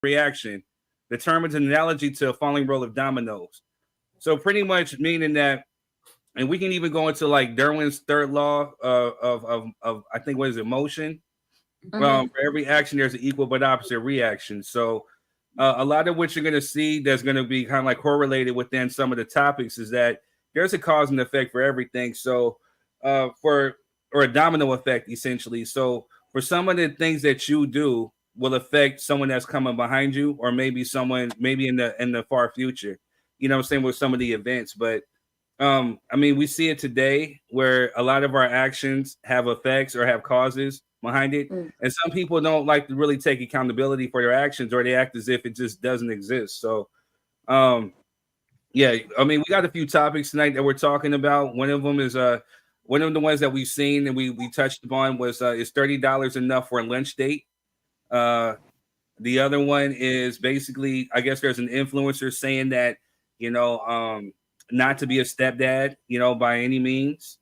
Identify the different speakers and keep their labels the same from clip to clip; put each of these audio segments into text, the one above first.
Speaker 1: reaction determines an analogy to a falling roll of dominoes. So pretty much meaning that, and we can even go into like Darwin's third law of I think what is it, motion. For every action, there's an equal but opposite reaction. So a lot of what you're going to see that's going to be kind of like correlated within some of the topics is that there's a cause and effect for everything. So for or a domino effect essentially. So for some of the things that you do will affect someone that's coming behind you, or maybe someone maybe in the far future. You know what I'm saying, with some of the events. But I mean, we see it today where a lot of our actions have effects or have causes behind it. And some people don't like to really take accountability for their actions, or they act as if it just doesn't exist. So yeah, I mean, we got a few topics tonight that we're talking about. One of them is one of the ones that we've seen and we touched upon was is $30 enough for a lunch date? The other one is basically, I guess there's an influencer saying that, not to be a stepdad, by any means.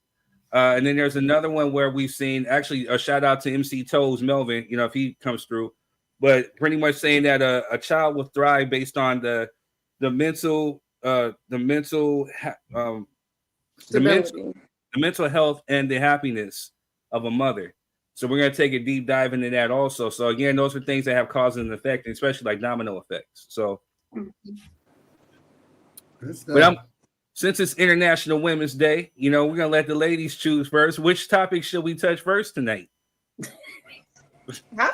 Speaker 1: And then there's another one where we've seen, actually a shout out to MC Toes Melvin, if he comes through, but pretty much saying that a child will thrive based on the mental health and the happiness of a mother. So we're going to take a deep dive into that also. So again, those are things that have cause and effect, especially like domino effects. So, but since it's International Women's Day, we're going to let the ladies choose first. Which topic should we touch first tonight?
Speaker 2: How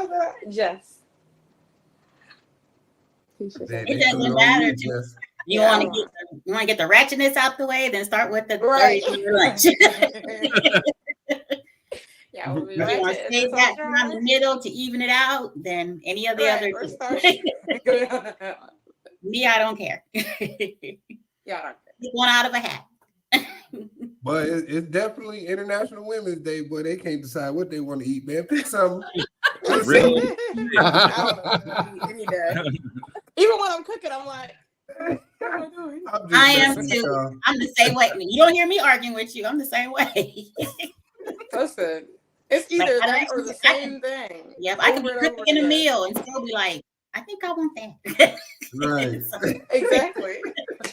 Speaker 2: about Jess?
Speaker 3: It doesn't matter. You want to get the ratchetness out the way, then start with the lunch.
Speaker 2: Yeah,
Speaker 3: you want to save that around the middle to even it out, then any of the other. Me, I don't care.
Speaker 2: Yeah,
Speaker 3: one out of a hat.
Speaker 4: But it's definitely International Women's Day, boy. They can't decide what they want to eat, man. Pick something.
Speaker 1: Really?
Speaker 2: Any day. Even when I'm cooking, I'm like,
Speaker 3: I am too. I'm the same way. You don't hear me arguing with you. I'm the same way.
Speaker 2: Listen, it's either that or the same thing.
Speaker 3: Yep, I could be cooking a meal and still be like, I think I want that.
Speaker 4: Right.
Speaker 2: Exactly.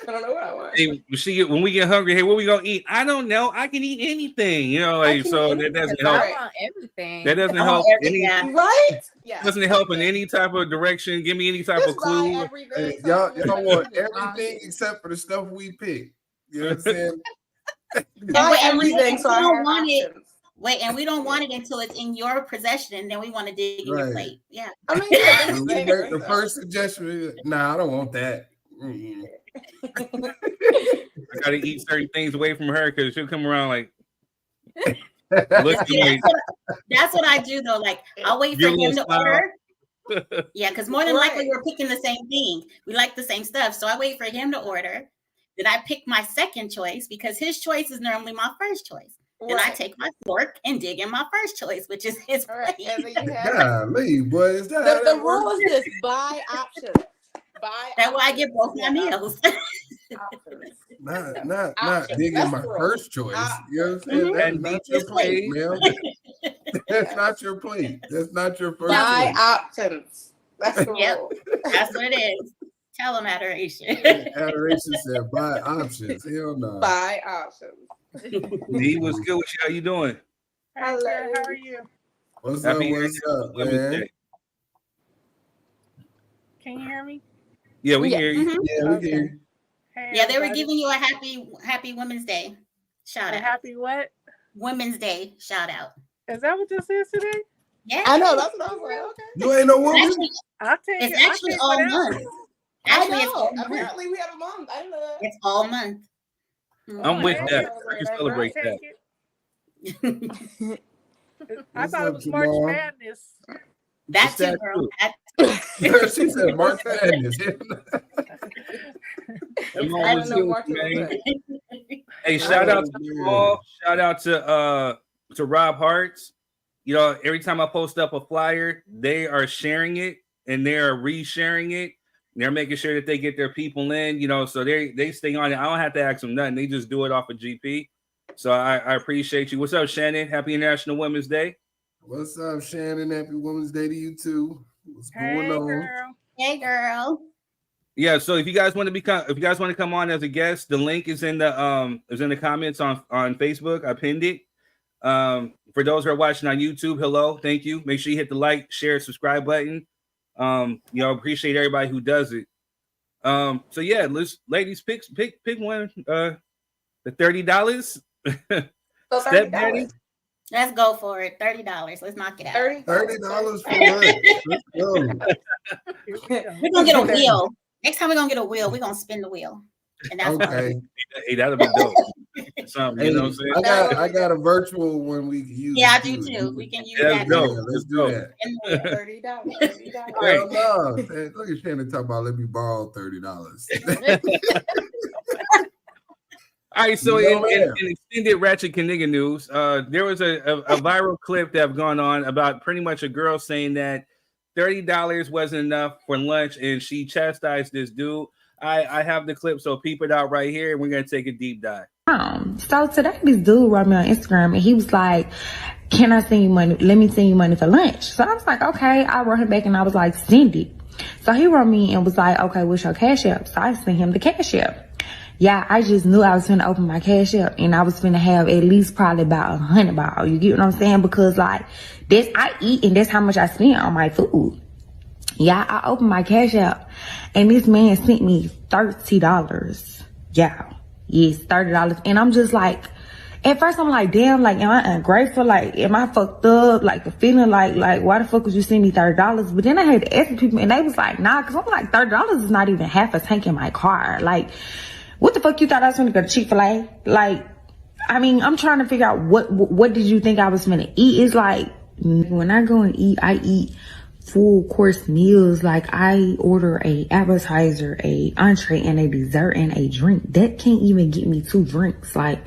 Speaker 2: I don't know what I want.
Speaker 1: Hey, when we get hungry, hey, what we gonna eat? I don't know. I can eat anything, so that doesn't help.
Speaker 5: I want everything.
Speaker 1: That doesn't help any,
Speaker 2: right?
Speaker 1: Yeah. Doesn't help in any type of direction. Give me any type of clue.
Speaker 4: Hey, y'all want everything except for the stuff we pick. You know what I'm saying?
Speaker 2: Buy everything, so I don't
Speaker 3: want it. Wait, and we don't want it until it's in your possession, and then we want to dig in your plate. Yeah.
Speaker 2: I mean,
Speaker 4: the first suggestion is, nah, I don't want that.
Speaker 1: I gotta eat certain things away from her because she'll come around like.
Speaker 3: That's what I do though. Like I'll wait for him to order. Yeah, because more than likely we're picking the same thing. We like the same stuff, so I wait for him to order. Then I pick my second choice because his choice is normally my first choice. Then I take my fork and dig in my first choice, which is his plate.
Speaker 4: Golly, boy, is that
Speaker 2: the rule is this: buy options.
Speaker 3: That's why I get both my meals.
Speaker 4: not digging my first choice. You know what I'm saying? That's not your plate, man. That's not your plate. That's not your first
Speaker 2: buy options. That's the rule.
Speaker 3: That's what it is. Tell them adoration.
Speaker 4: Adoration said buy options. Hell no.
Speaker 2: Buy options.
Speaker 1: He was good with you. How you doing?
Speaker 5: Hello. How are you?
Speaker 4: What's up, man?
Speaker 5: Can you hear me?
Speaker 1: Yeah, we hear you.
Speaker 4: Yeah, we hear you.
Speaker 5: Hey,
Speaker 3: yeah, they were giving you a happy Women's Day shout out.
Speaker 5: Happy what?
Speaker 3: Women's Day shout out.
Speaker 5: Is that what this is today?
Speaker 3: Yeah,
Speaker 2: I know. That's what I was like. Okay.
Speaker 4: You ain't no woman.
Speaker 3: It's actually all month. Actually, it's all month.
Speaker 2: Apparently, we have a month. I know that.
Speaker 3: It's all month.
Speaker 1: I'm with that. I can celebrate
Speaker 5: that. I thought it was March Madness.
Speaker 3: That's it, girl.
Speaker 4: She said March Madness.
Speaker 2: I don't know March Madness.
Speaker 1: Hey, shout out to all. Shout out to Rob Hartz. Every time I post up a flyer, they are sharing it and they are resharing it. They're making sure that they get their people in, so they stay on it. I don't have to ask them nothing. They just do it off of GP. So I appreciate you. What's up, Shannon? Happy International Women's Day.
Speaker 4: What's up, Shannon? Happy Women's Day to you too. What's
Speaker 5: Hey,
Speaker 4: going on?
Speaker 5: girl.
Speaker 3: Hey, girl.
Speaker 1: Yeah, so if you guys want to come on as a guest, the link is in the comments on Facebook. I pinned it. For those who are watching on YouTube, hello, thank you. Make sure you hit the like, share, subscribe button. Appreciate everybody who does it. So yeah, ladies, pick one. The $30.
Speaker 2: So
Speaker 1: Stepdaddy.
Speaker 3: Let's go for it. $30. Let's knock it out.
Speaker 4: $30 for lunch. Let's go.
Speaker 3: We're gonna get a wheel. Next time we're gonna get a wheel, we're gonna spin the wheel. And that's
Speaker 4: Okay.
Speaker 1: Hey, that'll be dope. Something, you know what I'm saying?
Speaker 4: I got a virtual one we can use.
Speaker 3: Yeah, I do too. We can use that.
Speaker 1: Dope.
Speaker 4: Yeah, let's do that.
Speaker 2: $30.
Speaker 4: Hell no. Hey, look at Shannon talking about let me borrow $30.
Speaker 1: All right, so
Speaker 4: No,
Speaker 1: in extended Ratchet Kaniga news, there was a viral clip that have gone on about pretty much a girl saying that $30 wasn't enough for lunch, and she chastised this dude. I have the clip, so peep it out right here, and we're gonna take a deep dive.
Speaker 6: So today this dude wrote me on Instagram, and he was like, "Can I send you money? Let me send you money for lunch." So I was like, "Okay." I wrote him back, and I was like, "Send it." So he wrote me and was like, "Okay, what's your Cash App?" So I sent him the Cash App. Yeah, I just knew I was gonna open my Cash App, and I was gonna have at least probably about $100. You get what I'm saying? Because like I eat, and that's how much I spend on my food. Yeah, I opened my Cash App, and this man sent me $30. Yeah, yes, $30, and I'm just like, at first I'm like, damn, like, am I ungrateful? Like, am I fucked up? Like, the feeling like, why the fuck would you send me $30? But then I had to ask people, and they was like, nah, because I'm like, $30 is not even half a tank in my car. Like, what the fuck you thought I was gonna go to Chick-fil-A? Like, I mean, I'm trying to figure out what did you think I was gonna eat? It's like, when I go and eat, I eat full course meals. Like, I order a appetizer, a entree, and a dessert, and a drink. That can't even get me 2 drinks. Like,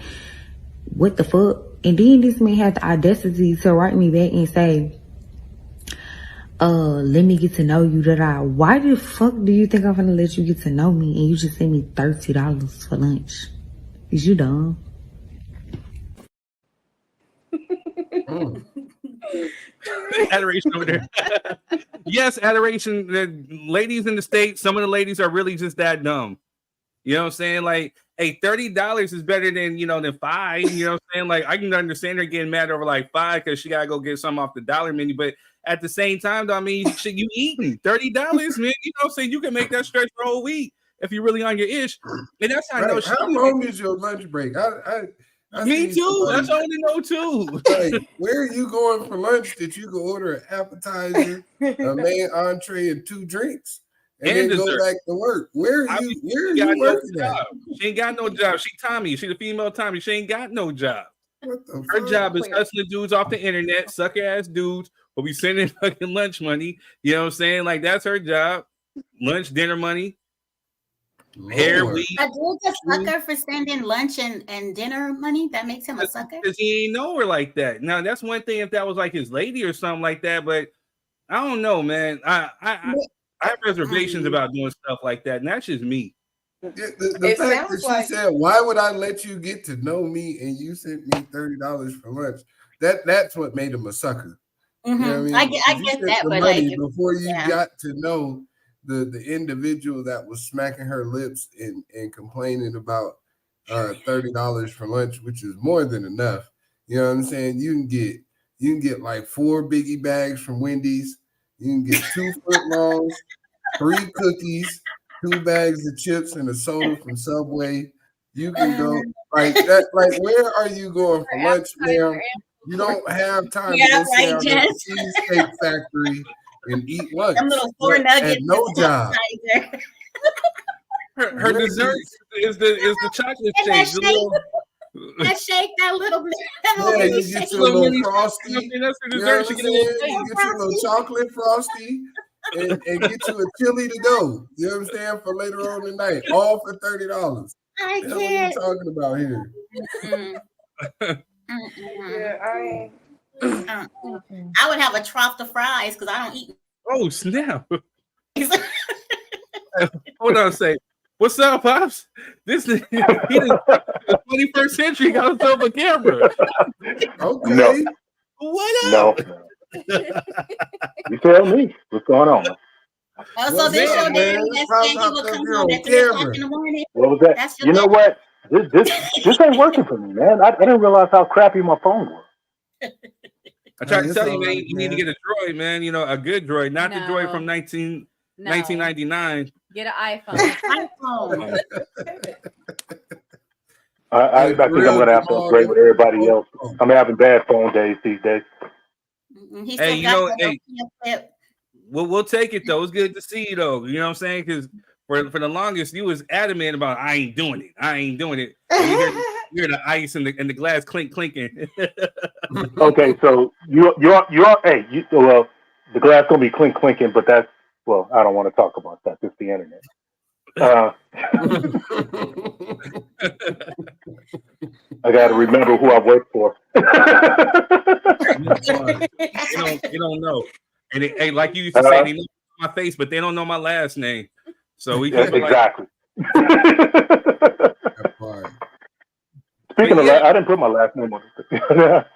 Speaker 6: what the fuck? And then this man had the audacity to write me back and say, let me get to know you. Why the fuck do you think I'm gonna let you get to know me and you just send me $30 for lunch? Is you dumb?
Speaker 1: Adoration over there. Yes, adoration. The ladies in the States, some of the ladies are really just that dumb. You know what I'm saying? Like, hey, $30 is better than, than 5. You know what I'm saying? Like, I can understand her getting mad over like 5 because she gotta go get something off the dollar menu. But at the same time, though, I mean, shit, you eating $30, man. You know what I'm saying? You can make that stretch for a whole week if you're really on your ish. And that's how I know.
Speaker 4: How long is your lunch break?
Speaker 1: Me too. That's all I want to know too.
Speaker 4: Like, where are you going for lunch that you can order an appetizer, a main entree, and 2 drinks, and then
Speaker 1: dessert.
Speaker 4: go back to work? Where are you working at?
Speaker 1: She ain't got no job. She Tommy. She's a female Tommy. She ain't got no job. Her
Speaker 4: fuck?
Speaker 1: job is hustling dudes off the internet, sucker ass dudes will be sending fucking lunch money. You know what I'm saying? Like, that's her job. Lunch, dinner money. Hair, weed.
Speaker 3: A dude's a sucker for sending lunch and dinner money? That makes him a sucker?
Speaker 1: Because he ain't know her like that. Now, that's one thing if that was like his lady or something like that, but I don't know, man. I have reservations about doing stuff like that, and that's just me.
Speaker 4: The fact that she said, "Why would I let you get to know me and you sent me $30 for lunch?" That's what made him a sucker.
Speaker 3: Mm-hmm.
Speaker 4: You know what I mean?
Speaker 3: I get that, but like
Speaker 4: before you got to know the individual that was smacking her lips and complaining about $30 for lunch, which is more than enough. You know what I'm saying? You can get like 4 biggie bags from Wendy's. You can get 2 footlongs, 3 cookies, 2 bags of chips, and a soda from Subway. You can go like that. Like, where are you going for lunch, ma'am? You don't have time to go sit down at the Cheesecake Factory and eat lunch.
Speaker 3: Some little 4 nuggets.
Speaker 4: And no job.
Speaker 1: Her dessert is the chocolate shake.
Speaker 3: That shake, that little
Speaker 4: yeah, you get your little frosty. That's her dessert. You get your little chocolate frosty and get you a chili to go. You know what I'm saying? For later on in the night, all for $30.
Speaker 3: I
Speaker 4: can't. What are you talking about here?
Speaker 2: Yeah,
Speaker 3: I would have a trough of fries because I don't eat.
Speaker 1: Oh snap! Hold on, say what's up, pops? This is he the 21st century got himself a camera.
Speaker 4: Okay.
Speaker 1: What up?
Speaker 7: You tell me what's going on.
Speaker 3: Oh, so this your daddy that said he would come home at 3 o'clock in the morning?
Speaker 7: What was that?
Speaker 3: That's your
Speaker 7: You know
Speaker 3: daddy?
Speaker 7: what? This ain't working for me, man. I didn't realize how crappy my phone was.
Speaker 1: I tried to
Speaker 4: It's
Speaker 1: tell you,
Speaker 4: all
Speaker 1: man,
Speaker 4: right,
Speaker 1: you need to
Speaker 4: man.
Speaker 1: get a droid, man. You know, a good droid, not the droid from 1999.
Speaker 8: Get an iPhone.
Speaker 3: iPhone.
Speaker 7: I think I'm going to have to upgrade with everybody else. I'm having bad phone days these days.
Speaker 3: He
Speaker 1: Hey,
Speaker 3: still
Speaker 1: you
Speaker 3: got
Speaker 1: know,
Speaker 3: the
Speaker 1: hey,
Speaker 3: Nokia flip.
Speaker 1: we'll take it though. It's good to see you though. You know what I'm saying? Because for the longest, you was adamant about I ain't doing it. I ain't doing it. And you hear the ice and the glass clinking.
Speaker 7: Okay, so you're hey, well, the glass gonna be clinking, but that's, well, I don't want to talk about that. It's the internet. I got to remember who I work for.
Speaker 1: You don't know. And hey, like you used to say, they know my face, but they don't know my last name. So we can
Speaker 7: exactly. Speaking of that, I didn't put my last name on it.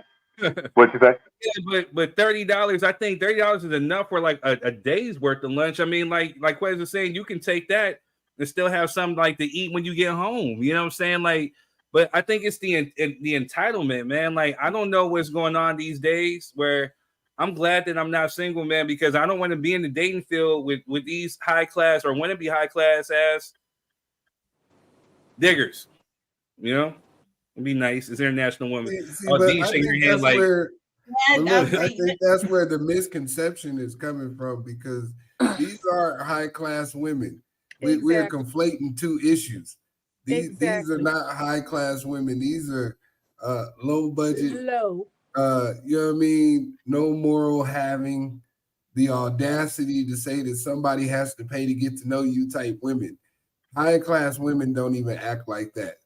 Speaker 7: What'd you say?
Speaker 1: Yeah, but $30, I think $30 is enough for like a day's worth of lunch. I mean, like Quez was saying, you can take that and still have something like to eat when you get home. You know what I'm saying? Like, but I think it's the entitlement, man. Like, I don't know what's going on these days where I'm glad that I'm not single, man, because I don't want to be in the dating field with these high class or want to be high class ass diggers. You know? It'd be nice. It's International Women.
Speaker 4: I think that's where the misconception is coming from, because these are high class women. We are conflating two issues. These are not high class women. These are low budget. You know what I mean? No moral having, the audacity to say that somebody has to pay to get to know you type women. High class women don't even act like that.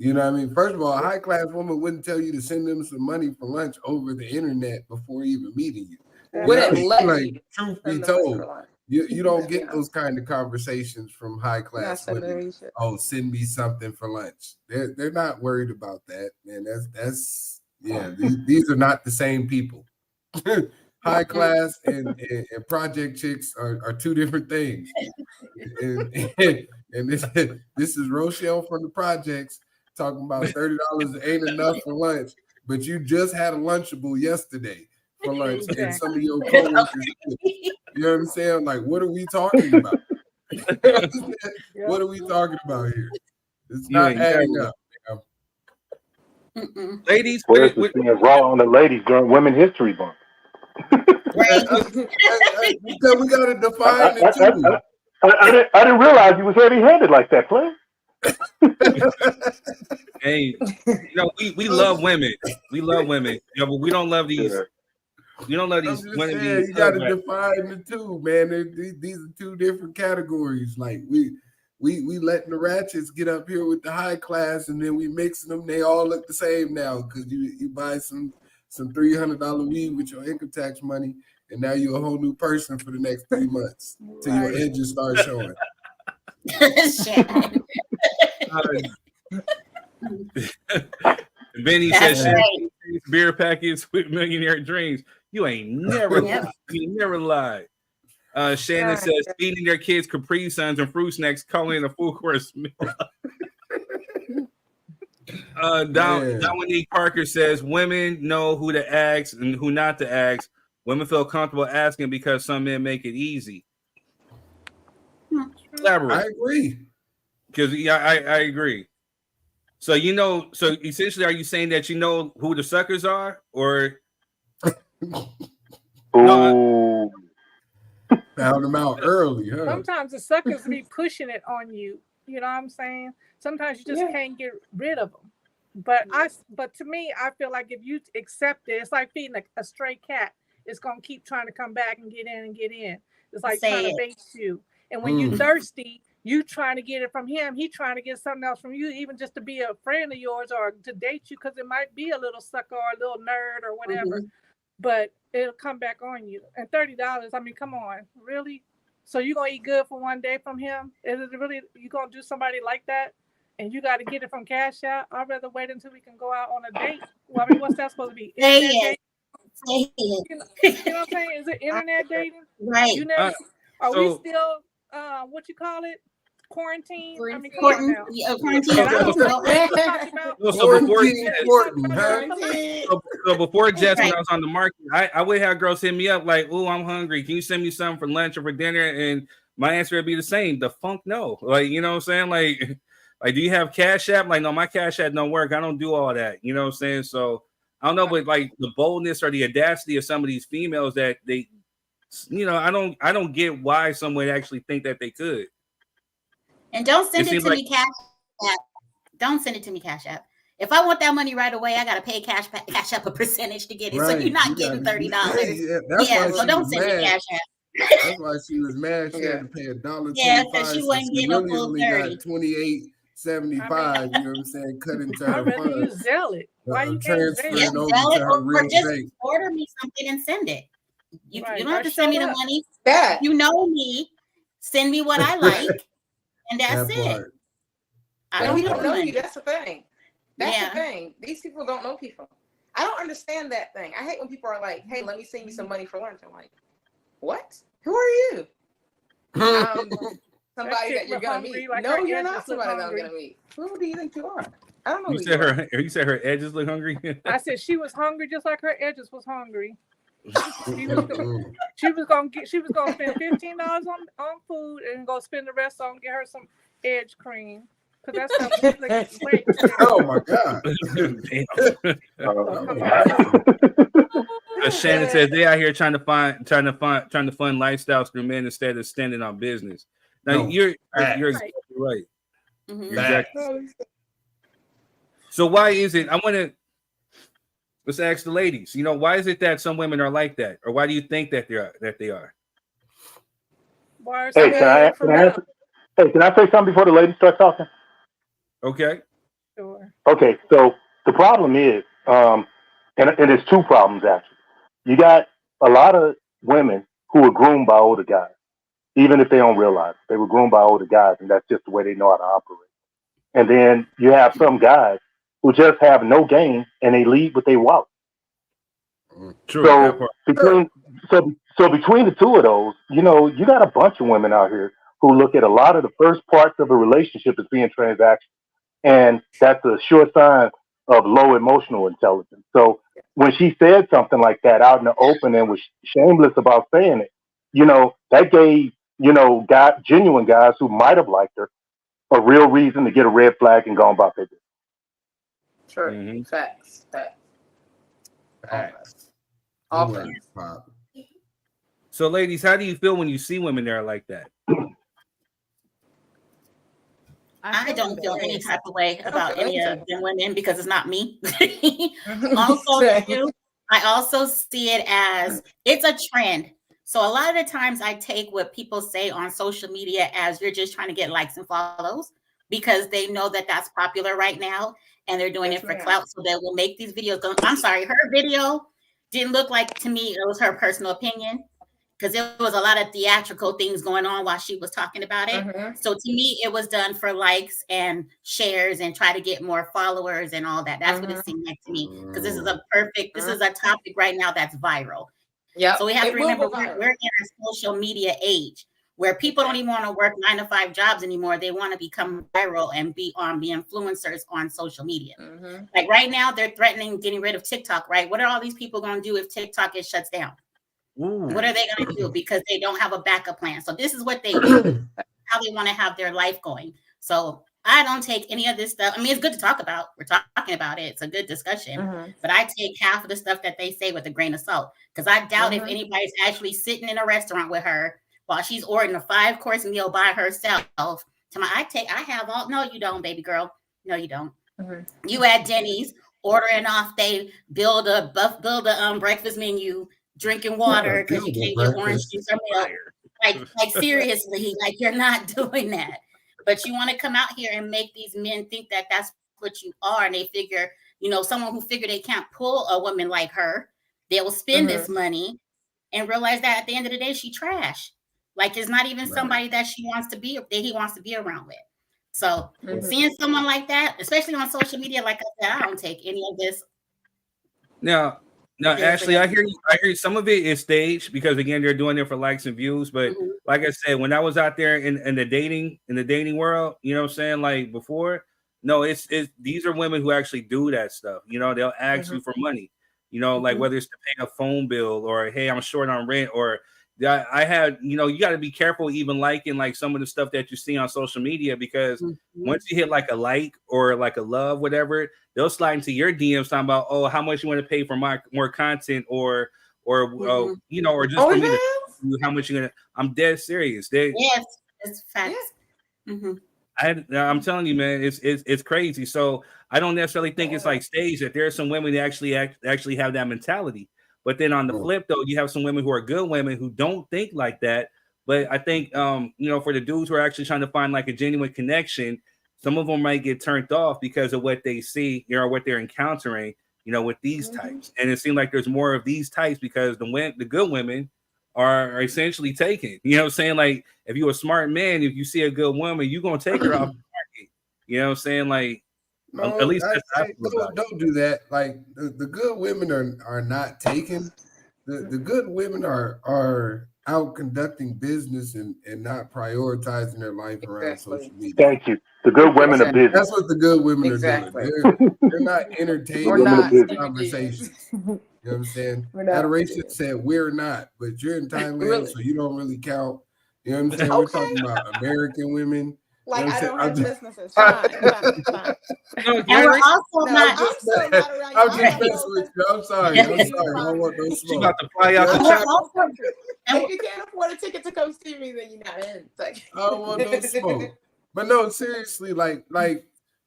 Speaker 4: You know what I mean? First of all, a high class woman wouldn't tell you to send them some money for lunch over the internet before even meeting you. Like, truth be told, you don't get those kind of conversations from high class women. Oh, send me something for lunch. They're not worried about that, man. That's these are not the same people. High class and project chicks are two different things. And this is Rochelle from the projects talking about $30 ain't enough for lunch, but you just had a Lunchable yesterday for lunch, and some of your coworkers, you know what I'm saying? Like, what are we talking about? What are we talking about here? It's not adding up.
Speaker 1: Ladies,
Speaker 7: where's the thing raw on the ladies during Women's History Month?
Speaker 4: Because we gotta define it too.
Speaker 7: I didn't realize you was heavy-handed like that, player.
Speaker 1: Hey, you know, we love women. We love women. You know, but we don't love these. You don't love these women.
Speaker 4: You gotta define the two, man. These are two different categories. Like we letting the ratchets get up here with the high class, and then we mixing them. They all look the same now because you buy some $300 weed with your income tax money, and now you're a whole new person for the next 3 months till your edges start showing.
Speaker 1: Benny says beer packets with millionaire dreams. You ain't never you never lied. Shannon says feeding their kids Capri Suns and fruit snacks, calling it a full course meal. Dominique Parker says women know who to ask and who not to ask. Women feel comfortable asking because some men make it easy. Elaborate.
Speaker 4: I agree.
Speaker 1: Because I agree. So so essentially, are you saying that you know who the suckers are, or
Speaker 4: no? Found them out early, huh?
Speaker 5: Sometimes the suckers be pushing it on you. You know what I'm saying? Sometimes you just can't get rid of them. But to me, I feel like if you accept it, it's like feeding a stray cat. It's gonna keep trying to come back and get in and get in. It's like trying to bait you. And when you're thirsty, you trying to get it from him. He trying to get something else from you, even just to be a friend of yours or to date you, because it might be a little sucker or a little nerd or whatever. But it'll come back on you. And $30, I mean, come on, really? So you gonna eat good for one day from him? Is it really you gonna do somebody like that? And you got to get it from Cash App? I'd rather wait until we can go out on a date. Well, I mean, what's that supposed to be?
Speaker 3: Say it.
Speaker 5: You know what I'm saying? Is it internet dating?
Speaker 3: Right.
Speaker 5: You never, are
Speaker 1: so-
Speaker 5: we still what you call it? Quarantine? I mean, come on
Speaker 3: Quarantine.
Speaker 5: now.
Speaker 3: Yeah, quarantine.
Speaker 1: So-
Speaker 5: And I don't know what you're talking about.
Speaker 1: So before So before Jess, when I was on the market, I would have girls hit me up like, "Oh, I'm hungry. Can you send me something for lunch or for dinner?" And my answer would be the same: the funk no. Like, you know what I'm saying? Like, do you have Cash App? Like, no, my Cash App don't work. I don't do all that. You know what I'm saying? So I don't know, but like the boldness or the audacity of some of these females that they, you know, I don't get why someone actually think that they could.
Speaker 3: And don't send it
Speaker 1: seems
Speaker 3: to
Speaker 1: like-
Speaker 3: me Cash App. Don't send it to me Cash App. If I want that money right away, I gotta pay Cash App a percentage to get it. So you're not getting $30.
Speaker 4: Yeah,
Speaker 3: So don't send me Cash App.
Speaker 4: That's why she was mad. She had to pay $1.25.
Speaker 3: Yeah, because she wasn't getting a full
Speaker 4: only
Speaker 3: 30.
Speaker 4: got $28.75. You know what I'm saying? Cut into her
Speaker 5: I'd rather you
Speaker 4: funds.
Speaker 5: sell it. Why you can't
Speaker 4: Transferring
Speaker 5: sell
Speaker 3: Yeah,
Speaker 5: it?
Speaker 4: over
Speaker 3: sell it
Speaker 4: to her
Speaker 3: or
Speaker 4: real
Speaker 3: just
Speaker 4: bank.
Speaker 3: order me something and send it. You
Speaker 5: Right,
Speaker 3: don't have
Speaker 5: or
Speaker 3: to send me
Speaker 5: show
Speaker 3: the
Speaker 5: up.
Speaker 3: money.
Speaker 2: That.
Speaker 3: You know me. Send me what I like, and that's
Speaker 4: That
Speaker 3: it.
Speaker 4: part.
Speaker 3: I
Speaker 2: But
Speaker 3: don't
Speaker 2: we
Speaker 3: want
Speaker 2: don't
Speaker 3: the
Speaker 2: know
Speaker 3: money.
Speaker 2: you. That's the thing. That's
Speaker 3: Yeah.
Speaker 2: the thing. These people don't know people. I don't understand that thing. I hate when people are like, "Hey, let me send you some money for lunch." I'm like, "What? Who are you?" Somebody that you're
Speaker 5: look
Speaker 2: gonna
Speaker 5: hungry,
Speaker 2: meet.
Speaker 5: like
Speaker 2: No,
Speaker 5: her
Speaker 2: you're
Speaker 5: edges
Speaker 2: not
Speaker 5: look
Speaker 2: somebody that I'm
Speaker 5: hungry.
Speaker 2: gonna meet. Who do you think you are? I don't know.
Speaker 1: You
Speaker 2: who
Speaker 1: said
Speaker 2: are.
Speaker 1: you said her edges look hungry.
Speaker 5: I said she was hungry just like her edges was hungry. She was gonna spend $15 on food and go spend the rest on get her some edge cream. Cause that's something she's like, wait.
Speaker 4: Oh my God.
Speaker 1: Shannon says they out here trying to fund lifestyles through men instead of standing on business. Now
Speaker 4: No,
Speaker 1: you're
Speaker 4: facts.
Speaker 1: exactly right.
Speaker 3: Mhm.
Speaker 1: You're exactly. So why is it? Let's ask the ladies. You know, why is it that some women are like that, or why do you think that they are?
Speaker 5: Why are
Speaker 7: Hey,
Speaker 5: some
Speaker 7: can I say something before the ladies start talking?
Speaker 1: Okay.
Speaker 5: Sure.
Speaker 7: Okay, so the problem is, and there's two problems actually. You got a lot of women who are groomed by older guys, even if they don't realize it. They were groomed by older guys, and that's just the way they know how to operate. And then you have some guys who just have no game and they lead with their wallet.
Speaker 1: True.
Speaker 7: So between the two of those, you know, you got a bunch of women out here who look at a lot of the first parts of a relationship as being transactional. And that's a sure sign of low emotional intelligence. So when she said something like that out in the open and was shameless about saying it, you know, that gave, you know, genuine guys who might have liked her a real reason to get a red flag and go about their business.
Speaker 2: Sure.
Speaker 1: Mhm.
Speaker 2: Facts.
Speaker 4: All
Speaker 2: Often.
Speaker 4: facts, Pop.
Speaker 1: So, ladies, how do you feel when you see women there like that?
Speaker 3: I don't feel any type of way
Speaker 2: don't
Speaker 3: about
Speaker 2: feel
Speaker 3: any
Speaker 2: any
Speaker 3: of
Speaker 2: type of
Speaker 3: them women because it's not me. I also see it as it's a trend. So a lot of the times I take what people say on social media as you're just trying to get likes and follows because they know that that's popular right now and they're doing it for clout. So they will make these videos. I'm sorry, her video didn't look like to me. It was her personal opinion because there was a lot of theatrical things going on while she was talking about it. So to me, it was done for likes and shares and try to get more followers and all that. That's what it seemed like to me because this is a topic right now that's viral.
Speaker 2: Yeah.
Speaker 3: So we have to remember we're in a social media age where people don't even want to work 9-to-5 jobs anymore. They want to become viral and be influencers on social media. Like right now, they're threatening getting rid of TikTok, right? What are all these people going to do if TikTok shuts down?
Speaker 1: Ooh.
Speaker 3: What are they going to do? Because they don't have a backup plan. So this is what they do, how they want to have their life going. So I don't take any of this stuff. I mean, it's good to talk about. We're talking about it. It's a good discussion. But I take half of the stuff that they say with a grain of salt. Because I doubt if anybody's actually sitting in a restaurant with her while she's ordering a 5-course meal by herself. I have all. No, you don't, baby girl. No, you don't. You at Denny's ordering off. They build a breakfast menu, drinking water because you can't get orange juice or milk. Like seriously, like you're not doing that. But you want to come out here and make these men think that that's what you are. And they figure, you know, someone who figure they can't pull a woman like her, they will spend this money and realize that at the end of the day, she trash. Like it's not even somebody that he wants to be around with. So seeing someone like that, especially on social media, like I said, I don't take any of this.
Speaker 1: Now, No,
Speaker 3: it is
Speaker 1: actually,
Speaker 3: for
Speaker 1: I
Speaker 3: them.
Speaker 1: hear you. I hear you. Some of it is staged because again, they're doing it for likes and views. But
Speaker 3: Mhm.
Speaker 1: like I said, when I was out there in the dating world, you know what I'm saying? Like before, no, it's these are women who actually do that stuff. You know, they'll ask you for money. You know, like
Speaker 3: Mhm.
Speaker 1: whether it's to pay a phone bill or hey, I'm short on rent, or I had, you know, you got to be careful even liking like some of the stuff that you see on social media because
Speaker 3: Mhm.
Speaker 1: once you hit like a like or like a love, whatever, they'll slide into your DMs talking about, oh, how much you want to pay for my more content or
Speaker 3: Mhm.
Speaker 1: you know, or just for me to
Speaker 2: OnlyFans?
Speaker 1: how much you're gonna. I'm dead serious. They,
Speaker 3: Yes, it's facts. Mhm.
Speaker 1: I'm telling you, man, it's crazy. So I don't necessarily think it's like staged. That there are some women that actually have that mentality. But then on the flip, though, you have some women who are good women who don't think like that. But I think, you know, for the dudes who are actually trying to find like a genuine connection, some of them might get turned off because of what they see, you know, what they're encountering, you know, with these types. And it seems like there's more of these types because the good women are essentially taken. You know what I'm saying? Like, if you're a smart man, if you see a good woman, you're gonna take her off the market. You know what I'm saying? Like,
Speaker 4: No,
Speaker 1: at least that's how I feel about it.
Speaker 4: don't do that. Like the good women are not taken. The good women are out conducting business and not prioritizing their life around social media.
Speaker 7: Thank you. The good women of business.
Speaker 4: That's what the good women
Speaker 2: Exactly.
Speaker 4: are doing. They're not entertaining
Speaker 2: Or not.
Speaker 4: these conversations. You know what I'm saying?
Speaker 2: We're not.
Speaker 4: Adoration said we're not, but you're in Thailand,
Speaker 2: Really?
Speaker 4: so you don't really count. You know what I'm saying?
Speaker 2: Okay.
Speaker 4: We're talking about American women.
Speaker 2: Like,
Speaker 4: You know
Speaker 2: I
Speaker 4: what
Speaker 2: don't
Speaker 4: I'm
Speaker 2: have
Speaker 4: saying?
Speaker 2: businesses. Fine.
Speaker 1: No,
Speaker 3: And we're
Speaker 1: Gary,
Speaker 3: also
Speaker 2: No,
Speaker 3: not.
Speaker 2: I'm still not around you.
Speaker 4: I'm
Speaker 2: I'm
Speaker 4: just
Speaker 2: not
Speaker 4: messing
Speaker 2: those
Speaker 4: with you. I'm sorry. I don't want no
Speaker 1: she
Speaker 4: smoke.
Speaker 1: about to fly out
Speaker 3: And
Speaker 1: the
Speaker 3: we're
Speaker 1: chopper.
Speaker 3: also. And
Speaker 2: If you can't afford a ticket to come see me, then you're not in. It's like,
Speaker 4: I don't want no smoke. But no, seriously, like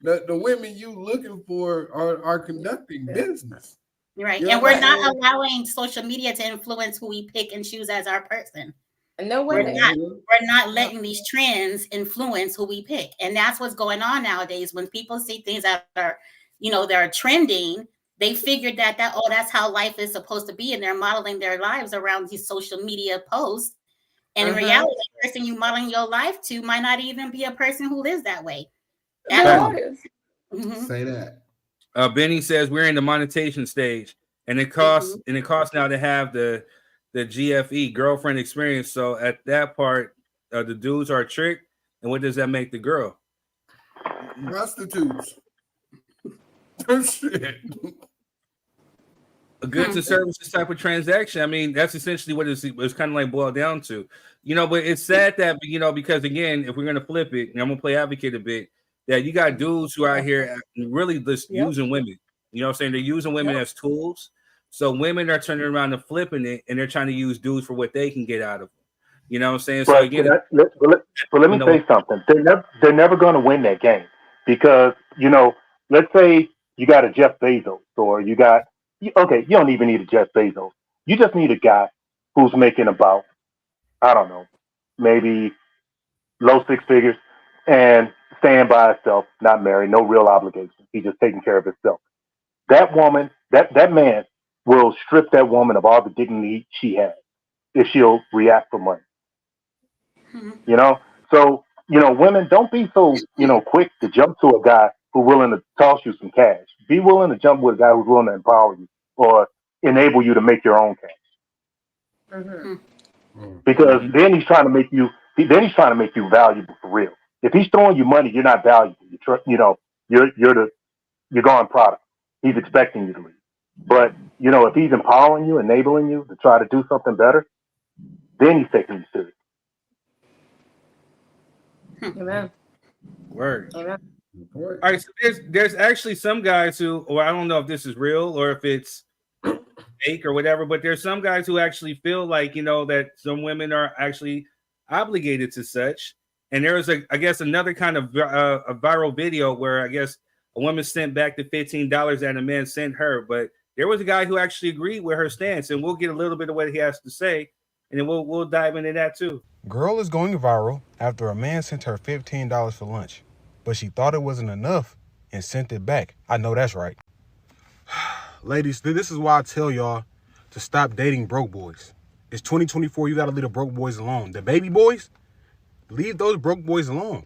Speaker 4: the women you looking for are conducting business.
Speaker 3: right,
Speaker 4: You
Speaker 3: and
Speaker 4: know
Speaker 3: we're
Speaker 4: what I'm
Speaker 3: not
Speaker 4: saying?
Speaker 3: allowing social media to influence who we pick and choose as our person.
Speaker 2: no
Speaker 3: We're
Speaker 2: way.
Speaker 3: not letting these trends influence who we pick, and that's what's going on nowadays. When people see things that are, you know, they're trending, they figured that oh, that's how life is supposed to be, and they're modeling their lives around these social media posts. And in reality, the person you modeling your life to might not even be a person who lives that way. Mm-hmm.
Speaker 4: Say that.
Speaker 1: Benny says we're in the monetization stage, and it costs now to have the GFE girlfriend experience. So at that part, the dudes are tricked, and what does that make the girl?
Speaker 4: Prostitutes. Shit.
Speaker 1: A goods and services type of transaction. I mean, that's essentially what it's kind of like boiled down to, you know. But it's sad that, you know, because again, if we're gonna flip it, and I'm gonna play advocate a bit, that you got dudes who are out here really just using women. You know what I'm saying? They're using women as tools. So women are turning around and flipping it, and they're trying to use dudes for what they can get out of them. You know what I'm saying? So again,
Speaker 7: but let me say something. They're never going to win that game because, you know, let's say you got a Jeff Bezos or you got, okay, you don't even need a Jeff Bezos. You just need a guy who's making about, I don't know, maybe low six figures and staying by himself, not married, no real obligation. He's just taking care of himself. That woman, that man will strip that woman of all the dignity she has if she'll react for money. You know? So, you know, women, don't be so, you know, quick to jump to a guy who's willing to toss you some cash. Be willing to jump with a guy who's willing to empower you or enable you to make your own cash. Because then he's trying to make you valuable for real. If he's throwing you money, you're not valuable. You're gone product. He's expecting you to leave. But, you know, if he's empowering you, enabling you to try to do something better, then he's taking you serious.
Speaker 2: Amen.
Speaker 1: Word.
Speaker 2: Amen.
Speaker 1: All right, so there's actually some guys who, or I don't know if this is real or if it's fake or whatever, but there's some guys who actually feel like, you know, that some women are actually obligated to such. And there was I guess another kind of a viral video where I guess a woman sent back the $15 that a man sent her, but there was a guy who actually agreed with her stance, and we'll get a little bit of what he has to say, and then we'll dive into that too.
Speaker 8: Girl is going viral after a man sent her $15 for lunch, but she thought it wasn't enough and sent it back. I know that's right. Ladies, this is why I tell y'all to stop dating broke boys. It's 2024. You got to leave the broke boys alone. The baby boys, leave those broke boys alone.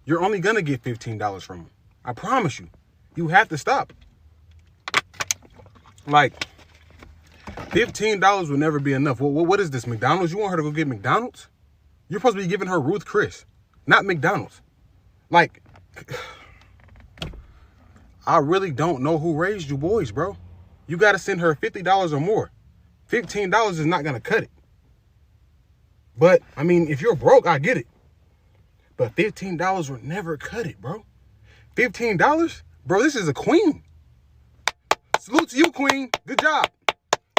Speaker 8: You're only going to get $15 from them. I promise you. You have to stop. Like, $15 will never be enough. What is this, McDonald's? You want her to go get McDonald's? You're supposed to be giving her Ruth Chris, not McDonald's. Like, I really don't know who raised you boys, bro. You got to send her $50 or more. $15 is not going to cut it. But, I mean, if you're broke, I get it. But $15 will never cut it, bro. $15? Bro, this is a queen. Salute to you, queen. Good job.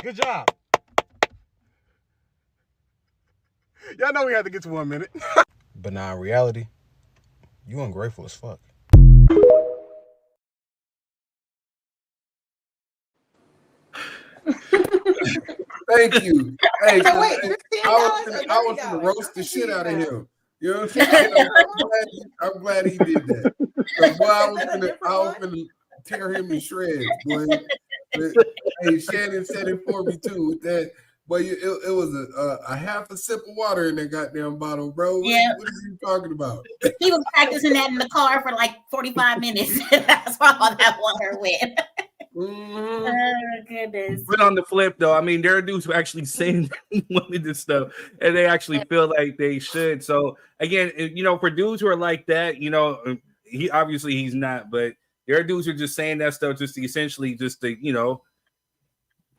Speaker 8: Good job. Y'all know we had to get to 1 minute. But now in reality, you ungrateful as fuck.
Speaker 4: Thank you. Hey,
Speaker 2: So wait, $15
Speaker 4: I was gonna roast the shit out of him. You know what I'm saying? I'm glad he did that. Boy, I was gonna tear him to shreds, boy. Hey, Shannon said it for me too with that. But it was a half a sip of water in that goddamn bottle, bro. What are you talking about?
Speaker 3: He was practicing that in the car for like 45 minutes. That's why all that water went.
Speaker 4: Mm-hmm.
Speaker 3: Oh, goodness.
Speaker 1: But on the flip, though, I mean, there are dudes who actually saying they wanted this stuff, and they actually feel like they should. So again, you know, for dudes who are like that, you know, he's not, but there are dudes who are just saying that stuff just to essentially just to, you know,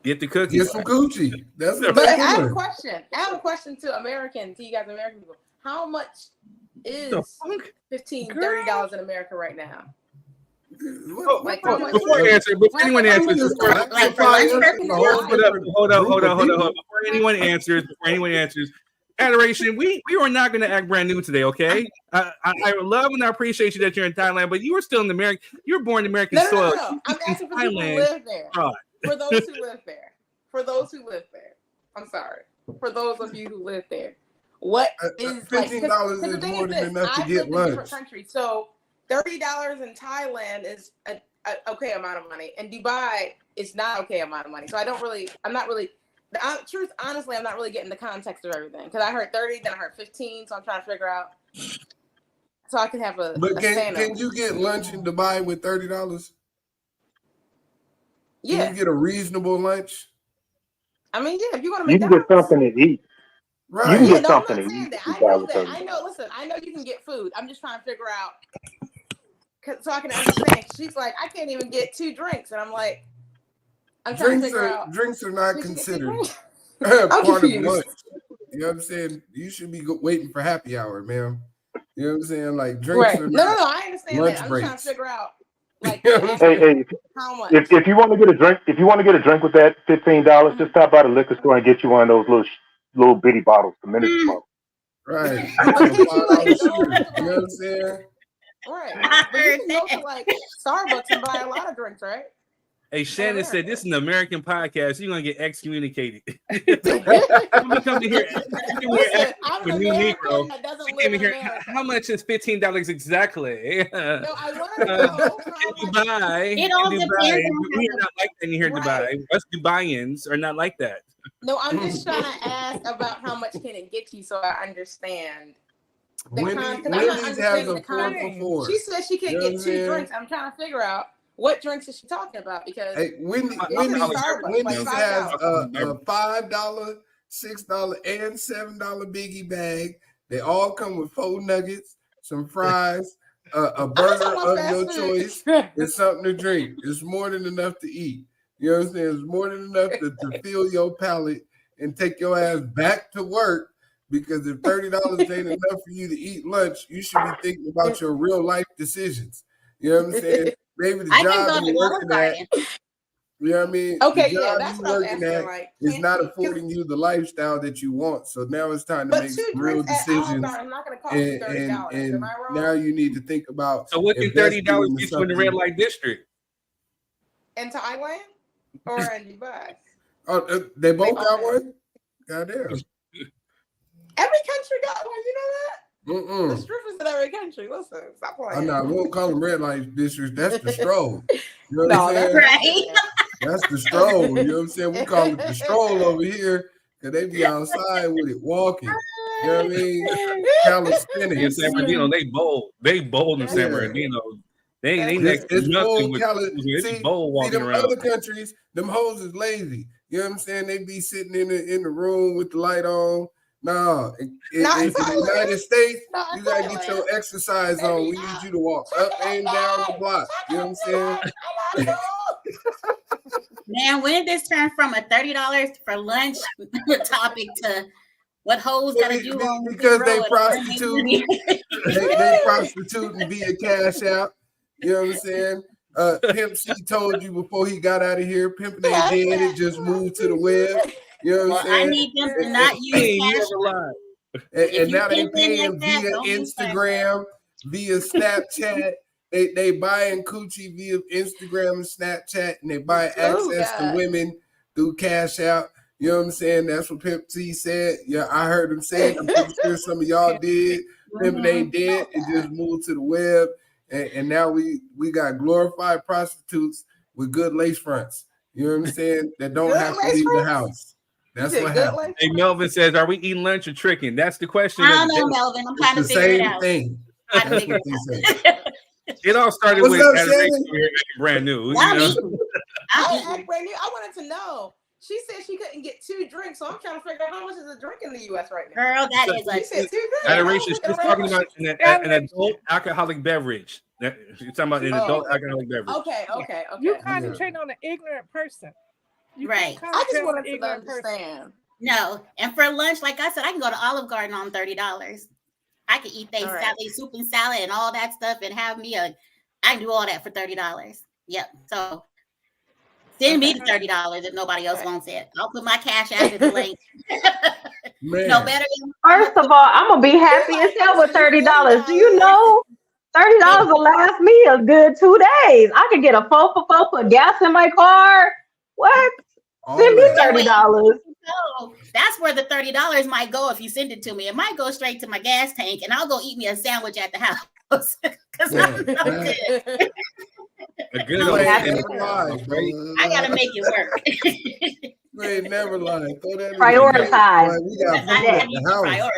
Speaker 1: get the cookies.
Speaker 4: Get some Gucci. That's what
Speaker 2: But I have a question. I have a question to you guys American people. How much is $15, $30 in America right now?
Speaker 1: Before anyone answers, hold on. Before anyone answers, Adoration, we are not going to act brand new today, okay? I love and I appreciate you that you're in Thailand, but you were still in America. You were born in American soil.
Speaker 2: No. I'm asking for people who live there. For those who live there. For those who live there. I'm sorry. For those of you who live there. What is
Speaker 4: $15 is more than enough to get lunch.
Speaker 2: So $30 in Thailand is an okay amount of money, and Dubai is not okay amount of money. So honestly, I'm not really getting the context of everything, because I heard 30, then I heard 15, so I'm trying to figure out so I can have a.
Speaker 4: But can you get lunch in Dubai with $30?
Speaker 2: Yeah,
Speaker 4: can you get a reasonable lunch?
Speaker 2: I mean, yeah, if you want to
Speaker 7: you
Speaker 2: make
Speaker 7: can get something to eat.
Speaker 4: Right.
Speaker 7: You can
Speaker 2: yeah,
Speaker 7: get
Speaker 2: no,
Speaker 7: something
Speaker 2: I'm not
Speaker 7: to
Speaker 2: saying
Speaker 7: eat.
Speaker 2: that. I know that. I know. Listen, I know you can get food. I'm just trying to figure out, so I can understand. She's like, I can't even get 2 drinks, and I'm like, I'm trying to figure out.
Speaker 4: Drinks are not considered
Speaker 2: I'm
Speaker 4: part of
Speaker 2: confused.
Speaker 4: lunch. You know what I'm saying? You should be waiting for happy hour, ma'am. You know what I'm saying? Like drinks
Speaker 2: Right.
Speaker 4: are
Speaker 2: No,
Speaker 4: not
Speaker 2: I understand
Speaker 4: lunch
Speaker 2: that. I'm
Speaker 4: breaks.
Speaker 2: trying to figure out, like,
Speaker 7: Hey,
Speaker 2: how much.
Speaker 7: if you want to get a drink, with that $15, just stop by the liquor store and get you one of those little bitty bottles, the miniature bottle.
Speaker 4: Right.
Speaker 2: But can't you, like,
Speaker 4: You
Speaker 2: go
Speaker 4: know
Speaker 2: to,
Speaker 4: what I'm saying?
Speaker 2: right. But you can go to like Starbucks and buy a lot of drinks, right?
Speaker 1: Hey, Shannon said this is an American podcast. You're gonna get excommunicated. I'm gonna come to here.
Speaker 2: Listen, I'm an
Speaker 1: For new
Speaker 2: American
Speaker 1: Negro.
Speaker 2: that doesn't
Speaker 1: She
Speaker 2: live
Speaker 1: came
Speaker 2: in
Speaker 1: in here.
Speaker 2: America.
Speaker 1: How much is $15 exactly?
Speaker 2: No, I want to know how much.
Speaker 1: Dubai.
Speaker 3: It all
Speaker 1: Dubai.
Speaker 3: depends on
Speaker 1: We are not like that in here,
Speaker 2: Right.
Speaker 1: Dubai. Us Dubaians are not like that.
Speaker 2: No, I'm just trying to ask about how much can it get you, so I understand.
Speaker 4: Wendy's has a 4 for $4.
Speaker 2: She said she can
Speaker 4: You know
Speaker 2: get
Speaker 4: what I'm
Speaker 2: 2
Speaker 4: saying?
Speaker 2: drinks. I'm trying to figure out what drinks is she talking about, because
Speaker 4: Hey, Wendy's
Speaker 2: Starbucks,
Speaker 4: has
Speaker 2: $5.
Speaker 4: a $5, $6, and $7 biggie bag. They all come with 4 nuggets, some fries, a burger of your choice, and something to drink. It's more than enough to eat. You know what I'm saying? It's more than enough to fill your palate and take your ass back to work. Because if $30 ain't enough for you to eat lunch, you should be thinking about your real life decisions. You know what I'm saying? Maybe the job you're working at, you know what I mean?
Speaker 2: Okay,
Speaker 4: the
Speaker 2: yeah,
Speaker 4: job
Speaker 2: that's
Speaker 4: you're
Speaker 2: what I'm
Speaker 4: working
Speaker 2: asking.
Speaker 4: at
Speaker 2: Like,
Speaker 4: is not affording you the lifestyle that you want. So now it's time to
Speaker 2: but
Speaker 4: make
Speaker 2: 2
Speaker 4: some real
Speaker 2: drinks at Olive
Speaker 4: decisions.
Speaker 2: Garden, I'm not going to cost you $30.
Speaker 4: And
Speaker 2: Am I wrong?
Speaker 4: now you need to think about.
Speaker 1: So what can $30 get you in the red light district?
Speaker 2: In Thailand or in Dubai?
Speaker 4: Oh, they both got one? Goddamn.
Speaker 2: Every country got one, you know that?
Speaker 4: Mm-mm.
Speaker 2: The strippers in every country. Listen, stop playing.
Speaker 4: I know, we won't call them red light districts. That's the stroll. You know what
Speaker 2: No,
Speaker 4: I'm
Speaker 2: that's
Speaker 4: saying?
Speaker 3: Right.
Speaker 4: That's the stroll. You know what I'm saying? We call it the stroll over here because they be outside with it walking. You know what I mean? Calisthenics.
Speaker 1: In San Bernardino, they bold in San
Speaker 4: Yeah.
Speaker 1: Bernardino. They
Speaker 4: It's
Speaker 1: next to
Speaker 4: bold
Speaker 1: nothing with
Speaker 4: see,
Speaker 1: bold walking
Speaker 4: them
Speaker 1: around.
Speaker 4: other countries, them hoes is lazy. You know what I'm saying? They be sitting in the room with the light on. No, in the United States, you gotta get your exercise on. We need you to walk up and down the block. You know what I'm saying?
Speaker 3: Man, when did this turn from a $30 for lunch topic to what hoes gotta do on
Speaker 4: because they prostitute, they prostituting via Cash App. You know what I'm saying? Pimp C told you before he got out of here, pimping ain't dead, it just moved to the web. You know what I'm saying?
Speaker 3: I need them to not use Cash App.
Speaker 4: And now they paying via Instagram, via Snapchat. They buying coochie via Instagram and Snapchat, and they buy access to women through Cash App. You know what I'm saying? That's what Pimp C said. Yeah, I heard him say it. I'm pretty sure some of y'all did. Pimping ain't dead. It just moved to the web. And now we got glorified prostitutes with good lace fronts. You know what I'm saying? That don't have to leave the house. That's what happened.
Speaker 1: Hey, Melvin says, "Are we eating lunch or tricking?" That's the question.
Speaker 3: I don't know, Melvin. I'm trying to figure it out.
Speaker 4: Thing.
Speaker 1: It all started with brand new.
Speaker 2: I wanted to know. She said she couldn't get 2 drinks, so I'm trying to figure out how much is a drink in the U.S. right now.
Speaker 3: Girl, that is like
Speaker 1: she's talking about an adult alcoholic beverage. She's talking about an adult alcoholic beverage.
Speaker 2: Okay.
Speaker 5: You concentrate on an ignorant person.
Speaker 3: Right.
Speaker 2: I just wanted to understand.
Speaker 3: No, and for lunch, like I said, I can go to Olive Garden on $30. I can eat salad, soup and salad and all that stuff and have me I can do all that for $30. Yep. So send me the $30 if nobody else wants it. I'll put my Cash App in the link. No better.
Speaker 9: First of all, I'm gonna be happy as hell with $30. Do you know $30 will last me a good 2 days? I could get a 4 for 4, put gas in my car. What? Send me $30.
Speaker 3: So that's where the $30 might go if you send it to me. It might go straight to my gas tank, and I'll go eat me a sandwich at the house. I'm good.
Speaker 1: A good old
Speaker 3: I gotta make it work.
Speaker 4: You ain't never lying.
Speaker 9: Prioritize.
Speaker 4: We got food at the house.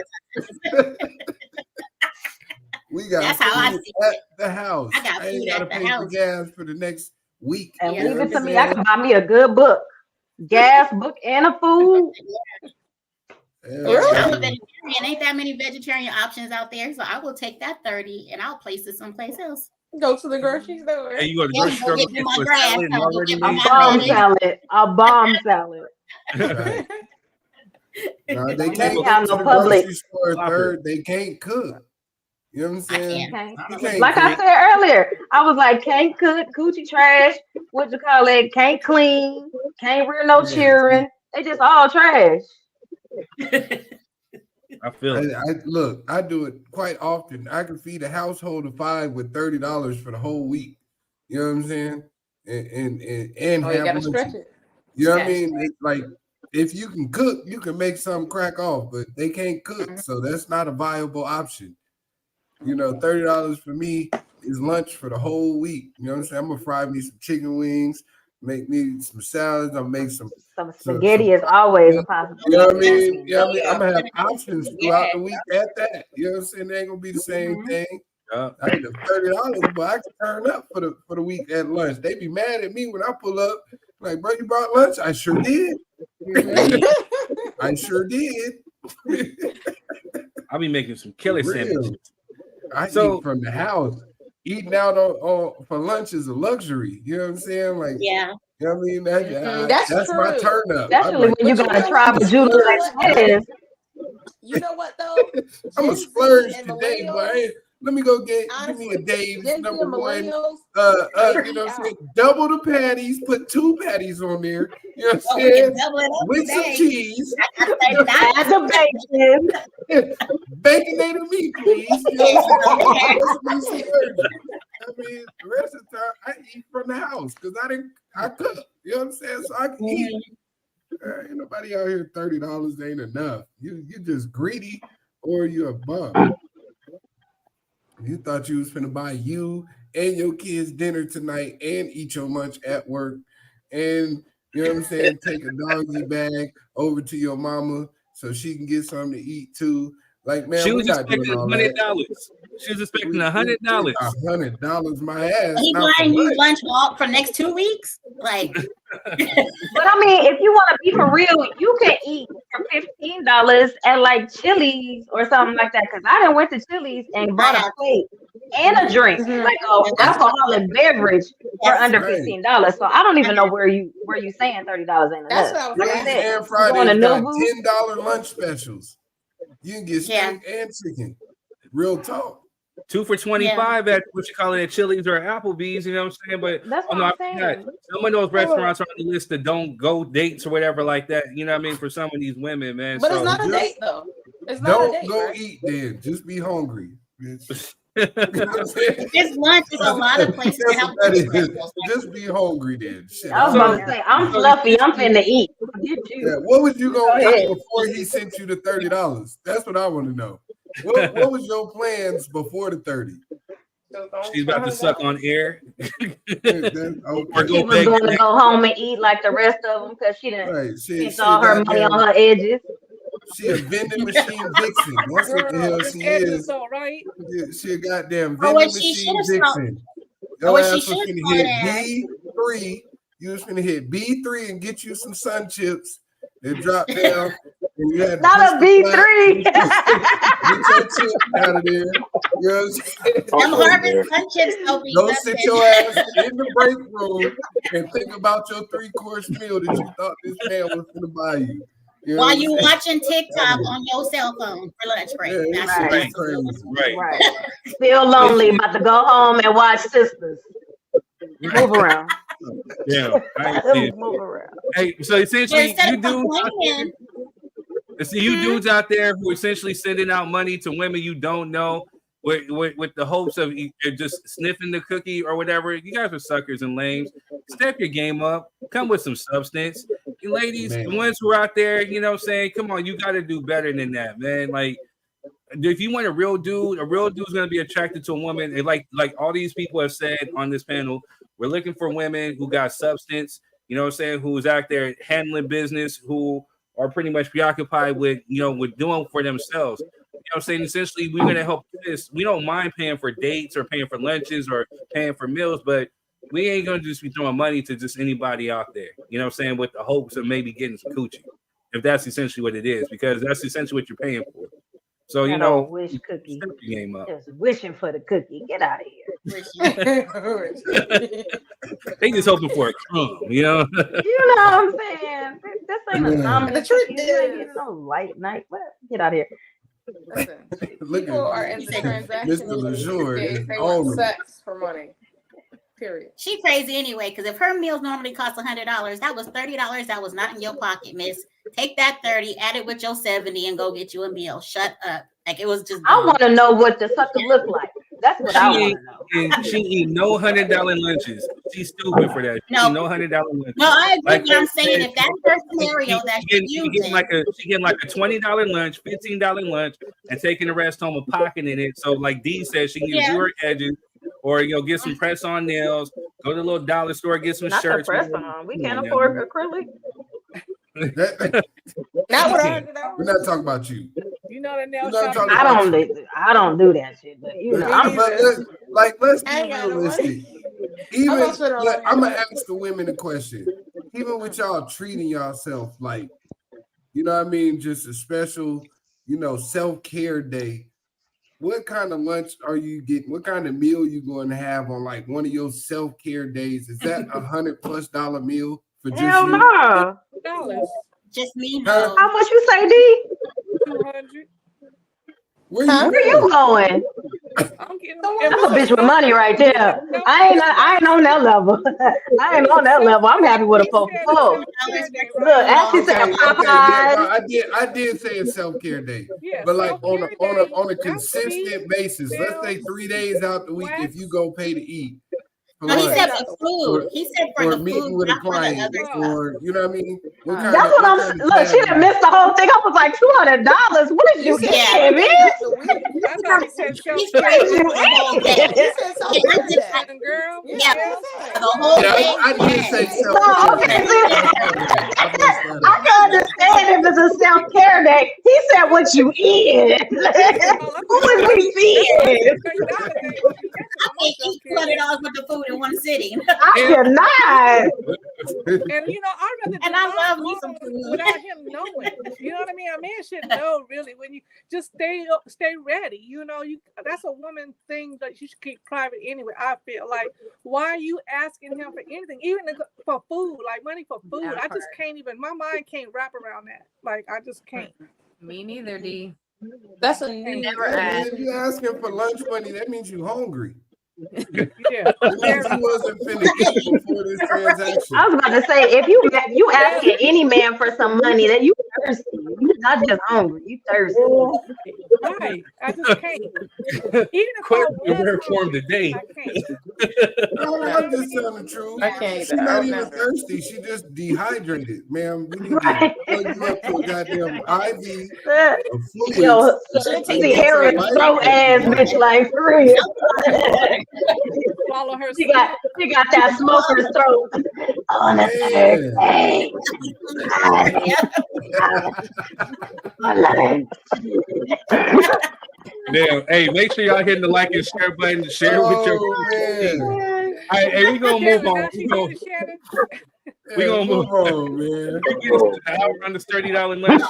Speaker 4: We got
Speaker 3: that's how I see
Speaker 4: at the house.
Speaker 3: I got food at the house.
Speaker 4: For gas for the next week.
Speaker 9: And leave it to me. I can buy me a good book, gas, book, and a food.
Speaker 3: I'm a vegetarian. Ain't that many vegetarian options out there? So I will take that 30 and I'll place it someplace else.
Speaker 2: Go to the grocery store.
Speaker 1: Hey, you go to the grocery store.
Speaker 3: Get my grass.
Speaker 9: A bomb salad.
Speaker 4: No, they can't go to the grocery store third. They can't cook. You know what I'm saying?
Speaker 9: Like I said earlier, I was like, can't cook, coochie trash. What you call it? Can't clean, can't rear no children. They just all trash.
Speaker 1: I feel it.
Speaker 4: Look, I do it quite often. I can feed a household of 5 with $30 for the whole week. You know what I'm saying? And
Speaker 2: you gotta stretch it.
Speaker 4: You know what I mean? Like, if you can cook, you can make some crack off, but they can't cook, so that's not a viable option. You know, $30 for me is lunch for the whole week. You know what I'm saying? I'm gonna fry me some chicken wings, make me some salads. I'll make some
Speaker 9: spaghetti is always a possibility.
Speaker 4: You know what I mean? Yeah, I'm gonna have options throughout the week at that. You know what I'm saying? They ain't gonna be the same thing. I need $30, but I can turn up for the week at lunch. They be mad at me when I pull up. Like, bro, you brought lunch? I sure did. I sure did.
Speaker 1: I'll be making some killer sandwiches.
Speaker 4: I eat from the house. Eating out on for lunch is a luxury. You know what I'm saying? Like,
Speaker 3: yeah.
Speaker 4: You know what I mean? That's my turn up.
Speaker 9: Especially when you got to try to do like this.
Speaker 2: You know what though?
Speaker 4: I'm gonna splurge today, but let me go give me a Dave's number one. You know what I'm saying? Double the patties, put 2 patties on there. You know what I'm saying? With some cheese.
Speaker 9: Add the bacon.
Speaker 4: Baconated meat, please. You know what I'm saying? I mean, the rest of the time I eat from the house because I cook. You know what I'm saying? So I can eat. Ain't nobody out here $30 ain't enough. You just greedy or you a bum. You thought you was finna buy you and your kids dinner tonight and eat your lunch at work and you know what I'm saying, take a doggy bag over to your mama so she can get something to eat too. Like, man,
Speaker 1: she was expecting $100. She was expecting $100.
Speaker 4: $100, my ass.
Speaker 3: He buying you lunch for next 2 weeks? Like,
Speaker 9: But I mean, if you want to be for real, you can eat for $15 at like Chili's or something like that. Because I done went to Chili's and bought a plate and a drink, like an alcoholic beverage for under $15. So I don't even know where you saying $30 ain't enough.
Speaker 2: That's what I was
Speaker 9: Like I
Speaker 2: saying.
Speaker 9: said,
Speaker 4: And Fridays
Speaker 9: going to
Speaker 4: got
Speaker 9: Nobu?
Speaker 4: $10 lunch specials. You can get steak and chicken. Real talk.
Speaker 1: 2 for $25 at what you call it at Chili's or Applebee's, you know what I'm saying? But
Speaker 9: That's what I'm saying.
Speaker 1: some of those restaurants are on the list that don't go dates or whatever like that. You know what I mean? For some of these women, man.
Speaker 2: But
Speaker 1: so,
Speaker 2: it's not a date though. It's not a
Speaker 4: Don't
Speaker 2: date.
Speaker 4: go
Speaker 2: Right?
Speaker 4: eat then. Just be hungry. Bitch.
Speaker 3: this lunch is a lot of places to help.
Speaker 4: Just be hungry then. Shit.
Speaker 9: I was about to say, I'm fluffy. I'm finna eat. Forget you.
Speaker 4: Yeah, what was you gonna
Speaker 9: Go
Speaker 4: do
Speaker 9: ahead.
Speaker 4: before he sent you the $30? That's what I want to know. What was your plans before the 30?
Speaker 1: She's about to suck on air. Or
Speaker 9: She was going to go home and eat like the rest of them because she didn't
Speaker 4: Right.
Speaker 9: spent all her money on her edges.
Speaker 4: She a vending machine vixen. That's what the hell she is.
Speaker 5: Right?
Speaker 4: She a goddamn
Speaker 3: Oh,
Speaker 4: vending
Speaker 3: what she
Speaker 4: machine
Speaker 3: should've saw-
Speaker 4: vixen.
Speaker 3: Oh,
Speaker 4: Your
Speaker 3: what
Speaker 4: ass
Speaker 3: she
Speaker 4: was
Speaker 3: should've
Speaker 4: finna
Speaker 3: saw
Speaker 4: hit
Speaker 3: that.
Speaker 4: B3. You was finna hit B3 and get you some sun chips and drop down. And you had
Speaker 9: Not a B3.
Speaker 4: Get your chip out of there. You know what I'm saying?
Speaker 3: Them Harvest Sun Chips don't be
Speaker 4: Go
Speaker 3: nothing.
Speaker 4: sit your ass in the break room and think about your 3-course meal that you thought this man was gonna buy you. You know
Speaker 3: While
Speaker 4: what I'm
Speaker 3: you
Speaker 4: saying?
Speaker 3: watching TikTok on your cell phone for lunch break.
Speaker 4: Yeah,
Speaker 3: That's
Speaker 4: right.
Speaker 3: right.
Speaker 4: Crazy.
Speaker 9: Right. Still lonely, about to go home and watch Sisters. Move around.
Speaker 1: Yeah. I see it.
Speaker 9: Move around.
Speaker 1: Hey, so essentially,
Speaker 3: Instead
Speaker 1: you
Speaker 3: of
Speaker 1: dudes,
Speaker 3: complaining,
Speaker 1: see you dudes out there who are essentially sending out money to women you don't know with the hopes of just sniffing the cookie or whatever. You guys are suckers and lames. Step your game up. Come with some substance. You ladies, the ones who are out there, you know what I'm saying? Come on, you got to do better than that, man. Like, if you want a real dude's going to be attracted to a woman. And like all these people have said on this panel, we're looking for women who got substance, you know what I'm saying, who's out there handling business, who are pretty much preoccupied with, with doing for themselves. You know what I'm saying? Essentially, we're going to help this. We don't mind paying for dates or paying for lunches or paying for meals, but we ain't going to just be throwing money to just anybody out there, you know what I'm saying, with the hopes of maybe getting some coochie, if that's essentially what it is, because that's essentially what you're paying for. So,
Speaker 9: That old wish cookie.
Speaker 1: step your game up.
Speaker 9: Just wishing for the cookie. Get out of here.
Speaker 1: They just hoping for a crumb, you know?
Speaker 9: You know what I'm saying? This ain't a zombie.
Speaker 2: The truth
Speaker 9: cookie. You ain't getting no light night. What? Get out of here.
Speaker 2: Listen,
Speaker 4: Look
Speaker 2: people are
Speaker 4: at
Speaker 2: in the transaction.
Speaker 4: Mr. Lejour is
Speaker 2: They
Speaker 4: on
Speaker 2: want
Speaker 4: them.
Speaker 2: sex for money. Period.
Speaker 3: she crazy anyway, because if her meals normally cost $100, that was $30 that was not in your pocket, miss. Take that 30, add it with your 70, and go get you a meal. Shut up. Like, it was just
Speaker 9: I want to know what the sucker look like. That's what I want to know.
Speaker 1: And she eat no $100 lunches. She's stupid for that. She
Speaker 3: No.
Speaker 1: eat no $100 lunches.
Speaker 3: No, I agree,
Speaker 1: Like
Speaker 3: but I'm
Speaker 1: I
Speaker 3: saying
Speaker 1: said,
Speaker 3: if that's her scenario that
Speaker 1: she
Speaker 3: she's
Speaker 1: getting
Speaker 3: using,
Speaker 1: like a $20 lunch, $15 lunch, and taking the rest home and pocketing it. So, like Dee said, she can
Speaker 3: Yeah.
Speaker 1: do her edges, or get some press on nails. Go to the little dollar store, get some
Speaker 9: Not the
Speaker 1: shirts.
Speaker 9: press on. We can't
Speaker 1: Come on,
Speaker 9: afford
Speaker 1: y'all.
Speaker 9: acrylic.
Speaker 2: Not with $100.
Speaker 4: We're not talking about you.
Speaker 5: You know the nail
Speaker 4: We're not
Speaker 5: shop.
Speaker 4: talking
Speaker 9: I
Speaker 4: about
Speaker 9: don't do that shit. But you know, I'm
Speaker 4: let's
Speaker 2: I ain't
Speaker 4: be
Speaker 2: got no
Speaker 4: realistic.
Speaker 2: I'm not spending all that
Speaker 4: I'm
Speaker 2: money.
Speaker 4: gonna ask the women a question. Even with y'all treating yourself like, you know what I mean, just a special, self-care day. What kind of lunch are you getting? What kind of meal you going to have on like one of your self-care days? Is that $100+ meal for just
Speaker 9: hell
Speaker 4: you?
Speaker 9: no.
Speaker 5: $200.
Speaker 3: just me,
Speaker 4: Huh?
Speaker 3: no.
Speaker 9: How much you say, D?
Speaker 5: 200.
Speaker 4: Where
Speaker 2: Huh?
Speaker 4: you
Speaker 9: Where you going?
Speaker 5: I'm getting
Speaker 9: That's a bitch with money right there. I ain't on that level. I ain't on that level. I'm happy with a 4 Look, Ashley said Popeyes.
Speaker 4: I did say a self-care day.
Speaker 5: Yeah,
Speaker 4: But like on
Speaker 5: self-care day.
Speaker 4: a consistent basis, let's say 3 days out the week, if you go pay to eat, for
Speaker 3: No, he
Speaker 4: lunch,
Speaker 3: said for food. He said for
Speaker 4: or
Speaker 3: the
Speaker 4: meeting
Speaker 3: food,
Speaker 4: with a
Speaker 3: not for the
Speaker 4: client,
Speaker 3: other stuff.
Speaker 4: or you know what I mean. What kind
Speaker 9: That's
Speaker 4: of,
Speaker 9: what I'm.
Speaker 4: kind of
Speaker 9: Look, she done missed the whole thing. I was like $200. What is you
Speaker 3: Yeah.
Speaker 9: eating, bitch?
Speaker 5: I thought he said
Speaker 3: He's
Speaker 5: self-care.
Speaker 3: crazy for the whole day.
Speaker 2: You said something
Speaker 3: Yeah,
Speaker 2: like
Speaker 3: just
Speaker 2: that.
Speaker 5: Young girl.
Speaker 3: Yeah,
Speaker 2: Yeah.
Speaker 3: for the whole
Speaker 4: Yeah,
Speaker 3: day.
Speaker 4: I did say
Speaker 3: yes.
Speaker 4: self-care.
Speaker 9: I can understand if it's a self-care day. He said what you eating. Who is we feeding?
Speaker 3: I can't eat $200 worth of food in one sitting.
Speaker 9: I cannot.
Speaker 5: And you know, I'd rather
Speaker 3: And I
Speaker 5: divide
Speaker 3: love me some
Speaker 5: wrong
Speaker 3: food.
Speaker 5: without him knowing. You know what I mean? A man should know really when you just stay ready. You know, that's a woman thing that you should keep private anyway. I feel like, why are you asking him for anything, even for food, like money for food? I just can't even. My mind can't wrap around that. Like I just can't.
Speaker 10: Me neither, D.
Speaker 2: That's a new.
Speaker 10: Never
Speaker 4: If you asking for lunch money, that means you hungry.
Speaker 5: Yeah.
Speaker 4: It means you wasn't finna eat before this transaction.
Speaker 9: I was about to say, if you asking any man for some money, that you thirsty. You not just hungry, you thirsty.
Speaker 5: Right. I just can't. Even if
Speaker 1: Quick,
Speaker 5: I was
Speaker 1: rare form
Speaker 5: hungry,
Speaker 1: today.
Speaker 5: I can't.
Speaker 4: No, I'm just telling the truth.
Speaker 2: I can't.
Speaker 4: She's not even thirsty. She just dehydrated, ma'am. We need to plug you up to a goddamn IV of fluids.
Speaker 9: Yo,
Speaker 3: Should take
Speaker 9: see Harry throat ass bitch like for real.
Speaker 5: Swallow her.
Speaker 9: She got that smoker's throat. On a Thursday.
Speaker 1: Damn. Hey, make sure y'all hitting the like and share button to share with your
Speaker 4: man.
Speaker 1: All right, hey, we gonna move on. We gonna move
Speaker 4: on, man.
Speaker 1: I'll run this $30 lunch.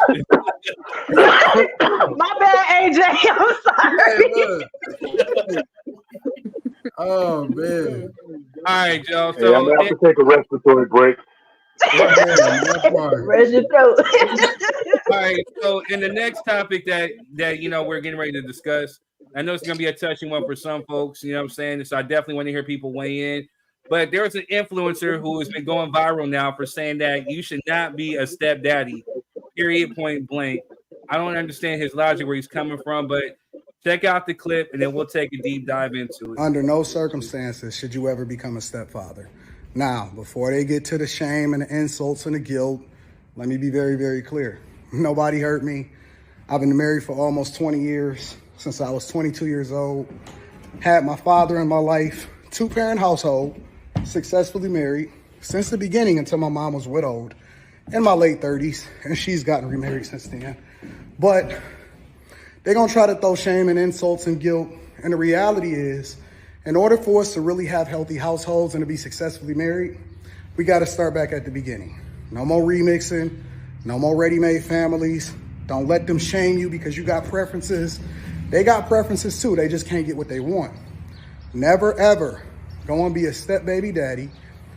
Speaker 9: My bad, AJ. I'm sorry.
Speaker 4: Hey, look. Oh man.
Speaker 1: All right, y'all.
Speaker 7: Hey, I'm
Speaker 1: So
Speaker 7: gonna have to take a respiratory break.
Speaker 9: Rest your throat.
Speaker 1: all right, so in the next topic that you know we're getting ready to discuss, I know it's gonna be a touchy one for some folks, you know what I'm saying? So I definitely want to hear people weigh in. But there's an influencer who has been going viral now for saying that you should not be a stepdaddy, period, point blank. I don't understand his logic where he's coming from, but check out the clip and then we'll take a deep dive into it.
Speaker 11: Under no circumstances should you ever become a stepfather. Now, before they get to the shame and the insults and the guilt, let me be very, very clear. Nobody hurt me. I've been married for almost 20 years, since I was 22 years old. Had my father in my life, 2-parent household, successfully married since the beginning until my mom was widowed in my late 30s, and she's gotten remarried since then. But they're gonna try to throw shame and insults and guilt, and the reality is, in order for us to really have healthy households and to be successfully married, we gotta start back at the beginning. No more remixing, no more ready-made families. Don't let them shame you because you got preferences. They got preferences too, they just can't get what they want. Never ever go and be a step baby daddy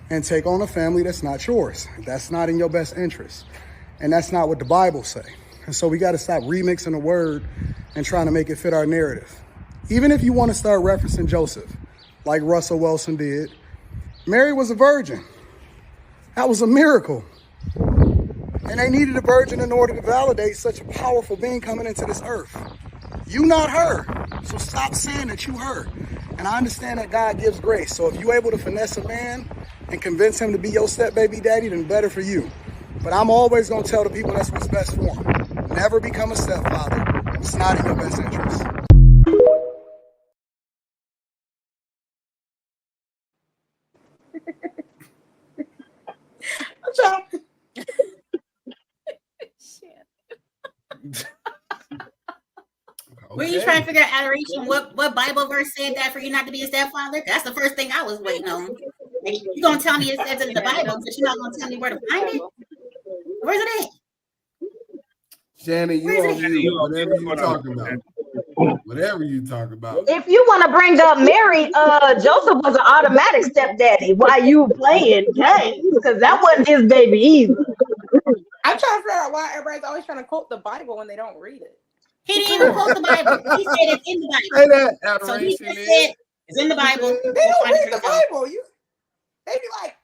Speaker 11: and take on a family that's not yours. That's not in your best interest. And that's not what the Bible say. And so we gotta stop remixing the word and trying to make it fit our narrative. Even if you want to start referencing Joseph, like Russell Wilson did, Mary was a virgin. That was a miracle. And they needed a virgin in order to validate such a powerful being coming into this earth. You not her. So stop saying that you her. And I understand that God gives grace. So if you're able to finesse a man and convince him to be your step baby daddy, then better for you. But I'm always going to tell the people that's what's best for them. Never become a stepfather. It's not in your best interest.
Speaker 3: Were you trying to figure out, Adoration, what Bible verse said that for you not to be a stepfather? That's the first thing I was waiting on. Like, you're going to tell me it says it in the Bible, but you're not going to tell me where to find it? Where's it at?
Speaker 4: Shannon, you on mute. Whatever you talking about. Whatever you talk about.
Speaker 9: If you want to bring up Mary, Joseph was an automatic stepdaddy. Why you playing games? Because that wasn't his baby either.
Speaker 2: I'm trying to figure out why everybody's always trying to quote the Bible when they don't read it.
Speaker 3: He didn't even quote the Bible. He said it's in the Bible.
Speaker 4: Say that, Adoration.
Speaker 3: So he just said it's in the Bible.
Speaker 2: They don't read the Bible. They be like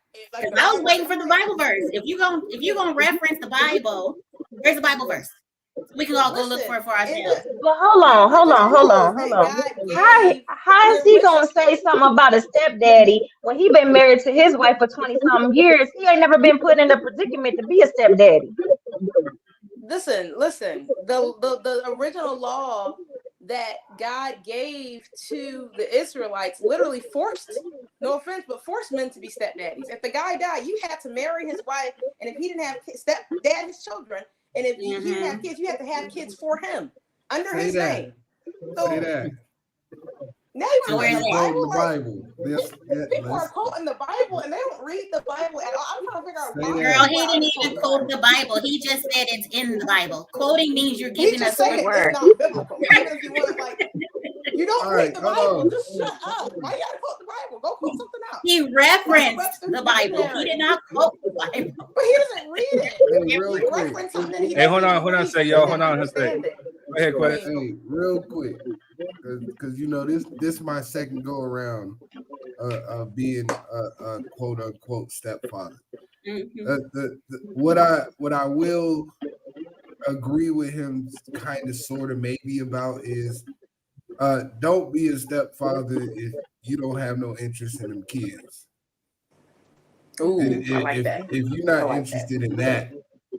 Speaker 3: I was waiting for the Bible verse. If you gonna reference the Bible, where's the Bible verse? We can all go look for it for ourselves.
Speaker 9: But hold on. How is he gonna say something about a stepdaddy when he been married to his wife for 20-something years? He ain't never been put in a predicament to be a stepdaddy.
Speaker 2: Listen. The original law that God gave to the Israelites literally forced, no offense, but forced men to be stepdaddies. If the guy died, you had to marry his wife, and if he didn't have stepdad his children, and if he didn't have kids, you had to have kids for him under his name. So now you
Speaker 3: So where's
Speaker 4: Just
Speaker 3: that?
Speaker 4: quoting the Bible.
Speaker 2: People are quoting the Bible and they don't read the Bible at all. I'm trying to figure out why.
Speaker 3: Girl, he didn't even quote the Bible. He just said it's in the Bible. Quoting means you're
Speaker 2: He
Speaker 3: giving
Speaker 2: just
Speaker 3: us
Speaker 2: said
Speaker 3: the
Speaker 2: it's
Speaker 3: word.
Speaker 2: not biblical. Even if you want, like, you don't
Speaker 4: All
Speaker 2: read
Speaker 4: right,
Speaker 2: the
Speaker 4: hold
Speaker 2: Bible.
Speaker 4: on.
Speaker 2: Just shut up. Why you gotta quote the Bible? Go quote something else.
Speaker 3: He referenced the Bible. He did not quote the Bible.
Speaker 2: But he doesn't read it.
Speaker 4: Hey, real
Speaker 2: He
Speaker 4: quick.
Speaker 2: referenced something. He
Speaker 1: Hey, hold
Speaker 2: doesn't
Speaker 1: on, hold on,
Speaker 2: read
Speaker 1: say
Speaker 2: it.
Speaker 1: y'all,
Speaker 2: He
Speaker 1: hold
Speaker 2: doesn't
Speaker 1: on, say.
Speaker 2: understand it.
Speaker 1: Go ahead, Quest.
Speaker 4: Hey, real quick, because you know this my second go around of being a quote unquote stepfather. What I will agree with him kind of sort of maybe about is don't be a stepfather if you don't have no interest in them kids.
Speaker 2: Ooh, I like that.
Speaker 4: If you're not interested in that,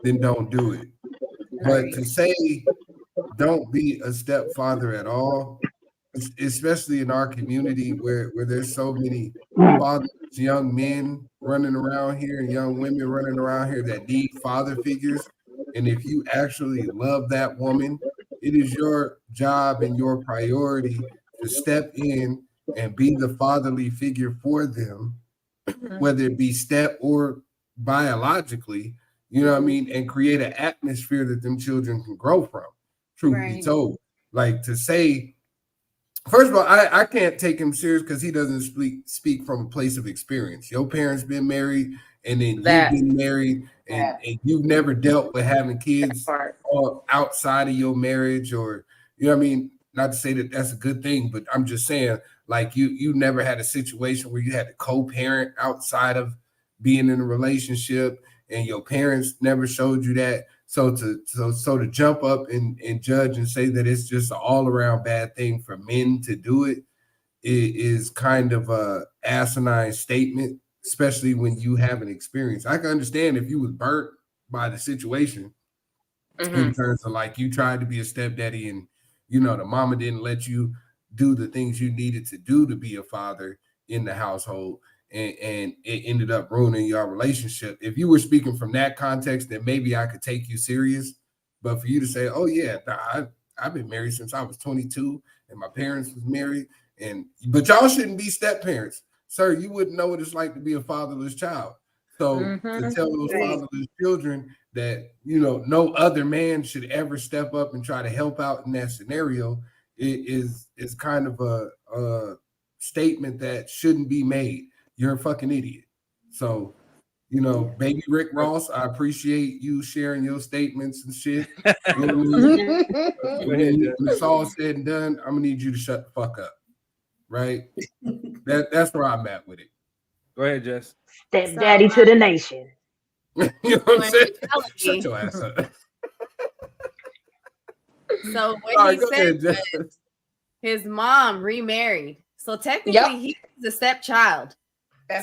Speaker 4: then don't do it. But to say don't be a stepfather at all, especially in our community where there's so many fathers, young men running around here and young women running around here that need father figures. And if you actually love that woman, it is your job and your priority to step in and be the fatherly figure for them, whether it be step or biologically, you know what I mean, and create an atmosphere that them children can grow from. Truth be told, like to say, first of all, I can't take him serious because he doesn't speak from a place of experience. Your parents been married, and then you've been married, and you've never dealt with having kids outside of your marriage, or you know what I mean. Not to say that that's a good thing, but I'm just saying, like you never had a situation where you had to co-parent outside of being in a relationship, and your parents never showed you that. So to jump up and judge and say that it's just an all-around bad thing for men to do it is kind of a asinine statement, especially when you haven't experienced. I can understand if you was burnt by the situation in terms of like you tried to be a stepdaddy and you know the mama didn't let you do the things you needed to do to be a father in the household. And it ended up ruining your relationship. If you were speaking from that context, then maybe I could take you serious. But for you to say, "Oh yeah, I've been married since I was 22, and my parents was married," but y'all shouldn't be step parents, sir. You wouldn't know what it's like to be a fatherless child. So to tell those fatherless children that you know no other man should ever step up and try to help out in that scenario is kind of a statement that shouldn't be made. You're a fucking idiot. So, you know, baby Rick Ross, I appreciate you sharing your statements and shit. You know what I mean? When it's all said and done, I'm gonna need you to shut the fuck up. Right? That's where I'm at with it.
Speaker 1: Go ahead, Jess.
Speaker 9: Stepdaddy to the nation.
Speaker 4: You know what I'm saying? Shut your ass up.
Speaker 10: So what
Speaker 4: All
Speaker 10: he
Speaker 4: right, go
Speaker 10: said
Speaker 4: ahead, Jess.
Speaker 10: was his mom remarried. So technically he's a stepchild.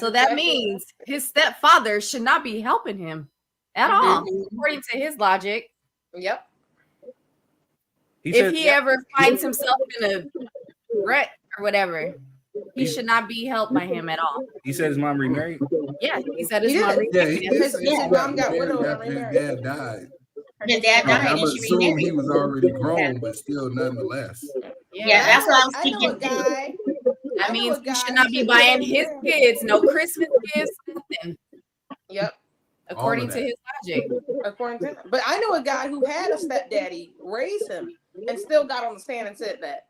Speaker 10: So that means his stepfather should not be helping him at all, according to his logic.
Speaker 2: Yep.
Speaker 10: If he ever finds himself in a wreck or whatever, he should not be helped by him at all.
Speaker 1: He said his mom remarried.
Speaker 10: Yeah, he said his mom remarried.
Speaker 4: Yeah, he did say
Speaker 2: His mom got
Speaker 4: married
Speaker 2: widowed and
Speaker 4: after his
Speaker 2: remarried.
Speaker 4: dad died.
Speaker 3: His dad died
Speaker 4: I'm
Speaker 3: and she
Speaker 4: assuming
Speaker 3: remarried.
Speaker 4: he was already grown, but still nonetheless.
Speaker 3: Yeah, that's what I was
Speaker 2: I know a
Speaker 3: thinking.
Speaker 2: guy.
Speaker 10: That means he should not be buying his kids no Christmas gifts, nothing.
Speaker 2: Yep.
Speaker 10: According to his logic.
Speaker 2: According to, but I know a guy who had a stepdaddy raise him and still got on the stand and said that.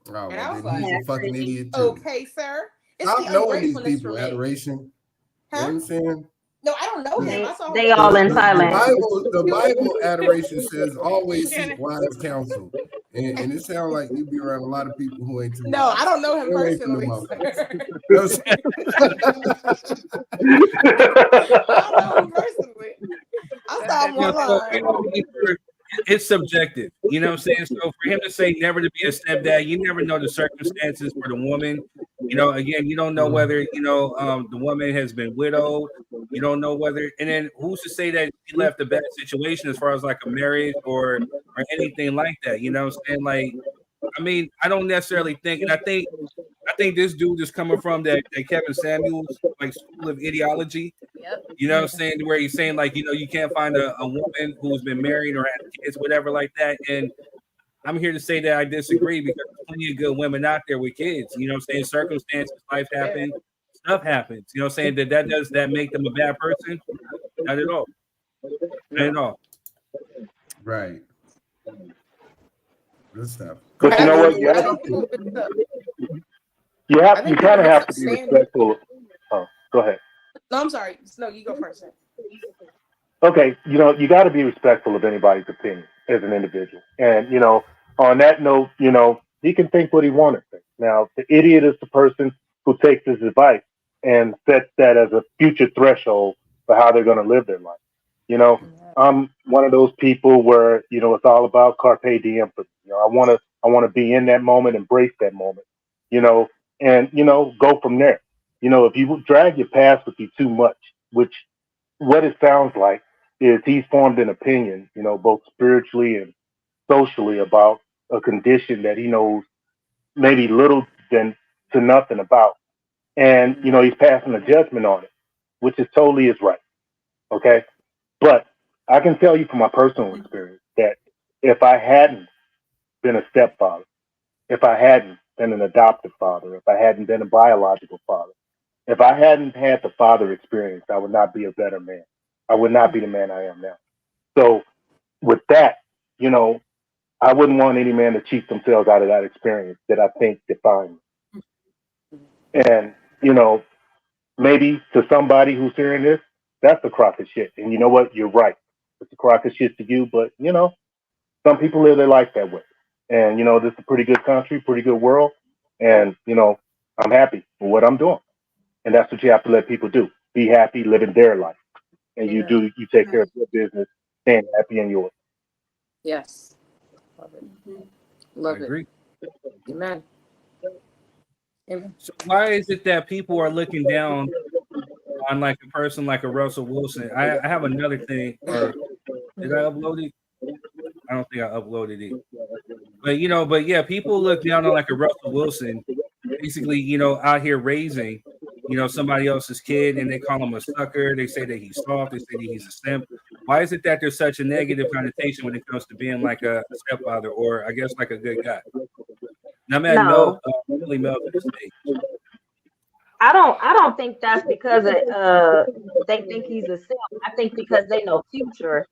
Speaker 4: Oh,
Speaker 2: And I was
Speaker 4: well, then
Speaker 2: like,
Speaker 4: he's a fucking idiot too.
Speaker 2: okay, sir. It's
Speaker 4: Stop
Speaker 2: the
Speaker 4: knowing these
Speaker 2: ungratefulness
Speaker 4: people,
Speaker 2: for me.
Speaker 4: adoration. You know what I'm saying?
Speaker 2: No, I don't know him. I saw
Speaker 9: They all in Thailand.
Speaker 4: The Bible adoration says always seek wise counsel. And it sounds like you be around a lot of people who ain't too
Speaker 2: No,
Speaker 4: wise.
Speaker 2: I don't know him
Speaker 4: Stay away from
Speaker 2: personally.
Speaker 4: them
Speaker 2: I don't know him personally. I saw him online.
Speaker 1: It's subjective, you know what I'm saying? So for him to say never to be a stepdad, you never know the circumstances for the woman. You know, again, you don't know whether the woman has been widowed. You don't know whether, and then who's to say that she left a bad situation as far as like a marriage or anything like that. You know what I'm saying? Like, I mean, I don't necessarily think, and I think this dude is coming from that Kevin Samuels like school of ideology.
Speaker 10: Yep.
Speaker 1: You know what I'm saying? Where he's saying like, you know, you can't find a woman who's been married or had kids, whatever like that. And I'm here to say that I disagree because there's plenty of good women out there with kids. You know what I'm saying? Circumstances, life happens, stuff happens. You know what I'm saying? Does that make them a bad person? Not at all. Not at all.
Speaker 4: Right. Good stuff.
Speaker 7: But you know what? You kind of have to be respectful. Oh, go ahead.
Speaker 2: No, I'm sorry. No, you go first.
Speaker 7: Okay, you know, you got to be respectful of anybody's opinion as an individual. And, you know, on that note, you know, he can think what he wants to think. Now, the idiot is the person who takes his advice and sets that as a future threshold for how they're going to live their life. You know, I'm one of those people where, you know, it's all about carpe diem. For me. You know, I want to be in that moment, embrace that moment, you know, and, you know, go from there. You know, if you drag your past with you too much, which what it sounds like is he's formed an opinion, you know, both spiritually and socially about a condition that he knows maybe little to nothing about. And, you know, he's passing a judgment on it, which is totally his right. Okay. But I can tell you from my personal experience that if I hadn't been a stepfather, if I hadn't been an adoptive father, if I hadn't been a biological father, if I hadn't had the father experience, I would not be a better man. I would not be the man I am now. So with that, you know, I wouldn't want any man to cheat themselves out of that experience that I think defines me. And, you know, maybe to somebody who's hearing this, that's a crock of shit. And you know what? You're right. It's a crock of shit to you, but, you know, some people live their life that way. And, you know, this is a pretty good country, pretty good world. And, you know, I'm happy with what I'm doing. And that's what you have to let people do. Be happy, living their life. And you take care of your business, staying happy in yours.
Speaker 2: Yes. Love it. Love it.
Speaker 1: Agree.
Speaker 2: Amen.
Speaker 1: So why is it that people are looking down on like a person like a Russell Wilson? I have another thing. Or did I upload it? I don't think I uploaded it. But you know, yeah, people look down on like a Russell Wilson, basically, you know, out here raising, you know, somebody else's kid, and they call him a sucker. They say that he's soft. They say that he's a simp. Why is it that there's such a negative connotation when it comes to being like a stepfather, or I guess like a good guy? Now, man, really Mel to the stage.
Speaker 9: I don't think that's because they think he's a simp. I think because they know Future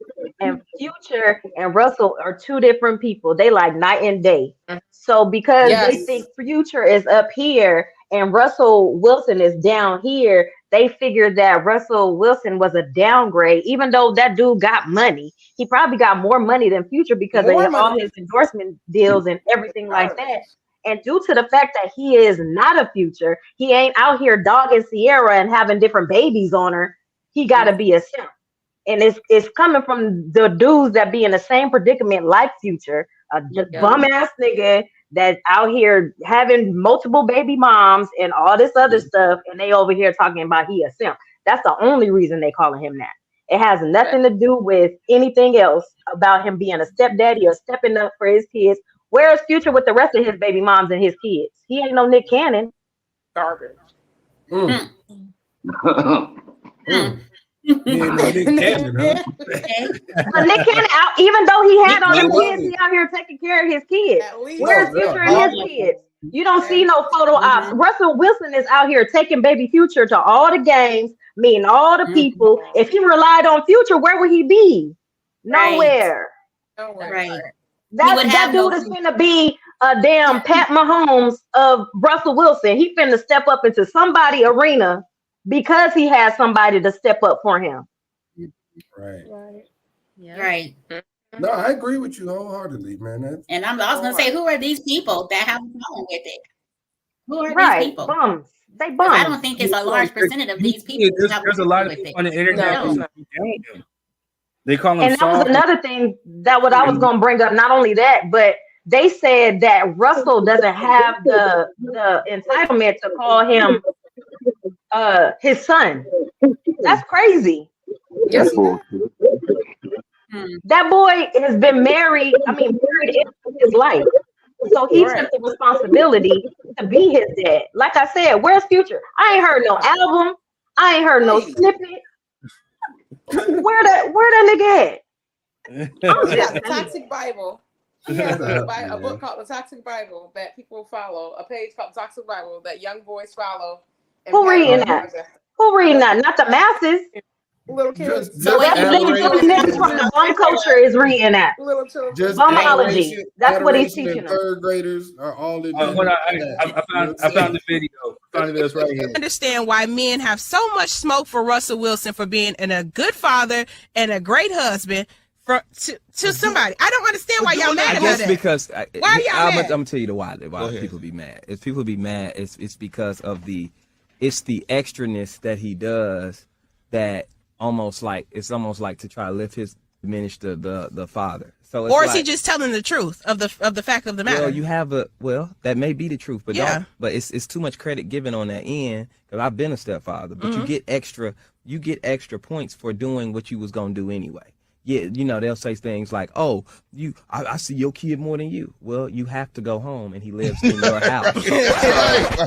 Speaker 9: and Russell are two different people. They like night and day. So because they think Future is up here and Russell Wilson is down here, they figured that Russell Wilson was a downgrade, even though that dude got money. He probably got more money than Future because of all his endorsement deals and everything like that. And due to the fact that he is not a Future, he ain't out here dogging Sierra and having different babies on her. He got to be a simp. And it's coming from the dudes that be in the same predicament like Future, a bum ass nigga that out here having multiple baby moms and all this other stuff. And they over here talking about he a simp. That's the only reason they calling him that. It has nothing to do with anything else about him being a stepdaddy or stepping up for his kids. Where's Future with the rest of his baby moms and his kids? He ain't no Nick Cannon.
Speaker 2: Garbage.
Speaker 4: Nick Cannon, huh?
Speaker 9: Nick Cannon, even though he had all them kids, he out here taking care of his kids. Where's Future and his kids? You don't see no photo ops. Russell Wilson is out here taking baby Future to all the games, meeting all the people. If he relied on Future, where would he be? Nowhere.
Speaker 3: Right.
Speaker 9: That dude is finna be a damn Pat Mahomes of Russell Wilson. He finna step up into somebody arena because he has somebody to step up for him.
Speaker 4: Right.
Speaker 3: Right.
Speaker 4: No, I agree with you wholeheartedly, man.
Speaker 3: And I was gonna say, who are these people that have a problem with it? Who are these people?
Speaker 9: Bums. They bums.
Speaker 3: I don't think it's a large percentage of these people.
Speaker 1: There's a lot of people on the internet. They call them.
Speaker 9: And that was another thing that what I was going to bring up. Not only that, but they said that Russell doesn't have the entitlement to call him his son. That's crazy.
Speaker 2: Yes.
Speaker 9: That boy has been married. Married in his life. So he took the responsibility to be his dad. Like I said, where's Future? I ain't heard no album. I ain't heard no snippet. Where that nigga at?
Speaker 2: Toxic Bible. He has a book called The Toxic Bible that people follow. A page called Toxic Bible that young boys follow.
Speaker 9: Who reading that? Who reading that? Not the masses.
Speaker 2: Little kids.
Speaker 9: So that's niggas from the bum culture is reading that.
Speaker 2: Little children.
Speaker 4: Just
Speaker 9: Bumology. That's what he's teaching them.
Speaker 4: Third graders are all in.
Speaker 1: I found the video. It's right here.
Speaker 12: Understand why men have so much smoke for Russell Wilson for being a good father and a great husband to somebody. I don't understand why y'all mad about that.
Speaker 13: Because
Speaker 12: why y'all mad?
Speaker 13: I'm gonna tell you why people be mad. If people be mad, it's because of the extraness that he does that almost like to try to diminish the father. So it's
Speaker 12: or is he just telling the truth of the fact of the matter?
Speaker 13: Well, that may be the truth, but
Speaker 12: yeah.
Speaker 13: But it's too much credit given on that end because I've been a stepfather. But you get extra points for doing what you was gonna do anyway. Yeah, they'll say things like, "Oh, I see your kid more than you." Well, you have to go home, and he lives in your house.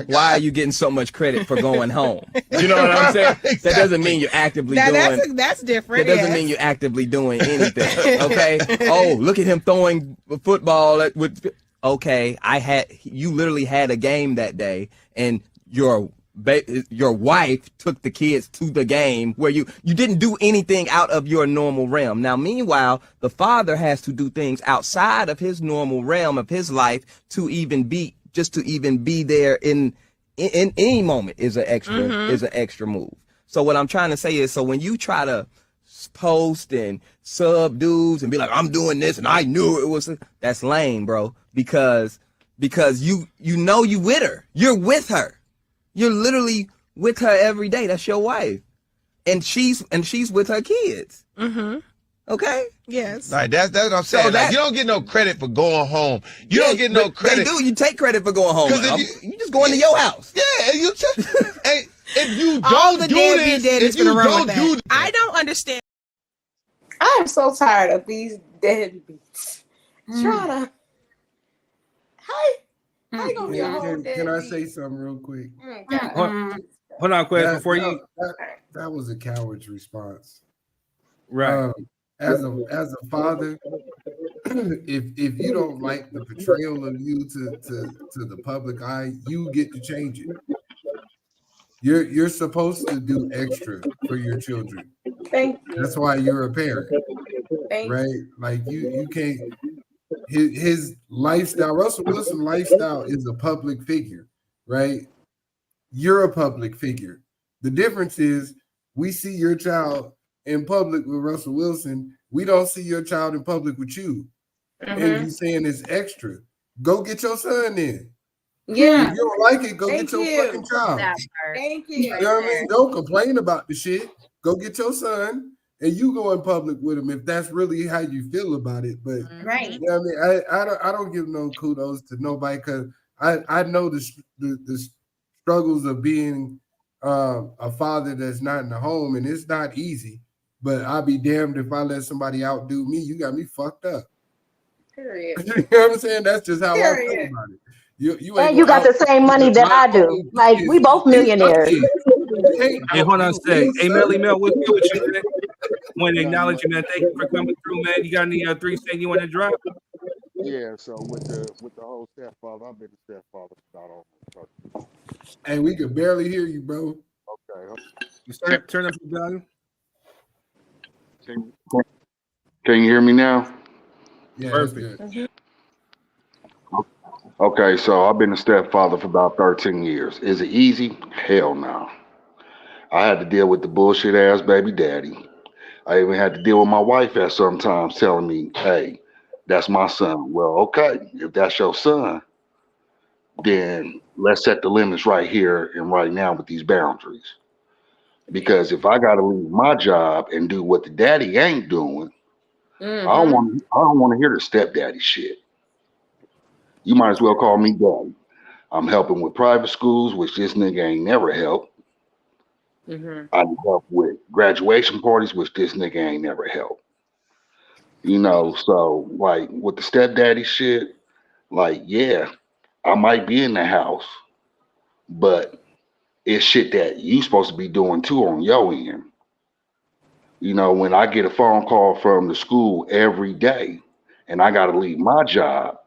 Speaker 13: Why are you getting so much credit for going home? You know what I'm saying? Exactly. That doesn't mean you're actively doing.
Speaker 12: That's different.
Speaker 13: That doesn't mean you're actively doing anything. Okay. Oh, look at him throwing a football with. Okay, you literally had a game that day, and your wife took the kids to the game where you didn't do anything out of your normal realm. Now, meanwhile, the father has to do things outside of his normal realm of his life to even be there in any moment is an extra move. So what I'm trying to say is, so when you try to post and sub dudes and be like, I'm doing this and I knew it was, that's lame, bro, because you with her, you're with her. You're literally with her every day. That's your wife, and she's with her kids. Mm-hmm. Okay.
Speaker 12: Yes.
Speaker 14: All right. That's what I'm saying. So you don't get no credit for going home. You don't get no credit.
Speaker 13: They do. You take credit for going home. You just going to your house.
Speaker 14: Yeah. You just. If you don't do this,
Speaker 12: I don't understand.
Speaker 2: I am so tired of these deadbeats trying to. How you gonna be a whole
Speaker 4: Can I say something real quick?
Speaker 1: Hold on, Quest, before you.
Speaker 4: That was a coward's response.
Speaker 1: Right.
Speaker 4: As a father, if you don't like the portrayal of you to the public eye, you get to change it. You're supposed to do extra for your children.
Speaker 2: Thank you.
Speaker 4: That's why you're a parent, right? Like you can't. His lifestyle, Russell Wilson's lifestyle is a public figure, right? You're a public figure. The difference is we see your child in public with Russell Wilson. We don't see your child in public with you. And you saying it's extra. Go get your son in.
Speaker 2: Yeah.
Speaker 4: If you don't like it, go get your fucking child.
Speaker 2: Thank you.
Speaker 4: You know what I mean? Don't complain about the shit. Go get your son. And you go in public with him if that's really how you feel about it. But
Speaker 3: right,
Speaker 4: you know what I mean, I don't give no kudos to nobody because I know the struggles of being a father that's not in the home, and it's not easy. But I'll be damned if I let somebody outdo me. You got me fucked up.
Speaker 2: Period.
Speaker 4: You know what I'm saying? That's just how I feel about it.
Speaker 9: You got the same money that I do. Like we both millionaires.
Speaker 1: Hey, hold on a sec. Hey, Melly Mel, what's good with you, man? Want to acknowledge you, man. Thank you for coming through, man. You got any 3 cents you want to drop?
Speaker 15: Yeah, so with the whole stepfather, I've been a stepfather for about almost 30 years.
Speaker 4: Hey, we can barely hear you, bro.
Speaker 15: Okay.
Speaker 1: Turn up the volume.
Speaker 15: Can you hear me now?
Speaker 4: Yeah,
Speaker 1: perfect.
Speaker 15: Okay, so I've been a stepfather for about 13 years. Is it easy? Hell no. I had to deal with the bullshit ass baby daddy. I even had to deal with my wife at sometimes telling me, hey, that's my son. Well, okay, if that's your son, then let's set the limits right here and right now with these boundaries. Because if I got to leave my job and do what the daddy ain't doing, I don't want to hear the stepdaddy shit. You might as well call me daddy. I'm helping with private schools, which this nigga ain't never helped. I help with graduation parties, which this nigga ain't never helped. You know, so like with the stepdaddy shit, like, yeah, I might be in the house, but it's shit that you supposed to be doing too on your end. You know, when I get a phone call from the school every day and I got to leave my job,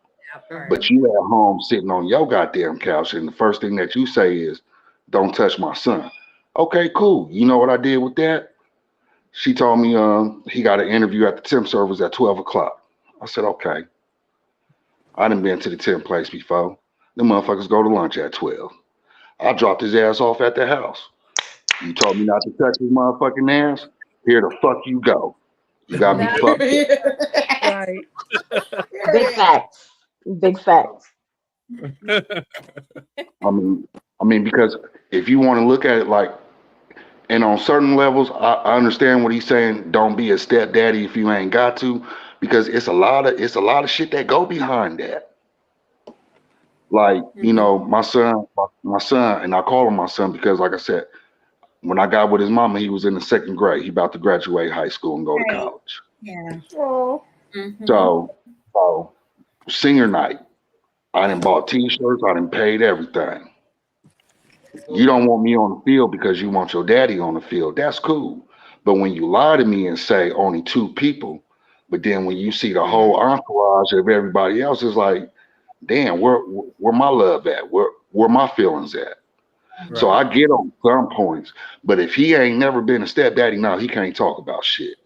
Speaker 15: but you at home sitting on your goddamn couch, and the first thing that you say is, "Don't touch my son." Okay, cool. You know what I did with that? She told me he got an interview at the temp service at 12 o'clock. I said, okay. I done been to the temp place before. The motherfuckers go to lunch at 12. I dropped his ass off at the house. You told me not to touch his motherfucking ass. Here the fuck you go. You got me fucked up.
Speaker 5: Right.
Speaker 9: Big facts. Big facts.
Speaker 15: I mean, because if you want to look at it like, and on certain levels, I understand what he's saying. Don't be a stepdaddy if you ain't got to, because it's a lot of shit that go behind that. Like, you know, my son, and I call him my son because, like I said, when I got with his mama, he was in the 2nd grade. He about to graduate high school and go to college.
Speaker 3: Yeah.
Speaker 2: Oh.
Speaker 15: So senior night, I done bought T-shirts. I done paid everything. You don't want me on the field because you want your daddy on the field. That's cool. But when you lie to me and say only 2 people, but then when you see the whole entourage of everybody else, it's like, damn, where my love at? Where my feelings at? Right. So I get on some points, but if he ain't never been a stepdaddy, no, he can't talk about shit.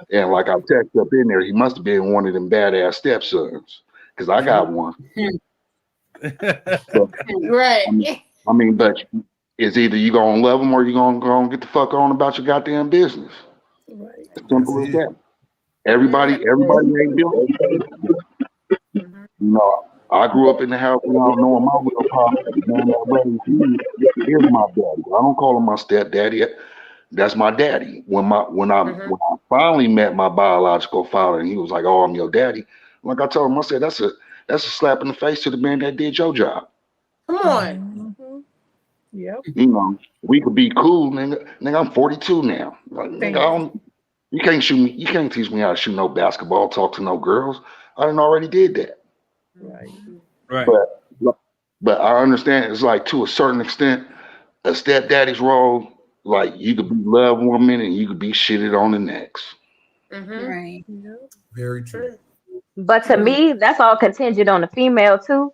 Speaker 15: And like I texted up in there, he must have been one of them badass stepsons, because I got one. So,
Speaker 2: right.
Speaker 15: I mean, but it's either you gonna love him or you gonna go and get the fuck on about your goddamn business. Right. Simple as that. Everybody ain't built. You know, I grew up in the house without knowing my real father. Man, that raised me. Here's my daddy. I don't call him my stepdaddy. That's my daddy. When I finally met my biological father, and he was like, "Oh, I'm your daddy." Like I told him, I said, "That's a slap in the face to the man that did your job."
Speaker 2: Come on.
Speaker 5: Yep.
Speaker 15: You know, we could be cool, nigga. I'm 42 now. Like, nigga, you can't shoot me. You can't teach me how to shoot no basketball, talk to no girls. I done already did that.
Speaker 1: Right.
Speaker 15: But I understand it's like, to a certain extent, a stepdaddy's role, like, you could be love woman and you could be shitted on the next.
Speaker 3: Right.
Speaker 4: Very true.
Speaker 9: But to me, that's all contingent on the female too.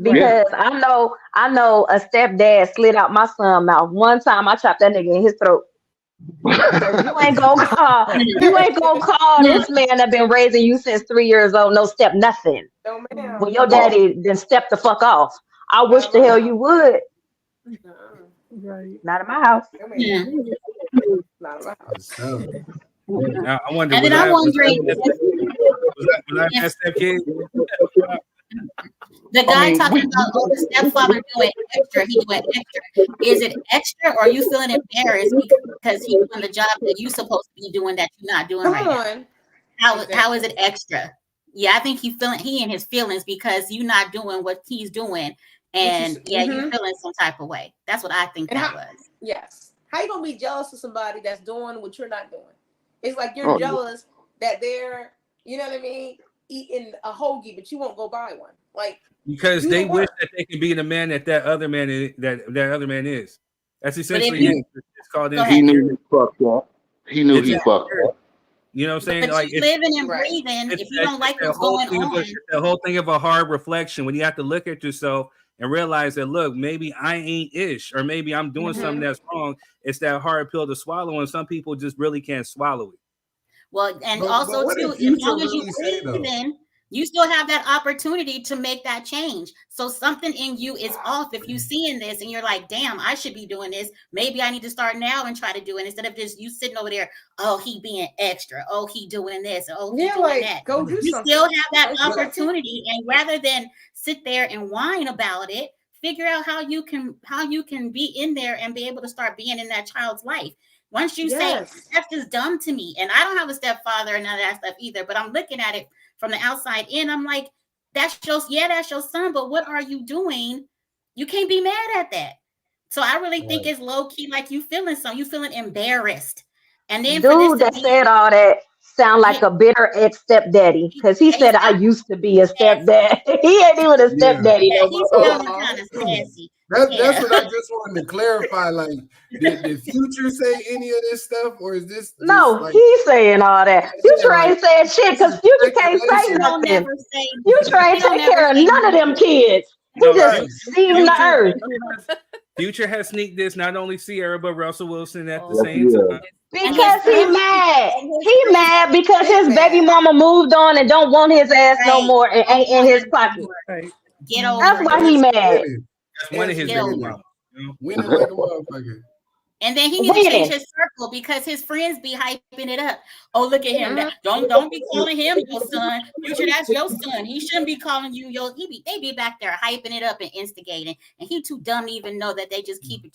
Speaker 9: Because I know a stepdad slid out my son's mouth. One time I chopped that nigga in his throat. So you ain't gonna call this man that been raising you since 3 years old no step nothing.
Speaker 2: No, ma'am.
Speaker 9: Well, your daddy then step the fuck off. I wish the hell you would.
Speaker 5: Right.
Speaker 9: Not in my house.
Speaker 3: Yeah.
Speaker 2: Not in my house.
Speaker 1: Now, I wonder.
Speaker 3: And then I'm wondering,
Speaker 1: was that stepkid?
Speaker 3: The guy talking about, oh, the stepfather doing extra, he doing extra. Is it extra, or are you feeling embarrassed because he's doing the job that you're supposed to be doing that you're not doing right now? How is it extra? Yeah, I think he in his feelings because you're not doing what he's doing, and you're feeling some type of way. That's what I think was.
Speaker 2: Yes. How you gonna be jealous of somebody that's doing what you're not doing? It's like you're jealous that they're, you know what I mean, eating a hoagie, but you won't go buy one. Like,
Speaker 1: because they wish that they can be the man that other man is. That other man is. That's essentially it. It's called.
Speaker 15: He knew he fucked up. He knew he fucked up.
Speaker 1: You know what I'm saying?
Speaker 3: But
Speaker 1: like,
Speaker 3: you living and breathing. If you don't like what's going on,
Speaker 1: the whole thing of a hard reflection when you have to look at yourself and realize that, look, maybe I ain't ish, or maybe I'm doing something that's wrong. It's that hard pill to swallow, and some people just really can't swallow it.
Speaker 3: Well, and also too, as long as you breathing, you still have that opportunity to make that change. So something in you is off. If you seeing this and you're like, damn, I should be doing this. Maybe I need to start now and try to do it instead of just you sitting over there. Oh, he being extra. Oh, he doing this. Oh, he doing that.
Speaker 2: Go do
Speaker 3: you
Speaker 2: something.
Speaker 3: Still have that opportunity, and rather than sit there and whine about it, figure out how you can be in there and be able to start being in that child's life. Once you say that's just dumb to me, and I don't have a stepfather and none of that stuff either, but I'm looking at it from the outside in, I'm like, that's your son, but what are you doing? You can't be mad at that. So I really think it's low key, like you feeling embarrassed. And then
Speaker 9: dude that said all that sound like a bitter ex stepdaddy because he said I used to be a stepdad. He ain't even a stepdaddy no
Speaker 3: He's
Speaker 9: more.
Speaker 3: sounding kind of sassy.
Speaker 4: That's what I just wanted to clarify. Like, did Future say any of this stuff, or is this
Speaker 9: No,
Speaker 4: like,
Speaker 9: he's saying all that. Future ain't saying shit because Future can't say nothing. Future ain't take care of none of them kids. He just seeing the earth.
Speaker 1: Future has sneaked this not only Sierra but Russell Wilson at the same time.
Speaker 9: Because he mad. He mad because his baby mama moved on and don't want his ass no more and ain't in his pocket.
Speaker 3: Get over
Speaker 9: That's why he mad.
Speaker 1: That's one of his baby mama.
Speaker 4: Winning like a motherfucker.
Speaker 3: And then he needs to change his circle because his friends be hyping it up. Oh, look at him. Don't be calling him your son. Future, that's your son. He shouldn't be calling you your. They be back there hyping it up and instigating. And he too dumb to even know that they just keep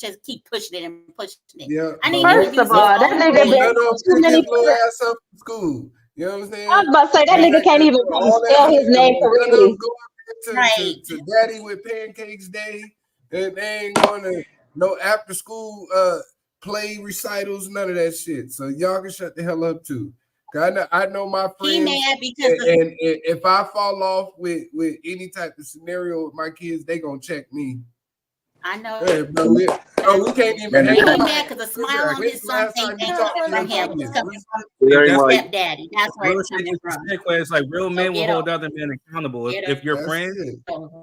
Speaker 3: pushing it and pushing it.
Speaker 4: Yeah.
Speaker 3: I need
Speaker 9: First of all, that nigga been too many
Speaker 4: ass up in school. You know what I'm saying?
Speaker 9: I was about to say that nigga can't even spell his name correctly.
Speaker 4: To daddy with pancakes day, and they ain't going to no after school play recitals, none of that shit. So y'all can shut the hell up too. I know my friends.
Speaker 3: He mad because
Speaker 4: and if I fall off with any type of scenario with my kids, they gonna check me.
Speaker 3: I know.
Speaker 4: Hey, bro, we can't even hang
Speaker 3: He
Speaker 4: out.
Speaker 3: mad because a smile on his son's face ain't from him. It's coming from
Speaker 1: That's
Speaker 3: stepdaddy. That's where it's coming from.
Speaker 1: It's like real men will hold other men accountable. If you're friends,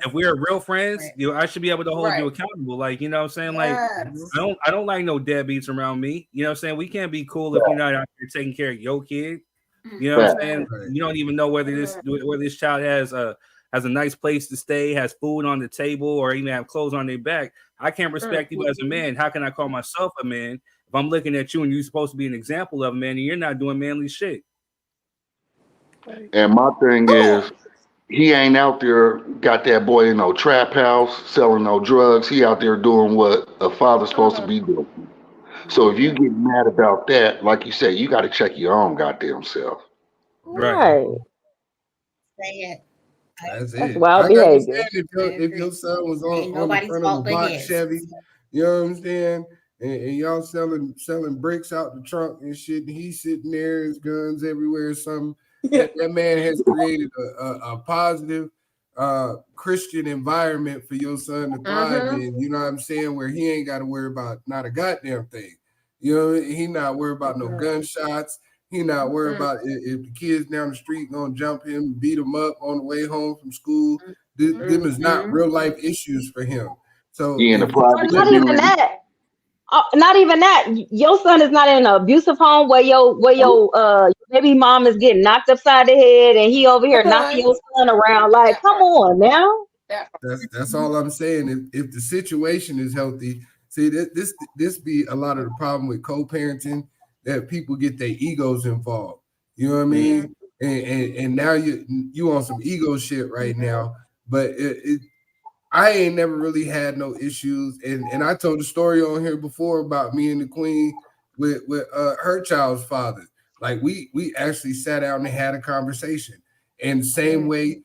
Speaker 1: if we're real friends, I should be able to hold you accountable. Like, you know what I'm saying? Like, I don't like no deadbeats around me. You know what I'm saying? We can't be cool if you're not out here taking care of your kid. You know what I'm saying? You don't even know whether this child has a nice place to stay, has food on the table, or even have clothes on their back. I can't respect you as a man. How can I call myself a man if I'm looking at you and you're supposed to be an example of a man and you're not doing manly shit?
Speaker 15: And my thing is, he ain't out there got that boy in no trap house selling no drugs. He out there doing what a father's supposed to be doing. So if you get mad about that, like you said, you got to check your own goddamn self.
Speaker 9: Right.
Speaker 3: Say it.
Speaker 4: That's
Speaker 9: That's
Speaker 4: it.
Speaker 9: wild
Speaker 4: I can
Speaker 9: behavior.
Speaker 4: understand if your son was on the
Speaker 3: nobody's
Speaker 4: front of a
Speaker 3: fault but
Speaker 4: black
Speaker 3: his.
Speaker 4: Chevy, you know what I'm saying? And y'all selling bricks out the trunk and shit. And he's sitting there, his guns everywhere or something. That man has created a positive Christian environment for your son to thrive in, you know what I'm saying? Where he ain't got to worry about not a goddamn thing. You know, he not worried about no gunshots. He not worried about if the kids down the street gonna jump him, beat him up on the way home from school. Them is not real life issues for him. So
Speaker 15: He in the private
Speaker 9: Not even that. Not even that. Your son is not in an abusive home where your baby mom is getting knocked upside the head and he over here knocking your son around. Like, come on now.
Speaker 4: That's all I'm saying. If the situation is healthy, see this be a lot of the problem with co-parenting, that people get their egos involved. You know what I mean? And now you on some ego shit right now. But I ain't never really had no issues. And I told the story on here before about me and the queen with her child's father. Like we actually sat down and had a conversation. And same way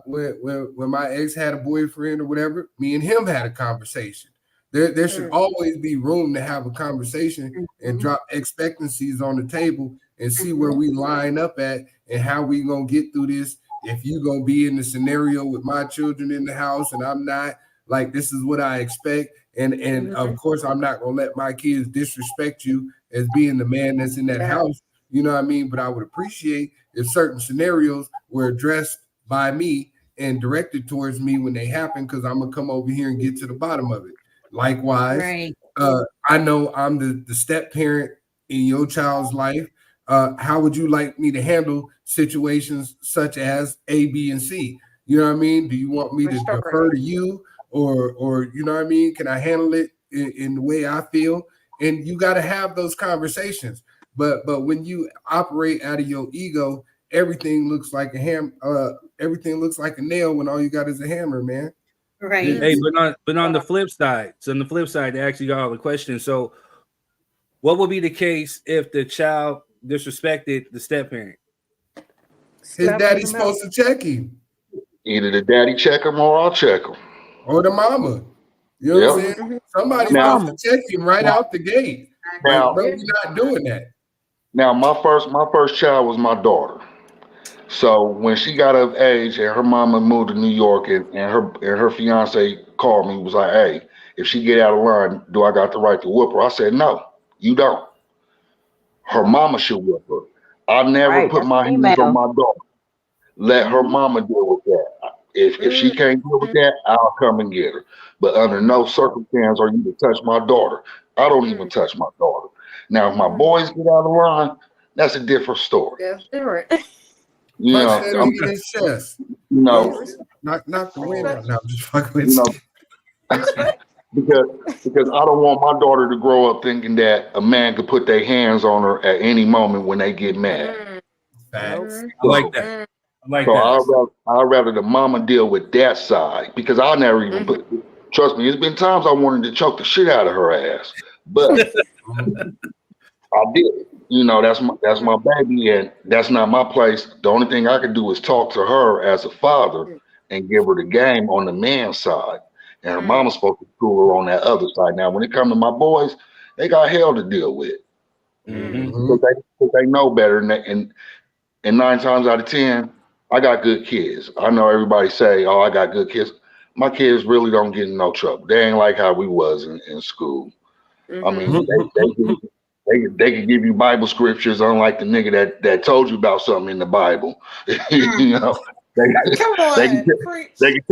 Speaker 4: when my ex had a boyfriend or whatever, me and him had a conversation. There should always be room to have a conversation and drop expectancies on the table and see where we line up at and how we gonna get through this. If you gonna be in the scenario with my children in the house and I'm not, like this is what I expect. And of course I'm not gonna let my kids disrespect you as being the man that's in that house. You know what I mean? But I would appreciate if certain scenarios were addressed by me and directed towards me when they happen, because I'm gonna come over here and get to the bottom of it. Likewise, I know I'm the step parent in your child's life. How would you like me to handle situations such as A, B, and C? You know what I mean? Do you want me to defer to you, or you know what I mean? Can I handle it in the way I feel? And you got to have those conversations. But when you operate out of your ego, everything looks like everything looks like a nail when all you got is a hammer, man.
Speaker 3: Right.
Speaker 1: Hey, but on the flip side, they actually got all the questions. So, what would be the case if the child disrespected the step parent?
Speaker 4: His daddy's supposed to check him.
Speaker 15: Either the daddy check him or I'll check him.
Speaker 4: Or the mama. You know what I'm saying? Somebody's supposed to check him right out the gate.
Speaker 15: Now,
Speaker 4: but we're not doing that.
Speaker 15: Now, my first child was my daughter. So when she got of age and her mama moved to New York and her fiance called me, was like, hey, if she get out of line, do I got the right to whoop her? I said, no, you don't. Her mama should whoop her. I never put my hands on my daughter. Let her mama deal with that. If she can't deal with that, I'll come and get her. But under no circumstance are you to touch my daughter. I don't even touch my daughter. Now, if my boys get out of line, that's a different story.
Speaker 2: That's different.
Speaker 15: You
Speaker 4: Punch that
Speaker 15: know,
Speaker 4: nigga in his chest.
Speaker 15: you know,
Speaker 4: Knock the wind out. Now, just fucking
Speaker 15: you know, because I don't want my daughter to grow up thinking that a man could put their hands on her at any moment when they get mad.
Speaker 1: Facts. I like that. I like
Speaker 15: So
Speaker 1: that.
Speaker 15: I'd rather the mama deal with that side because I never even put. Trust me, it's been times I wanted to choke the shit out of her ass, but I did. You know, that's my baby, and that's not my place. The only thing I could do is talk to her as a father and give her the game on the man's side, and her mama's supposed to school her on that other side. Now, when it comes to my boys, they got hell to deal with because they know better, and 9 times out of 10, I got good kids. I know everybody say, "Oh, I got good kids." My kids really don't get in no trouble. They ain't like how we was in school. I mean, they can give you Bible scriptures, unlike the nigga that told you about something in the Bible. You know, they can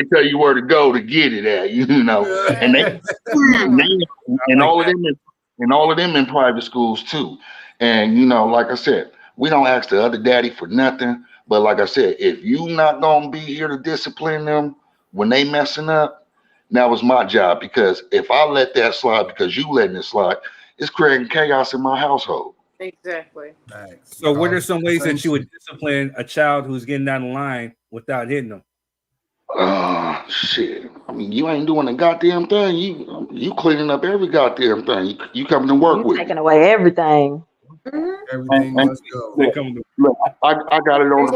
Speaker 15: tell you where to go to get it at. You know, and all of them in private schools too. And you know, like I said, we don't ask the other daddy for nothing. But like I said, if you not gonna be here to discipline them when they messing up, that was my job. Because if I let that slide because you letting it slide, it's creating chaos in my household.
Speaker 2: Exactly.
Speaker 1: So what are some ways that you would discipline a child who's getting down the line without hitting them?
Speaker 15: Shit. I mean, you ain't doing a goddamn thing. You cleaning up every goddamn thing. You coming to work with.
Speaker 9: Taking away everything.
Speaker 4: Everything must go.
Speaker 15: Look, I got it on.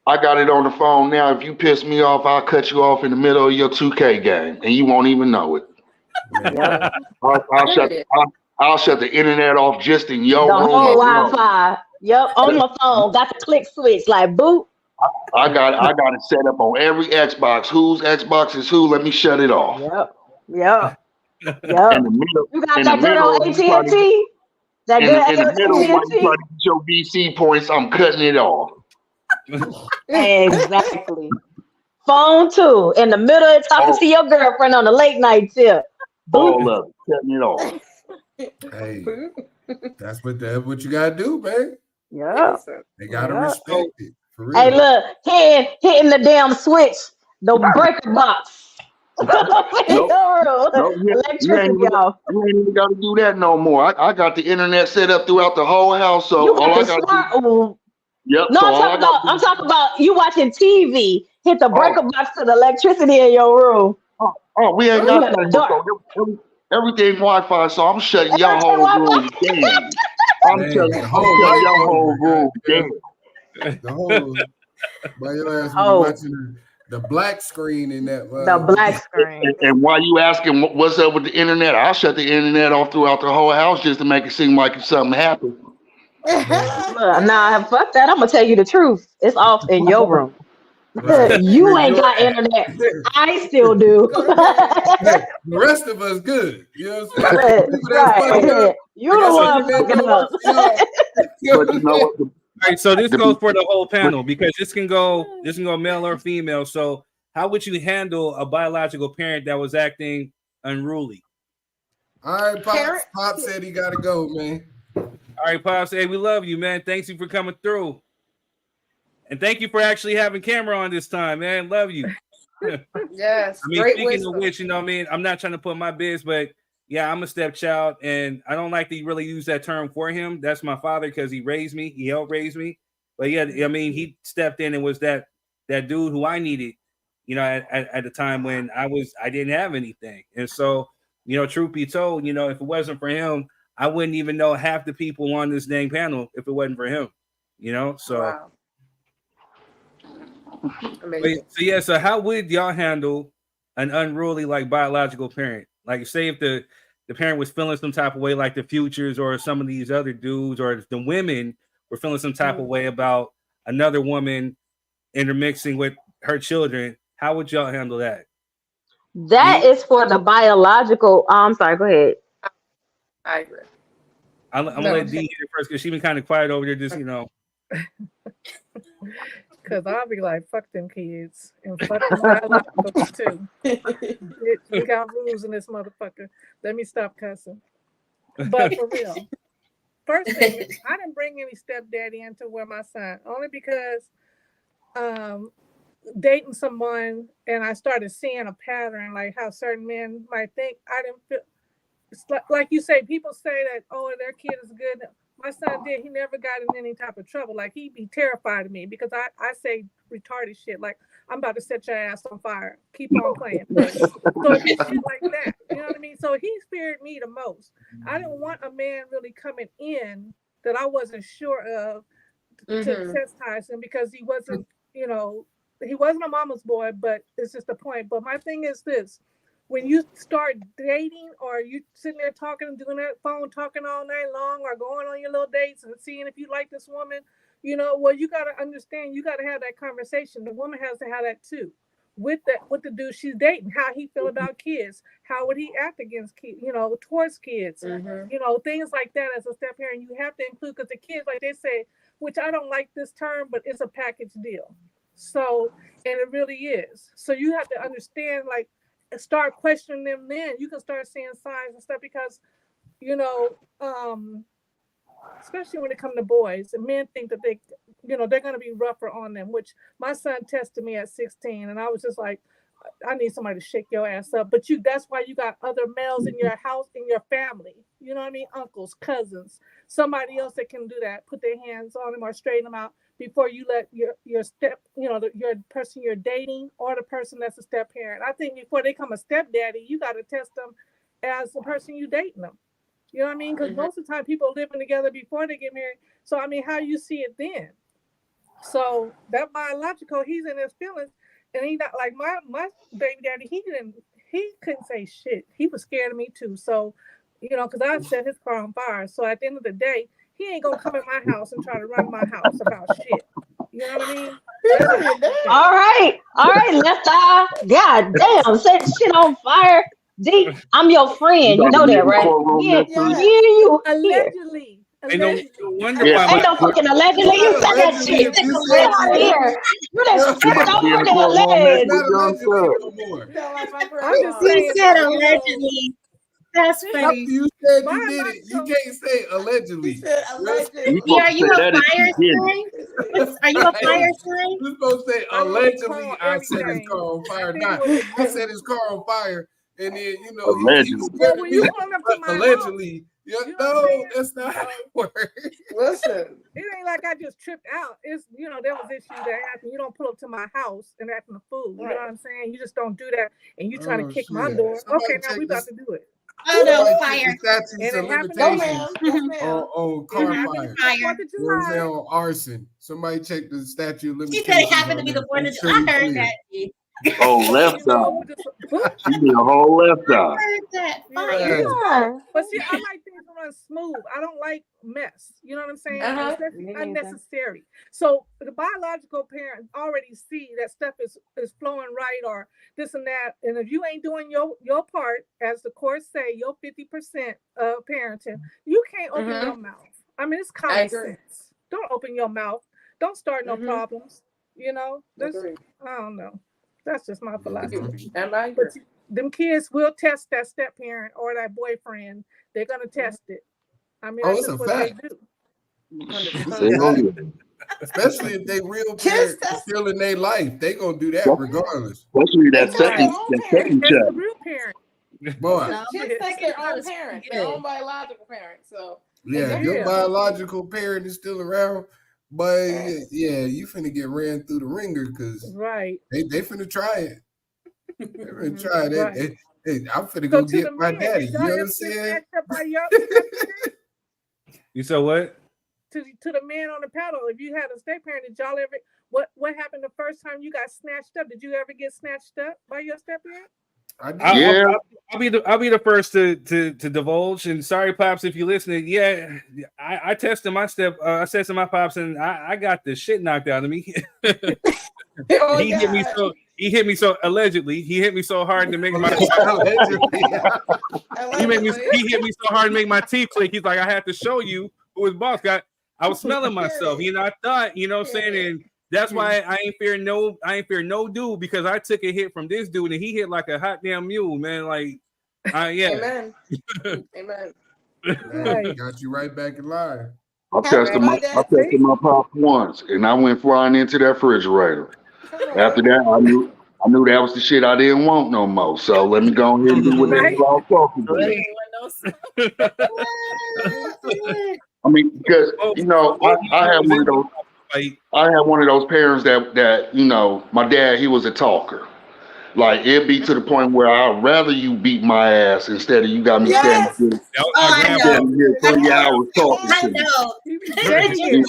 Speaker 15: I got it on the phone now. If you piss me off, I'll cut you off in the middle of your 2K game, and you won't even know it. I'll shut the internet off just in your room.
Speaker 9: The whole Wi-Fi. Yep, on my phone. Got the click switch, like boop.
Speaker 15: I got it set up on every Xbox. Whose Xbox is who? Let me shut it off.
Speaker 9: Yep.
Speaker 15: In the middle,
Speaker 9: You got that good old AT&T? That
Speaker 15: in
Speaker 9: good
Speaker 15: the middle, when you
Speaker 9: AT&T?
Speaker 15: try to get your VC points, I'm cutting it off.
Speaker 9: Exactly. Phone too. In the middle of talking to your girlfriend on the late night tip.
Speaker 15: All of it, cutting it off.
Speaker 4: Hey, that's what you gotta do, man.
Speaker 9: Yeah.
Speaker 4: They gotta respect it. For real.
Speaker 9: Hey, look, hitting the damn switch, the breaker box.
Speaker 15: You ain't even got to do that no more. I got the internet set up throughout the whole house, so
Speaker 9: You
Speaker 15: all
Speaker 9: got
Speaker 15: I
Speaker 9: the
Speaker 15: got to do. Yep.
Speaker 9: No,
Speaker 15: so
Speaker 9: I'm talking about you watching TV. Hit the breaker box to the electricity in your room.
Speaker 15: Oh, we ain't got that. Everything Wi-Fi, so I'm shutting your whole room down. I'm shutting your whole room down.
Speaker 4: The whole, by your ass was watching the black screen in that.
Speaker 9: The black screen.
Speaker 15: And while you asking what's up with the internet, I'll shut the internet off throughout the whole house just to make it seem like something happened.
Speaker 9: Look, nah, fuck that. I'm gonna tell you the truth. It's off in your room. Right. You ain't got internet. I still do.
Speaker 4: The rest of us good. You know what I'm saying?
Speaker 9: Right. You the one fucking up.
Speaker 15: But you know what?
Speaker 1: All right, so this goes for the whole panel because this can go male or female. So how would you handle a biological parent that was acting unruly?
Speaker 4: All right, Pop said he gotta go, man.
Speaker 1: All right, Pops. Hey, we love you, man. Thanks you for coming through. And thank you for actually having camera on this time, man. Love you.
Speaker 2: Yes.
Speaker 1: I mean, speaking of which, you know what I mean? I'm not trying to put my biz, but yeah, I'm a stepchild, and I don't like to really use that term for him. That's my father because he raised me. He helped raise me. But yeah, I mean, he stepped in and was that dude who I needed, you know, at the time when I didn't have anything. And so, you know, truth be told, you know, if it wasn't for him, I wouldn't even know half the people on this dang panel if it wasn't for him, you know? So,
Speaker 2: wow.
Speaker 1: So how would y'all handle an unruly like biological parent? Like say if the the parent was feeling some type of way, like the Futures or some of these other dudes, or the women were feeling some type of way about another woman intermixing with her children, how would y'all handle that?
Speaker 9: That is for the biological. I'm sorry. Go ahead.
Speaker 2: I agree.
Speaker 1: I'm gonna let D hit it first because she's been kind of quiet over there, just
Speaker 5: Because I'll be like, fuck them kids and fuck the biological too. We got rules in this motherfucker. Let me stop cussing. But for real, first thing, I didn't bring any stepdaddy into where my son, only because dating someone and I started seeing a pattern, like how certain men might think. I didn't feel, it's like you say, people say that, oh, their kid is good. My son did. He never got in any type of trouble. Like, he'd be terrified of me because I say retarded shit. Like, I'm about to set your ass on fire. Keep on playing. So it's shit like that. You know what I mean? So he feared me the most. I didn't want a man really coming in that I wasn't sure of to chastise him because he wasn't, you know, he wasn't a mama's boy, but it's just the point. But my thing is this. When you start dating or you sitting there talking and doing that phone talking all night long or going on your little dates and seeing if you like this woman, you know, well, you got to understand, you got to have that conversation. The woman has to have that too with the dude she's dating, how he feel about kids, how would he act against kids, you know, towards kids, you know, things like that as a step parent. You have to include, because the kids, like they say, which I don't like this term, but it's a package deal. So, and it really is. So you have to understand, like, start questioning them, then you can start seeing signs and stuff, because you know, especially when it comes to boys, and men think that they, you know, they're going to be rougher on them, which my son tested me at 16 and I was just like, I need somebody to shake your ass up. But that's why you got other males in your house, in your family, you know what I mean, uncles, cousins, somebody else that can do that, put their hands on them or straighten them out before you let your step, you know, your person you're dating or the person that's a step parent. I think before they come a stepdaddy, you got to test them as the person you dating them. You know what I mean? Because most of the time people are living together before they get married. So, I mean, how you see it then? So that biological, he's in his feelings, and he not like my baby daddy. He couldn't say shit. He was scared of me too. So, you know, because I set his car on fire. So at the end of the day, he ain't gonna come in my house and try to run my house about shit. You know what I mean?
Speaker 9: All right, left eye. God damn, set shit on fire. D, I'm your friend. You know that, right? Yeah, you
Speaker 5: allegedly.
Speaker 1: Ain't no wonder
Speaker 9: Ain't
Speaker 1: why
Speaker 9: no fucking allegedly. You said that shit. Get here. You done stripped off fucking alleged.
Speaker 3: He said allegedly. That's funny.
Speaker 4: You said you did it. You can't say allegedly.
Speaker 3: Are you a fire sign? Are you a fire sign?
Speaker 4: You're supposed to say allegedly I set his car on fire. Not I set his car on fire. And then, you know, allegedly. Yeah, no, that's not how it works.
Speaker 2: Listen,
Speaker 5: it ain't like I just tripped out. It's, you know, there was issues that happened. You don't pull up to my house and acting a fool. You know what I'm saying? You just don't do that. And you trying to kick my door. Okay, now we about to do it.
Speaker 3: Oh no, fire!
Speaker 4: On car fire. On arson. Somebody check the statute of limitations.
Speaker 3: She said it happened to be the 4th of July. I heard that.
Speaker 7: Oh, left eye. She did a whole left eye.
Speaker 3: I heard that.
Speaker 5: Fire. But see, I like things to run smooth. I don't like mess. You know what I'm saying? Especially unnecessary. So the biological parent already see that stuff is flowing right or this and that. And if you ain't doing your part, as the courts say, your 50% of parenting, you can't open your mouth. I mean, it's common sense. Don't open your mouth. Don't start no problems. You know? I don't know. That's just my philosophy. But them kids will test that step parent or that boyfriend. They're gonna test it. I mean, that's just what they
Speaker 4: do. Especially if they real parents still in their life, they gonna do that regardless.
Speaker 7: Especially that second child.
Speaker 5: Real parent.
Speaker 4: Boy.
Speaker 2: Kids take their own parent, their own biological parent. So
Speaker 4: yeah, if your biological parent is still around. But yeah, you finna get ran through the ringer because they finna try it. They finna try it.
Speaker 5: Right.
Speaker 4: Hey, I'm finna go get my daddy. You know what I'm saying?
Speaker 1: You said what?
Speaker 5: To the man on the paddle. If you had a step parent, did y'all ever? What happened the first time you got snatched up? Did you ever get snatched up by your step parent?
Speaker 1: I'll be the first to divulge. And sorry, pops, if you're listening. Yeah, I tested my I tested my pops, and I got the shit knocked out of me. He hit me so allegedly. He hit me so hard to make my he hit me so hard to make my teeth click. He's like, I had to show you who his boss got. I was smelling myself. I thought, what I'm saying, and that's why I ain't fear no dude, because I took a hit from this dude and he hit like a hot damn mule, man. Like, yeah.
Speaker 2: Amen.
Speaker 4: Got you right back in line.
Speaker 15: I tested my pop once, and I went flying into that refrigerator. After that, I knew that was the shit I didn't want no more. So let me go ahead and do what they all talking about. I mean, because I had one of those. I had one of those parents that my dad, he was a talker. Like, it'd be to the point where I'd rather you beat my ass instead of you got me standing here 3 hours talking to you.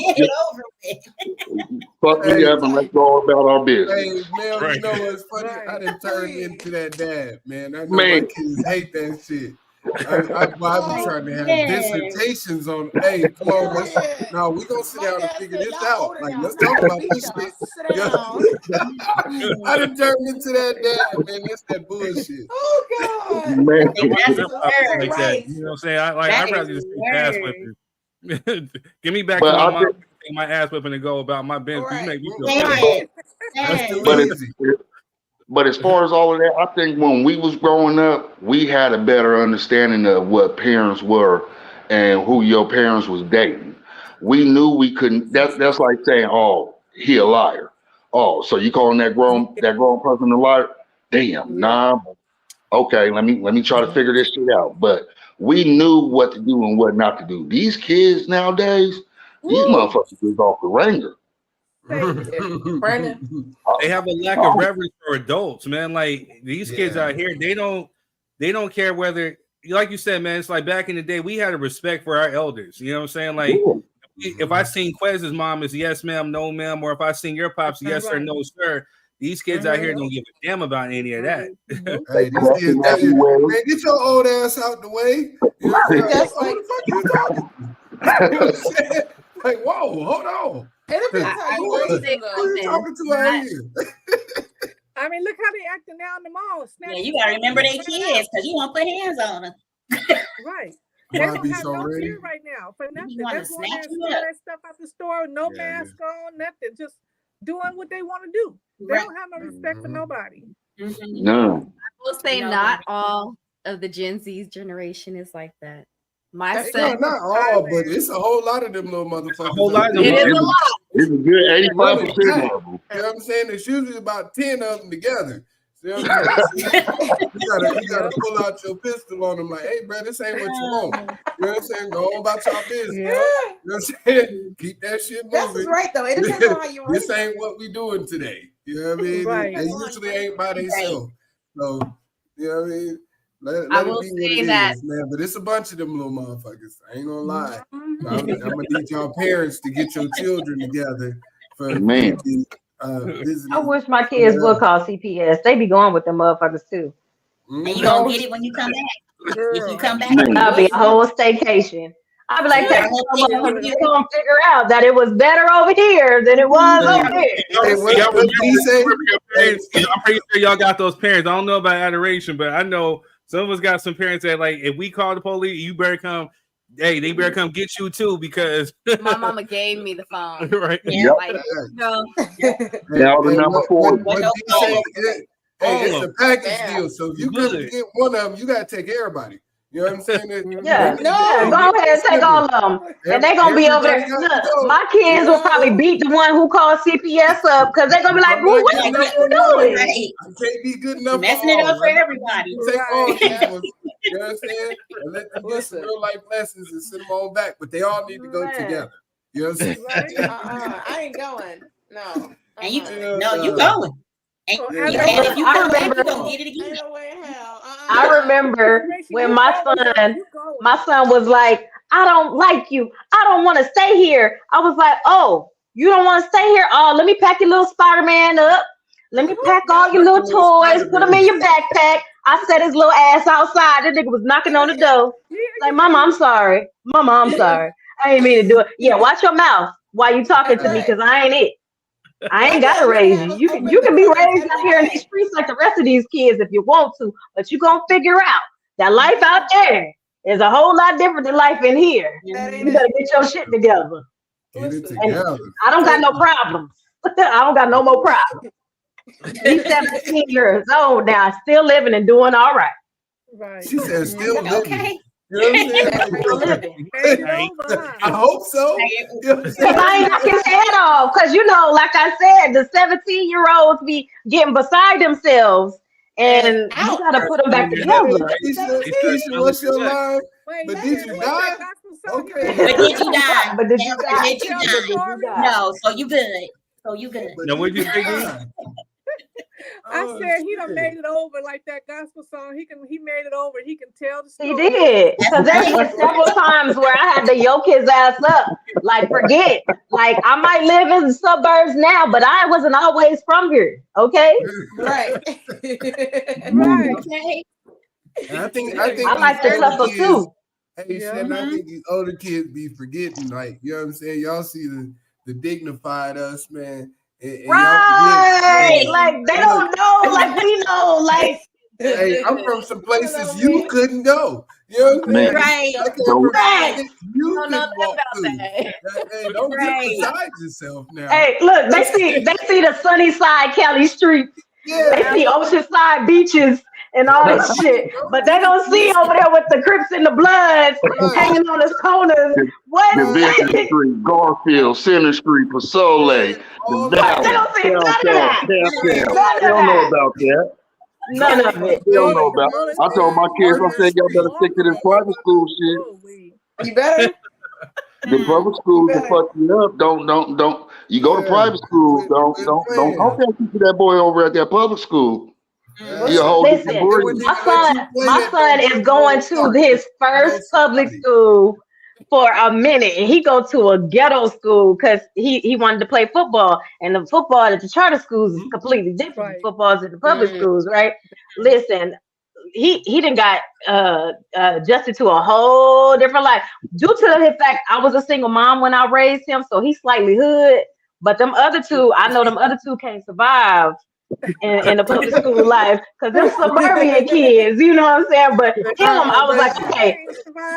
Speaker 15: Fuck me up and let's go about our business.
Speaker 4: Hey, man, you know what's funny? I done turned into that dad, man. I know my kids hate that shit. I've been trying to have dissertations on. Hey, come on, no, we gonna sit down and figure this out. Like, let's talk about this shit. I done turned into that dad, man. That's that bullshit.
Speaker 2: Oh God,
Speaker 1: man. Like that. You know what I'm saying? I'd rather just take ass whipping. Give me back to my mom, take my ass whipping and go about my business. You make me feel bad.
Speaker 15: But as far as all of that, I think when we was growing up, we had a better understanding of what parents were and who your parents was dating. We knew we couldn't. That's like saying, "Oh, he a liar." Oh, so you calling that grown person a liar? Damn, nah. Okay, let me try to figure this shit out. But we knew what to do and what not to do. These kids nowadays, these motherfuckers is off the ringer.
Speaker 2: Brandon,
Speaker 1: they have a lack of reverence for adults, man. Like, these kids out here, they don't care whether, like you said, man. It's like back in the day, we had a respect for our elders. You know what I'm saying? Like, if I seen Quez's mom is yes, ma'am, no, ma'am, or if I seen your pops yes sir, no, sir. These kids out here don't give a damn about any of that.
Speaker 4: Hey, these kids, man, get your old ass out the way. You know what I'm saying? Like, whoa, hold on.
Speaker 2: It depends how you raise them, though.
Speaker 4: Who you talking to out here?
Speaker 5: I mean, look how they acting now in the mall.
Speaker 3: Yeah, you gotta remember their kids because you won't put hands on them.
Speaker 5: Right. They don't have no fear right now for nothing. They're going there and stealing that stuff out the store, no mask on, nothing. Just doing what they want to do. They don't have no respect for nobody.
Speaker 15: No.
Speaker 10: I will say not all of the Gen Z's generation is like that. My son,
Speaker 4: not all, but it's a whole lot of them little motherfuckers.
Speaker 15: A whole lot of them. It is a lot. It's a good 85% of them.
Speaker 4: You know what I'm saying? There's usually about 10 of them together. See what I'm saying? you gotta pull out your pistol on them, like, hey, bro, this ain't what you want. You know what I'm saying? Go on about your business. You know what I'm saying? Keep that shit moving.
Speaker 2: That's right, though. It depends on how you raise
Speaker 4: This ain't what we doing today. You know what I mean?
Speaker 5: Right.
Speaker 4: They usually ain't by themselves. So, you know what I mean? Let
Speaker 10: I will say that,
Speaker 4: man, but it's a bunch of them little motherfuckers. I ain't gonna lie. I'm gonna need y'all parents to get your children together for visiting.
Speaker 9: I wish my kids would call CPS. They be going with them motherfuckers too.
Speaker 3: And you gonna get it when you come back. If you come back,
Speaker 9: that'll be a whole staycation. I'll be like, you're gonna figure out that it was better over here than it was over here.
Speaker 1: I'm pretty sure y'all got those parents. I don't know about adoration, but I know some of us got some parents that, like, if we call the police, you better come. Hey, they better come get you too, because
Speaker 10: my mama gave me the phone.
Speaker 1: Right?
Speaker 10: Yeah, like, no.
Speaker 15: Now the number 4.
Speaker 4: It's a package deal, so if you couldn't get one of them, you gotta take everybody. You know what I'm saying?
Speaker 9: Go ahead and take all of them. And they're going to be over there. Look, my kids will probably beat the one who called CPS up because they're going to be like, well, what the fuck you doing?
Speaker 4: You can't be good enough.
Speaker 3: Messing it up for everybody.
Speaker 4: Take all people, you know what I'm saying? And let them get some real life lessons and send them on back, but they all need to go together. You know what I'm saying?
Speaker 2: I ain't going. No.
Speaker 3: And you going. And if you come back, you don't get it again.
Speaker 9: I remember when my son was like, I don't like you. I don't want to stay here. I was like, oh, you don't want to stay here? Oh, let me pack your little Spider-Man up. Let me pack all your little toys, put them in your backpack. I set his little ass outside. That nigga was knocking on the door. Like, Mama, I'm sorry. Mama, I'm sorry. I ain't mean to do it. Yeah, watch your mouth while you talking to me, because I ain't it. I ain't gotta raise you. You can be raised out here in these streets like the rest of these kids if you want to, but you gonna figure out that life out there is a whole lot different than life in here. You better get your shit together.
Speaker 4: Get it together.
Speaker 9: I don't got no problems. I don't got no more problems. He's 17 years old now, still living and doing all right.
Speaker 5: Right.
Speaker 4: She said still living.
Speaker 3: Okay.
Speaker 4: You know what I'm saying? I hope so.
Speaker 9: I ain't knock his head off, because like I said, the 17-year-olds be getting beside themselves, and you gotta put them back together.
Speaker 4: Keisha, what's your line? But did you die? Okay.
Speaker 3: But did you die?
Speaker 9: But did you die?
Speaker 3: Did you die? No, so you good. So you good.
Speaker 1: Now, what you think?
Speaker 5: I said he done made it over like that gospel song. He made it over. He can tell the story.
Speaker 9: He did. Because there was several times where I had to yoke his ass up. Like, forget. Like, I might live in the suburbs now, but I wasn't always from here. Okay?
Speaker 2: Right.
Speaker 5: Right.
Speaker 3: Okay.
Speaker 4: And I think
Speaker 9: I like to suffer too.
Speaker 4: Hey, Shannon, I think these older kids be forgetting, like, you know what I'm saying? Y'all see the dignified us, man. And
Speaker 9: right. Like, they don't know, like we know, like.
Speaker 4: Hey, I'm from some places you couldn't go. You know what I'm saying?
Speaker 3: Right.
Speaker 9: Right.
Speaker 4: You couldn't walk through. Hey, don't get beside yourself now.
Speaker 9: Hey, look, they see the sunny side Cali streets.
Speaker 4: Yeah.
Speaker 9: They see oceanside beaches and all this shit. But they don't see over there with the Crips and the Bloods hanging on the corners. What?
Speaker 15: Division Street, Garfield, Center Street, Pasole, the Valley.
Speaker 9: They don't see none of that.
Speaker 15: They don't know about that.
Speaker 9: None of it.
Speaker 15: They don't know about it. I told my kids, I said, y'all better stick to this private school shit.
Speaker 2: You better.
Speaker 15: The public schools will fuck you up. Don't. You go to private school. Don't. Okay, keep that boy over at that public school.
Speaker 9: Listen, my son is going to his first public school for a minute, and he go to a ghetto school because he wanted to play football, and the football at the charter schools is completely different from footballs at the public schools, right? Listen, he done got adjusted to a whole different life due to the fact I was a single mom when I raised him, so he's slightly hood. But them other two, I know them other two can't survive in the public school life because they're suburban kids, you know what I'm saying? But him, I was like, okay,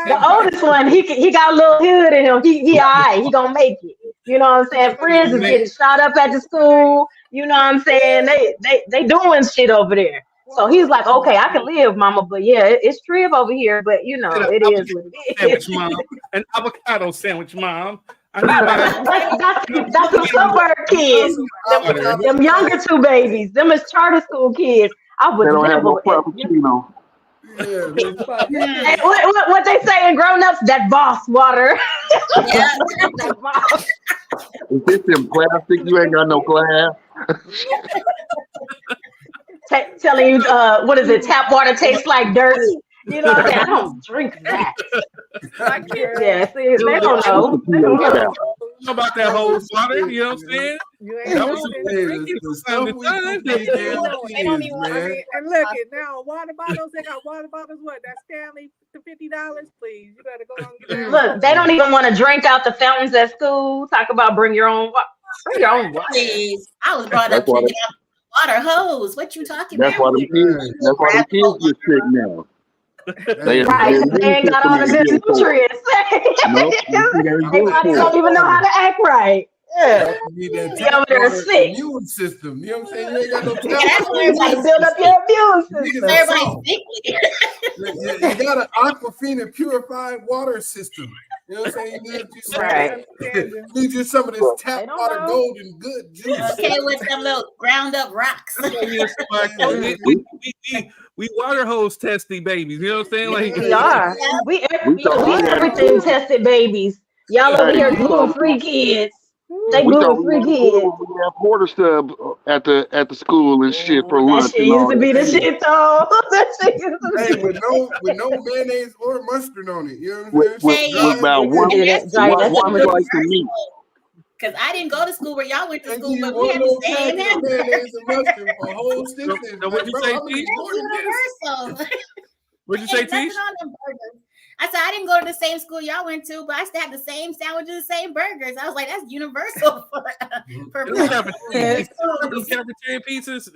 Speaker 9: the oldest one, he got a little hood in him. He all right, he gonna make it. You know what I'm saying? Friends is getting shot up at the school. You know what I'm saying? They doing shit over there. So he's like, okay, I can live, mama, but yeah, it's trib over here, but it is what it is.
Speaker 1: Sandwich, mom. An avocado sandwich, mom.
Speaker 9: That's the suburb kids. Them younger two babies. Them is charter school kids. I would
Speaker 15: never. They don't have no frappuccino.
Speaker 9: Hey, what they say in Grown Ups? That boss water.
Speaker 15: Is this in plastic? You ain't got no glass.
Speaker 9: Telling you, what is it? Tap water tastes like dirt. You know what I'm saying? I don't drink that. Yeah, see, they don't know. They don't know
Speaker 1: about that whole water. You know what I'm saying? That was
Speaker 5: and look it now. Water bottles. They got water bottles. What? That's Stanley to $50. Please, you gotta go and get that.
Speaker 9: Look, they don't even want to drink out the fountains at school. Talk about bring your own water. Bring your own water.
Speaker 3: Please, I was brought up drinking out water hose. What you talking about?
Speaker 15: That's why the kids get sick now.
Speaker 9: They ain't got all the good nutrients. They don't even know how to act right. Yeah.
Speaker 4: You need that
Speaker 9: over there sick.
Speaker 4: Immune system. You know what I'm saying? You ain't got no
Speaker 9: to build up your immune system.
Speaker 3: Everybody's
Speaker 4: sick. You got an Aquafina purified water system. You know what I'm saying? You need you some of this tap water golden good juice.
Speaker 3: Okay, with some little ground up rocks.
Speaker 1: We water hose testy babies. You know what I'm saying? Like
Speaker 9: we are. We everything tested babies. Y'all over here gluten-free kids. They gluten-free kids.
Speaker 15: We have quarter stub at the school and shit for lunch.
Speaker 9: That shit used to be the shit though.
Speaker 4: Hey, with no mayonnaise or mustard on it. You know what I'm saying?
Speaker 15: With about one slice of meat.
Speaker 3: Because I didn't go to school where y'all went to school, but we
Speaker 4: one
Speaker 3: had the
Speaker 4: little
Speaker 3: same
Speaker 4: packet of
Speaker 3: hamburger.
Speaker 4: mayonnaise and mustard for a whole stick.
Speaker 1: So what'd you say, T?
Speaker 3: Universal.
Speaker 1: What'd you say,
Speaker 3: Ain't nothing
Speaker 1: T?
Speaker 3: on them burgers. I said I didn't go to the same school y'all went to, but I still had the same sandwiches, the same burgers. I was like, that's universal for
Speaker 1: Those cafeteria pizzas.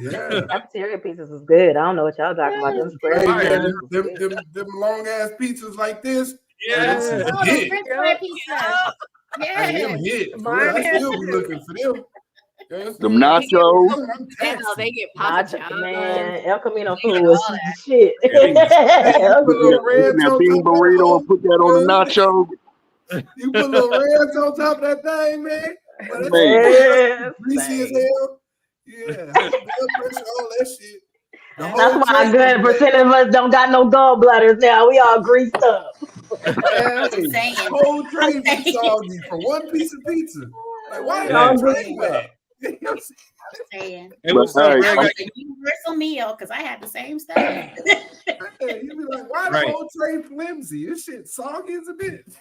Speaker 4: Yeah.
Speaker 9: Cafeteria pizzas was good. I don't know what y'all talking about. Them square
Speaker 4: Hey,
Speaker 9: pizzas.
Speaker 4: man, them long ass pizzas like this.
Speaker 1: Yeah.
Speaker 3: Oh, the French fry pizza.
Speaker 4: Hey, them hit.
Speaker 5: Mine
Speaker 4: I
Speaker 5: has
Speaker 4: still be looking for them.
Speaker 15: Them nachos.
Speaker 10: Hell, they get pasta.
Speaker 9: Man, El Camino food was shit.
Speaker 15: Put that bean burrito and put that on the nacho.
Speaker 4: You put little reds on top of that thing, man.
Speaker 9: Yes,
Speaker 4: Greasy as hell. Yeah. Blood pressure, all that shit.
Speaker 9: That's why a good percent of us don't got no gallbladders now. We all greased up.
Speaker 4: Hey, whole tray be soggy for one piece of pizza. Like, why did I tray that?
Speaker 3: Saying.
Speaker 1: Hey, what's up, Greg?
Speaker 3: That was a universal meal because I had the same stuff.
Speaker 4: You be like, why
Speaker 1: Right.
Speaker 4: the whole tray flimsy? This shit soggy as a bitch.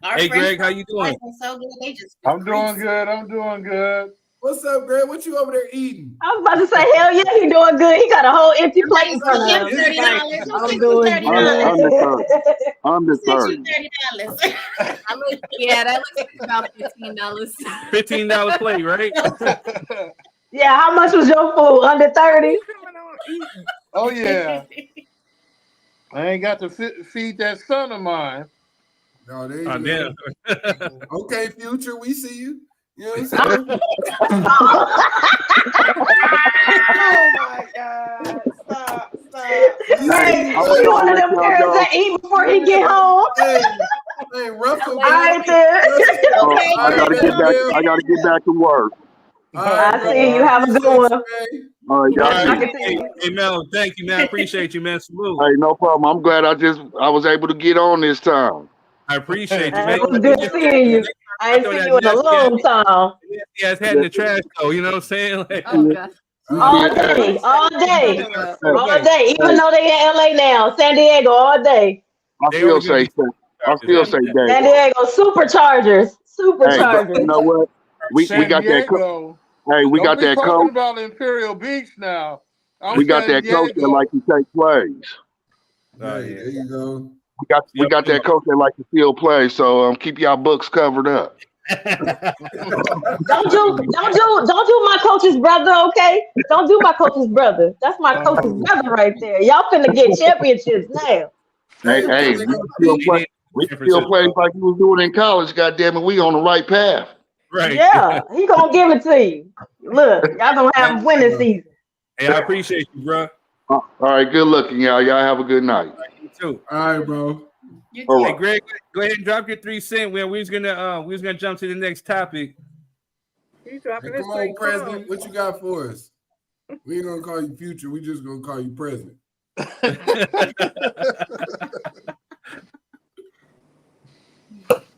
Speaker 3: Our
Speaker 1: Hey,
Speaker 3: French
Speaker 1: Greg, how you
Speaker 3: fries
Speaker 1: doing?
Speaker 3: were so good, they just
Speaker 16: I'm doing good. I'm doing good.
Speaker 4: What's up, Greg? What you over there eating?
Speaker 9: I was about to say, hell yeah, he doing good. He got a whole empty plate in front of him.
Speaker 3: $30.
Speaker 9: I'm doing good.
Speaker 15: Under
Speaker 3: $30.
Speaker 10: Yeah, that looks like about $15.
Speaker 1: $15 plate, right?
Speaker 9: Yeah, how much was your food? Under 30?
Speaker 16: Oh yeah. I ain't got to feed that son of mine.
Speaker 4: No, there you
Speaker 1: Oh,
Speaker 4: go.
Speaker 1: damn.
Speaker 4: Okay, Future, we see you. You know what I'm saying?
Speaker 2: Oh my God. Stop.
Speaker 9: Hey, you one of them parents that eat before he get home?
Speaker 4: Hey, Russell.
Speaker 9: All right, then.
Speaker 15: Oh, I gotta get back to work.
Speaker 9: I see you. Have a good one.
Speaker 15: All right, y'all.
Speaker 1: Hey, Mel, thank you, man. I appreciate you, man. Salute.
Speaker 15: Hey, no problem. I'm glad I was able to get on this time.
Speaker 1: I appreciate you, man.
Speaker 9: It was good seeing you. I ain't seen you in a long time.
Speaker 1: Yeah, it's head in the trash though. You know what I'm saying? Like,
Speaker 9: All day, all day, all day. Even though they in LA now, San Diego all day.
Speaker 15: I still say
Speaker 9: San
Speaker 15: Dave.
Speaker 9: Diego Superchargers,
Speaker 15: Hey,
Speaker 9: Superchargers.
Speaker 15: you know what? We
Speaker 16: San
Speaker 15: got that.
Speaker 16: Diego.
Speaker 15: Hey, we
Speaker 16: Don't
Speaker 15: got
Speaker 16: be
Speaker 15: that
Speaker 16: talking
Speaker 15: coach.
Speaker 16: about Imperial Beach now.
Speaker 15: We got that coach that like to take plays.
Speaker 1: oh,
Speaker 4: Hey,
Speaker 1: yeah.
Speaker 4: there you go.
Speaker 15: We got that coach that like to steal plays. So keep y'all books covered up.
Speaker 9: Don't do my coach's brother, okay? Don't do my coach's brother. That's my coach's brother right there. Y'all finna get championships now.
Speaker 15: Hey, we still play like you was doing in college. Goddamn it, we on the right path.
Speaker 1: Right.
Speaker 9: Yeah, he gonna give it to you. Look, y'all gonna have a winning season.
Speaker 1: Hey, I appreciate you, bro.
Speaker 15: All right, good looking, y'all. Y'all have a good night.
Speaker 1: You too.
Speaker 4: All right, bro.
Speaker 15: All
Speaker 1: Hey,
Speaker 15: right.
Speaker 1: Greg, go ahead and drop your 3 cents. We was gonna jump to the next topic.
Speaker 5: You dropping
Speaker 4: Hey,
Speaker 5: this
Speaker 4: come on,
Speaker 5: thing
Speaker 4: President. What you got for us? We ain't gonna call you Future. We just gonna call you President.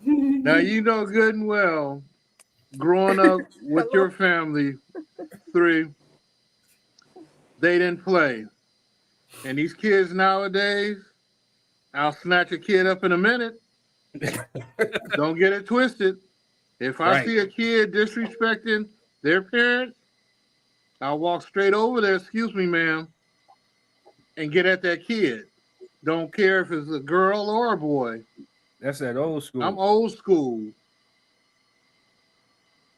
Speaker 16: Now you know good and well, growing up with your family, 3, they didn't play. And these kids nowadays, I'll snatch a kid up in a minute. Don't get it twisted. If I
Speaker 1: Right.
Speaker 16: see a kid disrespecting their parents, I'll walk straight over there, excuse me, ma'am, and get at that kid. Don't care if it's a girl or a boy.
Speaker 1: That's that old school.
Speaker 16: I'm old school.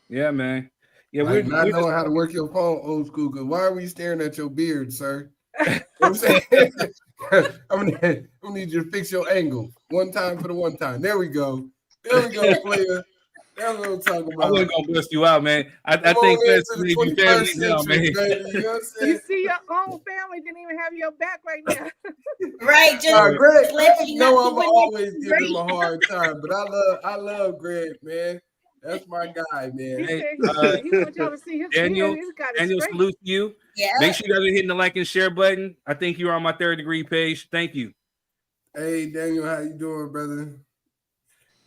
Speaker 1: Yeah, man. Yeah,
Speaker 4: Like
Speaker 1: we're
Speaker 4: not
Speaker 1: just,
Speaker 4: knowing how to work your phone, old school. Because why are we staring at your beard, sir? You know what I'm saying? I'm gonna need you to fix your angle one time for the one time. There we go. There we go, player. That's what I'm talking
Speaker 1: I
Speaker 4: about.
Speaker 1: wasn't gonna bust you out, man. I
Speaker 4: Come
Speaker 1: think
Speaker 4: on
Speaker 1: that's
Speaker 4: into the
Speaker 1: maybe family
Speaker 4: 21st
Speaker 1: now,
Speaker 4: century,
Speaker 1: man.
Speaker 4: baby. You know what I'm saying?
Speaker 5: You see, your own family didn't even have your back right now.
Speaker 3: Right, just
Speaker 4: Greg,
Speaker 3: let
Speaker 4: Greg
Speaker 3: you
Speaker 4: know
Speaker 3: not
Speaker 4: I'm
Speaker 3: doing
Speaker 4: always
Speaker 3: it
Speaker 4: giving him a
Speaker 3: great.
Speaker 4: hard time, but I love Greg, man. That's my guy, man.
Speaker 5: He
Speaker 1: Hey,
Speaker 5: said he wants y'all to see his
Speaker 1: Daniel,
Speaker 5: beard. He's got it
Speaker 1: Daniel,
Speaker 5: straight.
Speaker 1: salute to you.
Speaker 3: Yeah.
Speaker 1: Make sure you guys are hitting the like and share button. I think you're on my 3rd degree page. Thank you.
Speaker 4: Hey, Daniel, how you doing, brother?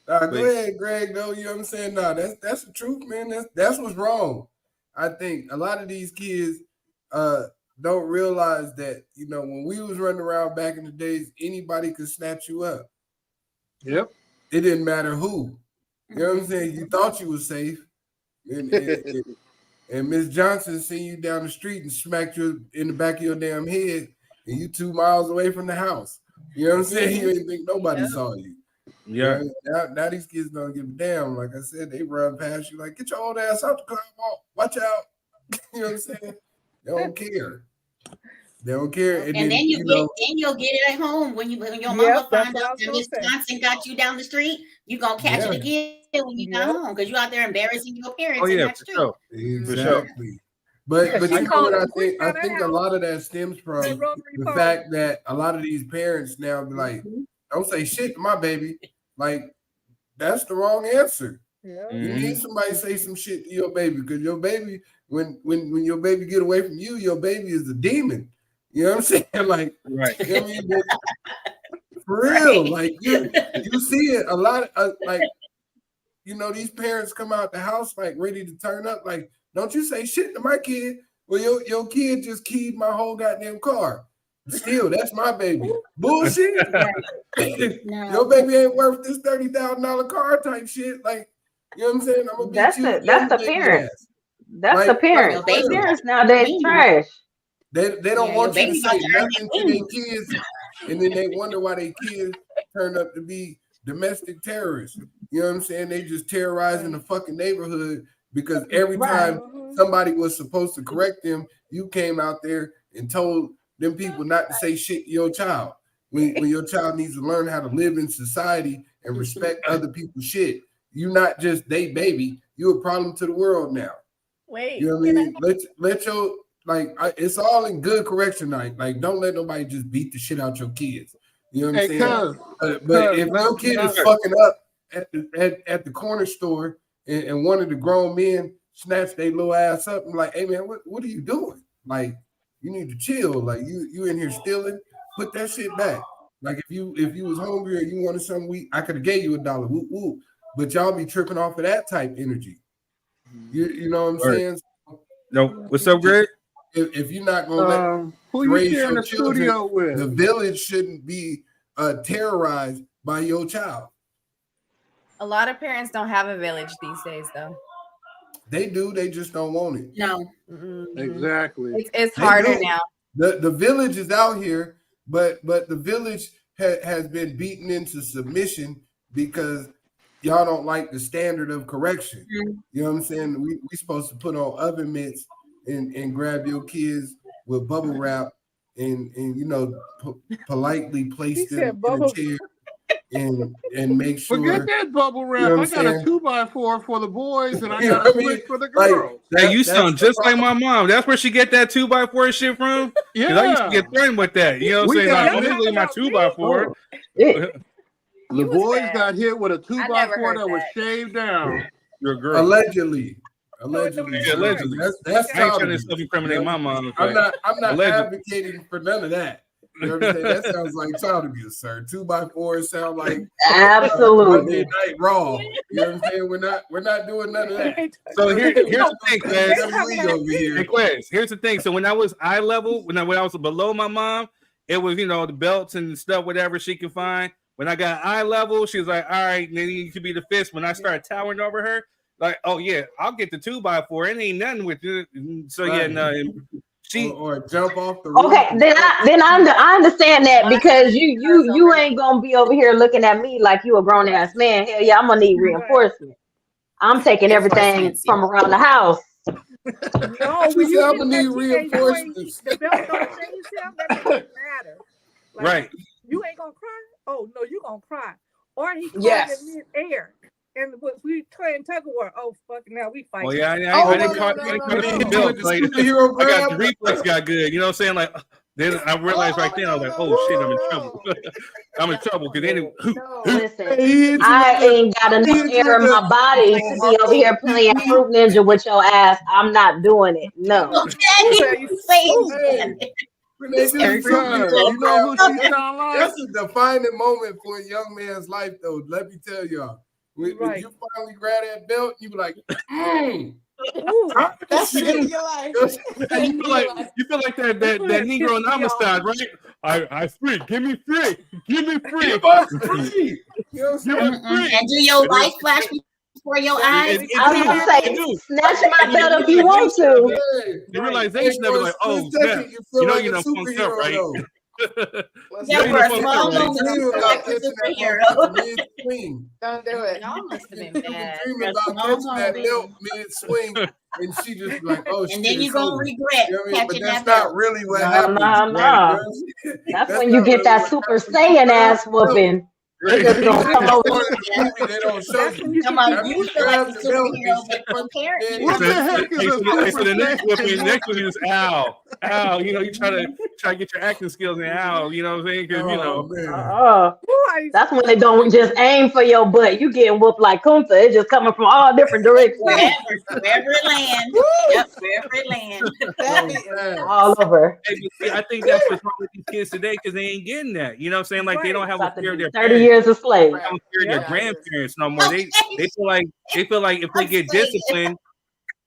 Speaker 4: Go
Speaker 1: Wait.
Speaker 4: ahead, Greg. No, you know what I'm saying? No, that's the truth, man. That's what's wrong. I think a lot of these kids don't realize that, you know, when we was running around back in the days, anybody could snatch you up.
Speaker 16: Yep.
Speaker 4: it didn't matter who. You know what I'm saying? You thought you was safe. And Miss Johnson seen you down the street and smacked you in the back of your damn head, and you 2 miles away from the house. You know what I'm saying? You didn't think nobody saw you.
Speaker 1: Yeah.
Speaker 4: Now these kids don't give a damn. Like I said, they run past you like, get your old ass out the car. Watch out. You know what I'm saying? They don't care. They don't care.
Speaker 3: And then you'll get it at home when your mama find out that Miss Johnson got you down the street. You gonna catch it again when you got home because you out there embarrassing your parents.
Speaker 1: Oh,
Speaker 3: in
Speaker 1: yeah,
Speaker 3: that street.
Speaker 1: sure.
Speaker 4: Exactly. But you know what I think? I think a lot of that stems from the fact that a lot of these parents now be like, don't say shit to my baby. Like, that's the wrong answer. You need somebody to say some shit to your baby because your baby, when your baby get away from you, your baby is a demon. You know what I'm saying? Like,
Speaker 1: right.
Speaker 4: You know what I mean? For real, like you see it a lot. Like, you know, these parents come out the house like ready to turn up. Like, don't you say shit to my kid? Well, your kid just keyed my whole goddamn car. Still, that's my baby. Bullshit. Your baby ain't worth this $30,000 car type shit. Like, you know what I'm saying? I'm gonna
Speaker 9: That's the parents. That's the parents. The parents nowadays trash.
Speaker 4: They don't want you to say nothing to their kids, and then they wonder why their kids turn up to be domestic terrorists. You know what I'm saying? They just terrorizing the fucking neighborhood because every time somebody was supposed to correct them, you came out there and told them people not to say shit to your child. When your child needs to learn how to live in society and respect other people's shit. You're not just they baby. You're a problem to the world now.
Speaker 5: Wait.
Speaker 4: You know what I mean? Let your it's all in good correction night. Like, don't let nobody just beat the shit out your kids. You know what I'm saying? But if your kid is fucking up at the corner store and one of the grown men snatch their little ass up and like, hey man, what are you doing? Like, you need to chill. Like, you in here stealing, put that shit back. Like, if you was hungry or you wanted something, I could have gave you $1. Whoop, whoop. But y'all be tripping off of that type energy. You know what I'm saying?
Speaker 1: No, what's up, Greg?
Speaker 4: If you're not gonna let
Speaker 16: who you
Speaker 4: raise
Speaker 16: sharing
Speaker 4: your
Speaker 16: the studio with?
Speaker 4: The village shouldn't be terrorized by your child.
Speaker 10: A lot of parents don't have a village these days, though.
Speaker 4: They do. They just don't want it.
Speaker 3: No.
Speaker 16: Exactly.
Speaker 10: It's harder now.
Speaker 4: The village is out here, but the village has been beaten into submission because y'all don't like the standard of correction. You know what I'm saying? We supposed to put on oven mitts and grab your kids with bubble wrap and you know politely place them in a chair and make sure.
Speaker 16: Forget that bubble wrap.
Speaker 4: You know
Speaker 16: I got a 2x4 for the boys and I got a switch for the
Speaker 4: Like,
Speaker 16: girls.
Speaker 1: Now you sound just like my mom. That's where she get that 2x4 shit from. Yeah, I used to get threatened with that. You know what I'm saying? Like, I'm usually my 2x4.
Speaker 16: The boys got hit with a 2x4 that was shaved down.
Speaker 1: You're a girl.
Speaker 4: Allegedly.
Speaker 1: Yeah, allegedly.
Speaker 4: That's
Speaker 1: I ain't
Speaker 4: child
Speaker 1: trying to
Speaker 4: abuse.
Speaker 1: self-incriminate my mom.
Speaker 4: I'm not
Speaker 1: Allegedly.
Speaker 4: advocating for none of that. You know what I'm saying? That sounds like child abuse, sir. 2x4 sound like
Speaker 9: Absolutely
Speaker 4: Monday Night Raw. You know what I'm saying? We're not doing none of that.
Speaker 1: So here's the thing,
Speaker 4: Quez.
Speaker 1: Hey, Quez, here's the thing. So when I was eye level, when I was below my mom, it was, you know, the belts and stuff, whatever she could find. When I got eye level, she was like, all right, then you could be the fist. When I started towering over her, like, oh yeah, I'll get the 2x4. It ain't nothing with it. So yeah, no. She
Speaker 4: or jump off the roof.
Speaker 9: Okay, then I understand that because you ain't gonna be over here looking at me like you a grown ass man. Hell yeah, I'm gonna need reinforcement. I'm taking everything from around the house.
Speaker 5: No,
Speaker 4: when you I'm gonna need reinforcements.
Speaker 5: The belt don't change him. That doesn't matter. Like,
Speaker 1: right.
Speaker 5: You ain't gonna cry. Oh no, you gonna cry. Or he called in mid-air. And we playing tug of war. Oh fuck! Now we fight.
Speaker 1: Oh yeah, I didn't call the belt. Like, I got the reflex got good. You know what I'm saying? Like then I realized right then I was like, oh shit, I'm in trouble. I'm in trouble because then.
Speaker 9: Listen, I ain't got enough air in my body to be over here playing Fruit Ninja with your ass. I'm not doing it. No.
Speaker 4: You know who she sound like? That's a defining moment for a young man's life, though. Let me tell y'all. When you finally grab that belt, you be like,
Speaker 2: that's the end of your life.
Speaker 1: You feel like that Negro in Amistad, right? I free. Give me free. Give me free.
Speaker 4: Give us free. You know what I'm saying?
Speaker 3: And do your life flash before your eyes?
Speaker 9: I was gonna say, snatch my belt if you want to.
Speaker 1: The realization of it, like, oh, yeah, you know, you're funked up, right?
Speaker 3: Yeah, for a small moment, you feel like a superhero.
Speaker 2: Don't do it.
Speaker 10: Y'all must have been bad.
Speaker 4: Dreaming about catching that belt mid-swing, and she just like, oh shit.
Speaker 3: And then you're gonna regret catching
Speaker 4: But that's
Speaker 3: that belt.
Speaker 4: not really what happens.
Speaker 9: Nah. That's when you get that Super Saiyan ass whooping. They just gonna come over.
Speaker 4: They don't show you.
Speaker 3: Come on, you feel like a superhero, but your parents.
Speaker 1: What the heck is a super the next one is ow. You know, you try to get your acting skills in ow. You know what I'm saying? Because you know,
Speaker 9: That's when they don't just aim for your butt. You getting whooped like Kunta. It's just coming from all different directions.
Speaker 3: Wherever it lands. Yep, wherever it lands.
Speaker 9: All over.
Speaker 1: Hey, but see, I think that's what's wrong with these kids today because they ain't getting that. You know what I'm saying? Like they don't have a fear of their
Speaker 9: 30 years a slave.
Speaker 1: They don't fear their grandparents no more. They feel like if they get disciplined,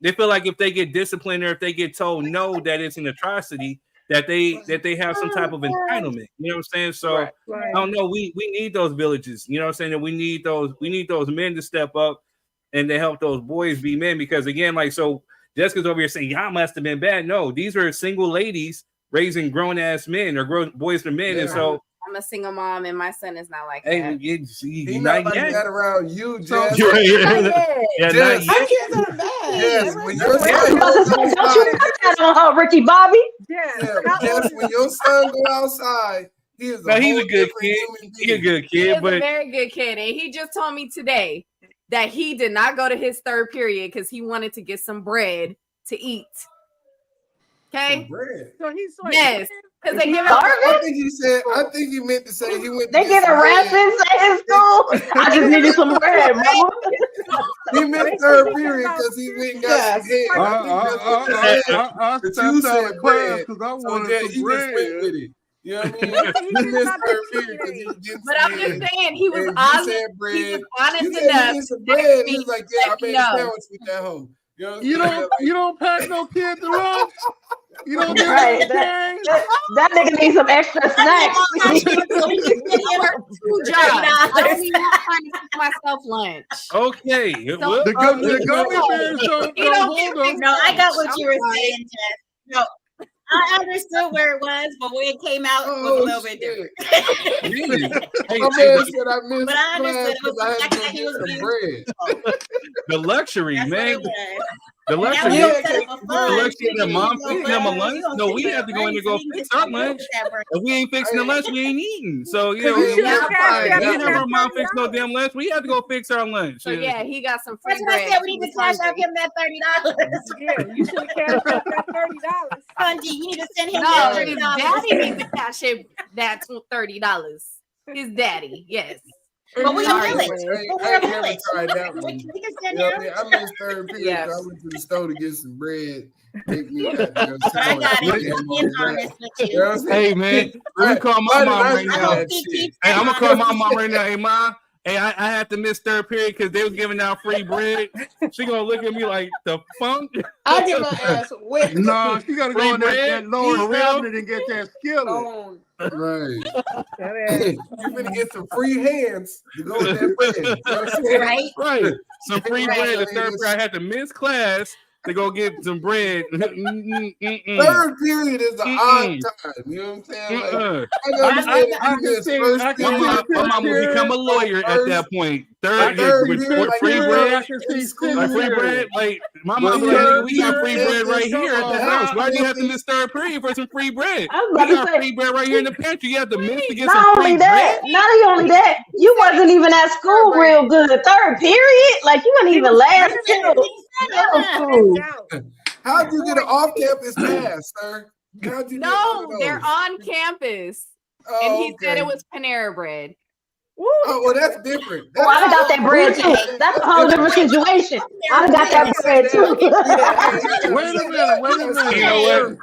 Speaker 1: they feel like if they get disciplined or if they get told no, that it's an atrocity, that they have some type of entitlement. You know what I'm saying? So I don't know. We need those villages. You know what I'm saying? And we need those men to step up and to help those boys be men. Because again, like so Jessica's over here saying y'all must have been bad. No, these are single ladies raising grown ass men or boys to men, and so.
Speaker 10: I'm a single mom, and my son is not like
Speaker 1: Hey,
Speaker 10: that.
Speaker 4: He's not like that around you, Jess.
Speaker 1: Yeah,
Speaker 4: Jess.
Speaker 2: My kids are bad.
Speaker 4: Yes, when your son
Speaker 9: Don't
Speaker 4: goes
Speaker 9: you put
Speaker 4: outside,
Speaker 9: that on her, Ricky Bobby?
Speaker 4: Jess, when your son go outside, he is
Speaker 1: he's a good kid. He's a good
Speaker 10: He
Speaker 1: kid,
Speaker 10: is
Speaker 1: but
Speaker 10: a very good kid, and he just told me today that he did not go to his third period because he wanted to get some bread to eat. Okay.
Speaker 5: So he's like,
Speaker 10: Yes, because they give it.
Speaker 4: I think he meant to say he went.
Speaker 9: They get a rations at school. I just needed some bread, mama.
Speaker 4: He meant third period because he went and got some head. But you said bread, so yeah, he just went with it. You know what I mean? He missed third period because he was getting
Speaker 10: But I'm just saying he was
Speaker 4: and
Speaker 10: honest.
Speaker 4: you said bread.
Speaker 10: He was honest
Speaker 4: You said
Speaker 10: enough.
Speaker 4: he needs some bread. He was like, yeah, I
Speaker 10: let me
Speaker 4: made a
Speaker 10: know.
Speaker 4: sandwich with that hoe.
Speaker 16: You don't pack no kids lunch. You don't get
Speaker 9: Right,
Speaker 16: anything.
Speaker 9: that nigga needs some extra snacks.
Speaker 10: I work 2 jobs. I don't even trying to feed myself lunch.
Speaker 1: okay.
Speaker 10: So,
Speaker 16: The gummy bears don't
Speaker 10: You don't
Speaker 16: hold
Speaker 10: get
Speaker 16: them.
Speaker 3: No, I got what you were saying, Jess. No, I understood where it was, but when it came out, it was a little bit different.
Speaker 4: My man said I missed
Speaker 3: But I understood
Speaker 4: class
Speaker 3: it was
Speaker 4: because I
Speaker 3: the
Speaker 4: had
Speaker 3: fact
Speaker 4: to
Speaker 3: that he
Speaker 4: get
Speaker 3: was
Speaker 4: some
Speaker 3: being
Speaker 4: bread.
Speaker 1: The luxury,
Speaker 3: That's what
Speaker 1: man.
Speaker 3: it was.
Speaker 1: The
Speaker 3: And that
Speaker 1: luxury.
Speaker 3: was
Speaker 1: The
Speaker 3: instead of a fun.
Speaker 1: luxury that mom
Speaker 3: You
Speaker 1: fixing
Speaker 3: know,
Speaker 1: them a
Speaker 3: you
Speaker 1: lunch.
Speaker 3: gonna
Speaker 1: No,
Speaker 3: sit
Speaker 1: we
Speaker 3: there
Speaker 1: have to go in
Speaker 3: and
Speaker 1: and go
Speaker 3: so you can
Speaker 1: fix
Speaker 3: get
Speaker 1: our
Speaker 3: some milk
Speaker 1: lunch.
Speaker 3: with that bread.
Speaker 1: If we ain't fixing the lunch, we ain't eating. So you know,
Speaker 5: You should have cashed out
Speaker 1: we
Speaker 5: that
Speaker 1: never mom fix no damn lunch. We have to go fix our lunch.
Speaker 10: So yeah, he got some free
Speaker 3: That's what I
Speaker 10: bread.
Speaker 3: said. We need to cash out him that $30.
Speaker 5: Yeah, you should have cashed out that $30.
Speaker 3: Bungie, you need to send him
Speaker 10: No,
Speaker 3: that
Speaker 10: his
Speaker 3: $30.
Speaker 10: daddy needs to cash him that $30. His daddy, yes.
Speaker 3: But we
Speaker 10: Sorry,
Speaker 3: a village.
Speaker 10: Fred.
Speaker 3: But
Speaker 4: I
Speaker 3: we're a
Speaker 4: never
Speaker 3: village.
Speaker 4: tried that one.
Speaker 3: We can send
Speaker 4: You know
Speaker 3: him.
Speaker 4: what I mean? I missed third period.
Speaker 2: Yes.
Speaker 4: So I went to the store to get some bread. Make me,
Speaker 3: But I got it. I'm being honest with you.
Speaker 1: Hey man, let me call my mom right
Speaker 3: I
Speaker 1: now.
Speaker 3: hope he keeps
Speaker 1: Hey,
Speaker 3: that
Speaker 1: I'm gonna call my
Speaker 3: honesty.
Speaker 1: mom right now. Hey mom, hey, I had to miss third period because they was giving out free bread. She gonna look at me like the funk.
Speaker 2: I get my ass whipped.
Speaker 16: No, she gotta
Speaker 1: Free
Speaker 16: go in
Speaker 1: bread?
Speaker 16: that lower
Speaker 1: For real?
Speaker 16: cabinet and get that skillet.
Speaker 2: Oh,
Speaker 4: Right.
Speaker 5: That
Speaker 4: You're gonna get some free hands to go with that bread. You know what I'm saying?
Speaker 3: Right?
Speaker 1: Right. Some free
Speaker 3: Right.
Speaker 1: bread. The third period, I had to miss class to go get some bread.
Speaker 4: Third period is an odd time. You know what I'm saying? Like, I understand
Speaker 16: I
Speaker 4: you missed
Speaker 16: can
Speaker 4: first
Speaker 16: see-
Speaker 4: period.
Speaker 1: My mom will become a lawyer at that point. Third with
Speaker 4: period,
Speaker 1: free
Speaker 4: like,
Speaker 1: bread.
Speaker 16: I can see
Speaker 1: Like free bread, like my mom be like, "Nigga, we got free bread right here at the house. Why do you have to miss third period for some free bread?
Speaker 9: I was
Speaker 1: We
Speaker 9: about to
Speaker 1: got
Speaker 9: say-
Speaker 1: free bread right here in the pantry. You have to miss to get
Speaker 9: Not
Speaker 1: some free
Speaker 9: only that,
Speaker 1: bread."
Speaker 9: not only that, you wasn't even at school real good. Third period, like you weren't even last till middle school.
Speaker 4: How'd you get an off-campus pass, sir? How'd you get one
Speaker 10: No,
Speaker 4: of
Speaker 10: they're
Speaker 4: those?
Speaker 10: on campus.
Speaker 4: Oh,
Speaker 10: And he said
Speaker 4: okay.
Speaker 10: it was Panera bread.
Speaker 4: Oh, well, that's different.
Speaker 9: Oh, I'd have got that bread too. That's a whole different situation. I'd have got that bread too.
Speaker 16: Wait a minute.
Speaker 1: You know what?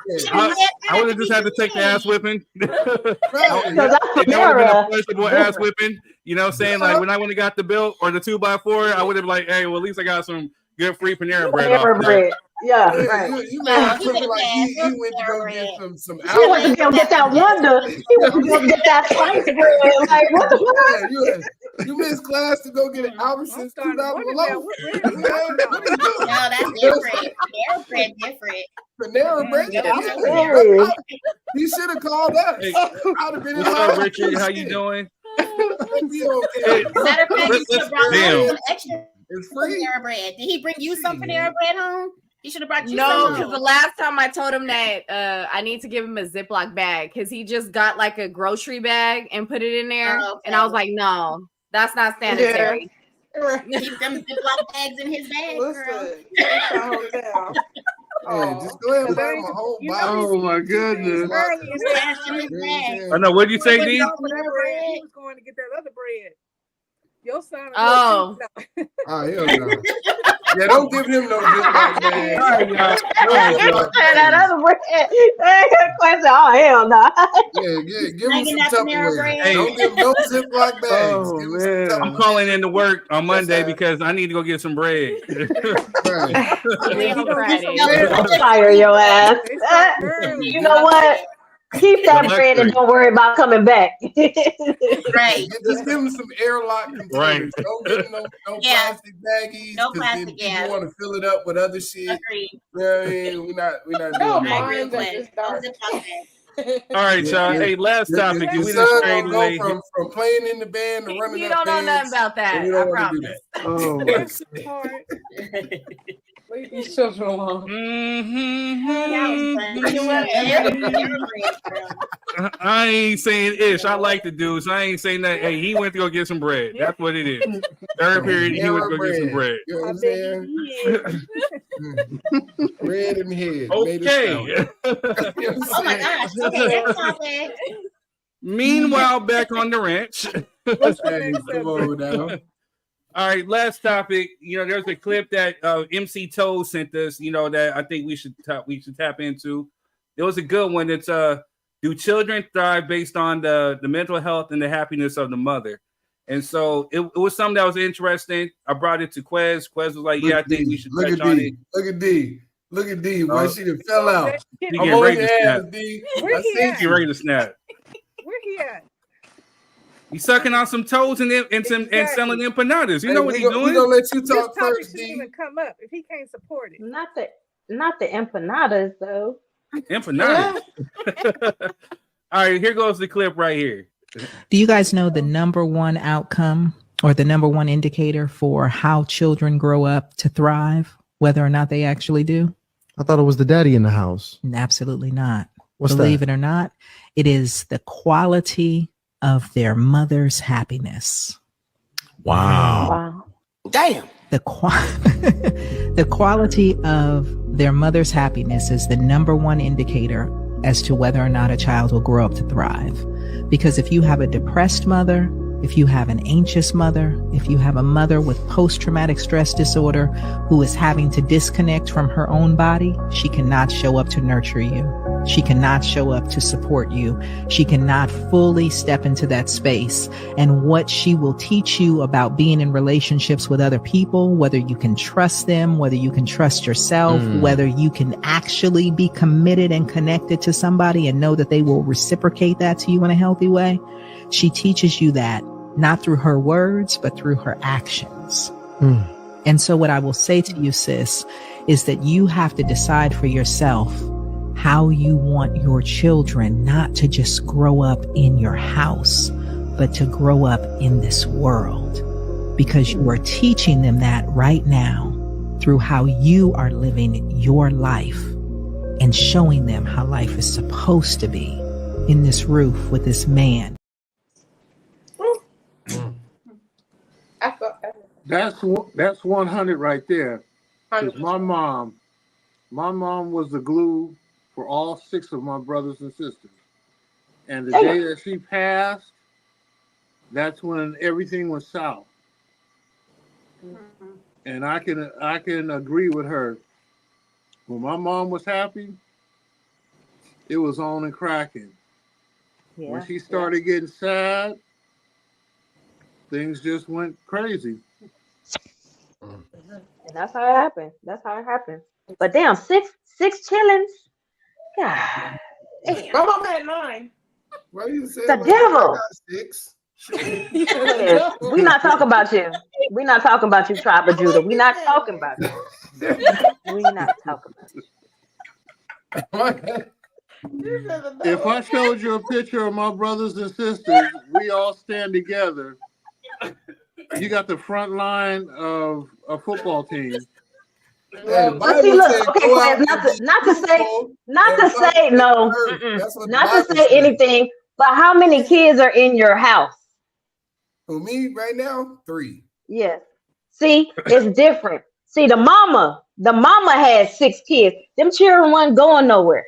Speaker 1: I would have just had to take the ass whipping.
Speaker 9: Because that's
Speaker 1: That would have been a
Speaker 9: Panera.
Speaker 1: punishable ass whipping. You know what I'm saying? Like when I went and got the bill or the 2x4, I would have been like, hey, well, at least I got some good free Panera bread.
Speaker 9: Panera
Speaker 1: off
Speaker 9: bread. Yeah,
Speaker 4: Yeah,
Speaker 9: right.
Speaker 4: you made it look like he went to go get some
Speaker 9: He went to go get that Wonder. He went to go get that spice bread. Like, what the fuck?
Speaker 4: Yeah, You missed class to go get an Albertsons $2 loaf.
Speaker 3: No, that's different. Panera Bread different.
Speaker 4: Panera Bread.
Speaker 9: Really?
Speaker 4: He should have called us.
Speaker 1: Hey,
Speaker 4: I'd have been in
Speaker 1: what's up, Richard? How you doing?
Speaker 3: Matter of fact, he should have brought
Speaker 1: Damn.
Speaker 3: some extra Panera Bread. Did he bring you some Panera Bread home? He should have brought you
Speaker 10: No,
Speaker 3: some
Speaker 10: because the
Speaker 3: home.
Speaker 10: last time I told him that I need to give him a Ziploc bag because he just got like a grocery bag and put it in there.
Speaker 3: Oh, okay.
Speaker 10: And I was like, no, that's not sanitary.
Speaker 3: Keep them Ziploc bags in his bag, girl.
Speaker 4: Yeah, just go ahead and buy him a whole bottle.
Speaker 16: Oh my goodness.
Speaker 3: Stash in his bag.
Speaker 1: I know. What did you say, D?
Speaker 5: He was going to get that other bread. Your son.
Speaker 10: Oh.
Speaker 4: Oh, hell no. Yeah, don't give him no Ziploc bag. All right, y'all.
Speaker 9: That other bread. Question. Oh, hell no.
Speaker 4: Yeah, give him
Speaker 3: Slanging
Speaker 4: some
Speaker 3: that Panera
Speaker 4: Tupperware.
Speaker 3: Bread.
Speaker 1: Hey.
Speaker 4: Don't give him no Ziploc bags.
Speaker 16: Oh,
Speaker 4: Give him some
Speaker 16: man.
Speaker 1: I'm
Speaker 4: Tupperware.
Speaker 1: calling in to work on Monday
Speaker 4: sir.
Speaker 1: because I need to go get some bread.
Speaker 4: Right.
Speaker 10: Leave on Friday.
Speaker 9: Fire your ass. You know what? Keep that bread and don't worry about coming back.
Speaker 3: Right.
Speaker 4: Just give him some airlock containers.
Speaker 1: Right.
Speaker 4: Don't give him no
Speaker 3: Yeah.
Speaker 4: plastic baggies.
Speaker 3: No
Speaker 4: 'cause
Speaker 3: plastic,
Speaker 4: then
Speaker 3: yeah.
Speaker 4: You want to fill it up with other shit.
Speaker 3: Agreed.
Speaker 4: You know what I mean? We're not
Speaker 2: No,
Speaker 4: doing that.
Speaker 2: mine are just dark.
Speaker 1: All right, y'all. Hey, last topic.
Speaker 4: Your
Speaker 1: We
Speaker 4: son
Speaker 1: just straight
Speaker 4: gonna
Speaker 1: away.
Speaker 4: go from playing in the band to running
Speaker 10: You
Speaker 4: up
Speaker 10: don't know nothing
Speaker 4: bands,
Speaker 10: about that.
Speaker 4: and we
Speaker 10: I
Speaker 4: don't want to do
Speaker 10: promise.
Speaker 4: that.
Speaker 16: Oh my.
Speaker 2: Leave these children alone.
Speaker 1: I ain't saying ish. I like the dude, so I ain't saying that. Hey, he went to go get some bread. That's what it is. Third period, he went to go get some bread.
Speaker 4: You know what I'm saying? Bread in the head.
Speaker 1: Okay.
Speaker 3: Oh my gosh. Okay, next topic.
Speaker 1: Meanwhile, back on the ranch.
Speaker 4: Hey, come on now.
Speaker 1: All right, last topic. You know, there's a clip that MC Toad sent us. You know that I think we should tap into. It was a good one. It's do children thrive based on the mental health and the happiness of the mother? And so it was something that was interesting. I brought it to Quez. Quez was like, "Yeah, I think we should touch on it."
Speaker 4: Look at D. Look at D. Boy, she done fell out.
Speaker 1: He
Speaker 4: I'm
Speaker 1: getting
Speaker 4: on
Speaker 1: ready
Speaker 4: your
Speaker 1: to
Speaker 4: ass,
Speaker 1: snap.
Speaker 4: D.
Speaker 5: Where
Speaker 4: I
Speaker 5: he
Speaker 4: see
Speaker 5: at?
Speaker 1: He ready to snap.
Speaker 5: Where he at?
Speaker 1: He's sucking on some toes and selling empanadas. You know what he's doing?
Speaker 4: We're gonna let you
Speaker 5: This
Speaker 4: talk
Speaker 5: topic
Speaker 4: first,
Speaker 5: shouldn't
Speaker 4: D.
Speaker 5: even come up if he can't support it.
Speaker 9: Not the empanadas though.
Speaker 1: Empanadas. All right, here goes the clip right here.
Speaker 17: Do you guys know the number one outcome or the number one indicator for how children grow up to thrive, whether or not they actually do?
Speaker 18: I thought it was the daddy in the house.
Speaker 17: Absolutely not.
Speaker 18: What's
Speaker 17: Believe
Speaker 18: that?
Speaker 17: it or not, it is the quality of their mother's happiness.
Speaker 18: Wow.
Speaker 17: Damn. The quality of their mother's happiness is the number one indicator as to whether or not a child will grow up to thrive. Because if you have a depressed mother, if you have an anxious mother, if you have a mother with post-traumatic stress disorder who is having to disconnect from her own body, she cannot show up to nurture you. She cannot show up to support you. She cannot fully step into that space. And what she will teach you about being in relationships with other people, whether you can trust them, whether you can trust yourself, whether you can actually be committed and connected to somebody and know that they will reciprocate that to you in a healthy way. She teaches you that not through her words, but through her actions. And so what I will say to you, sis, is that you have to decide for yourself how you want your children not to just grow up in your house, but to grow up in this world, because you are teaching them that right now through how you are living your life and showing them how life is supposed to be in this roof with this man.
Speaker 16: That's 100 right there. 'Cause my mom was the glue for all 6 of my brothers and sisters. And the day that she passed, that's when everything went south. And I can agree with her. When my mom was happy, it was on and cracking.
Speaker 9: Yeah,
Speaker 16: When she started getting sad, things just went crazy.
Speaker 9: And that's how it happened. That's how it happened. But damn, six chillings. God.
Speaker 2: My mom had 9.
Speaker 4: Why you say
Speaker 9: The devil.
Speaker 4: 6?
Speaker 9: We not talking about you. We not talking about you, Tribe of Judah. We not talking about you. We not talking about you.
Speaker 16: If I showed you a picture of my brothers and sisters, we all stand together. You got the front line of a football team.
Speaker 9: But see, look, okay, Quez, not to say anything, but how many kids are in your house?
Speaker 4: For me right now, 3.
Speaker 9: Yes. See, it's different. See, the mama had 6 kids. Them children weren't going nowhere.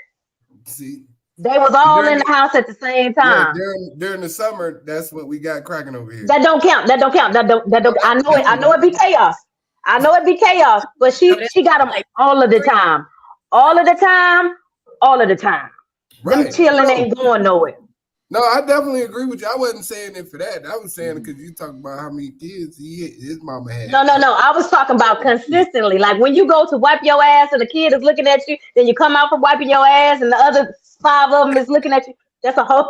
Speaker 4: See,
Speaker 9: they was all in the house at the same time.
Speaker 4: Yeah, during the summer, that's what we got cracking over here.
Speaker 9: That don't count. That don't. I know it be chaos. But she got them all of the time. Right. Them children ain't going nowhere.
Speaker 4: No, I definitely agree with you. I wasn't saying it for that. I was saying because you talking about how many kids his mama had.
Speaker 9: No. I was talking about consistently. Like when you go to wipe your ass and the kid is looking at you, then you come out from wiping your ass and the other 5 of them is looking at you. That's a whole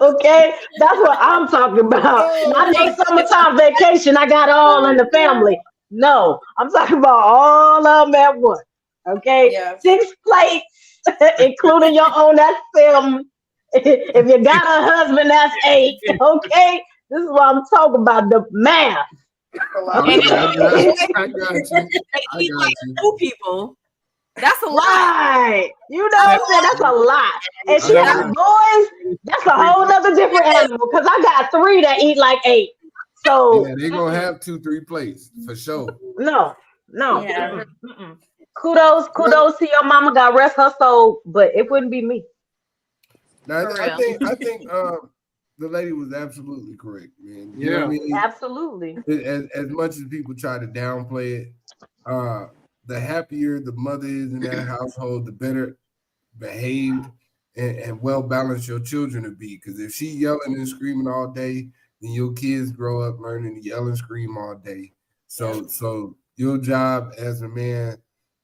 Speaker 9: okay, that's what I'm talking about. Not no summertime vacation. I got all in the family. No, I'm talking about all of them at once. Okay, 6 plates, including your own. That's 7. If you got a husband, that's 8. Okay, this is what I'm talking about. The math.
Speaker 10: I got you. 2 people. That's a lot.
Speaker 9: Right. You know what I'm saying? That's a lot. And she got boys. That's a whole other different animal. Because I got 3 that eat like 8. So
Speaker 4: yeah, they're gonna have 2-3 plates for sure.
Speaker 9: No. Yeah. Kudos to your mama. God rest her soul, but it wouldn't be me.
Speaker 4: Now, I think the lady was absolutely correct, man. You know what I mean?
Speaker 9: Absolutely.
Speaker 4: As much as people try to downplay it, the happier the mother is in that household, the better behaved and well balanced your children will be. Because if she yelling and screaming all day, then your kids grow up learning to yell and scream all day. So your job as a man,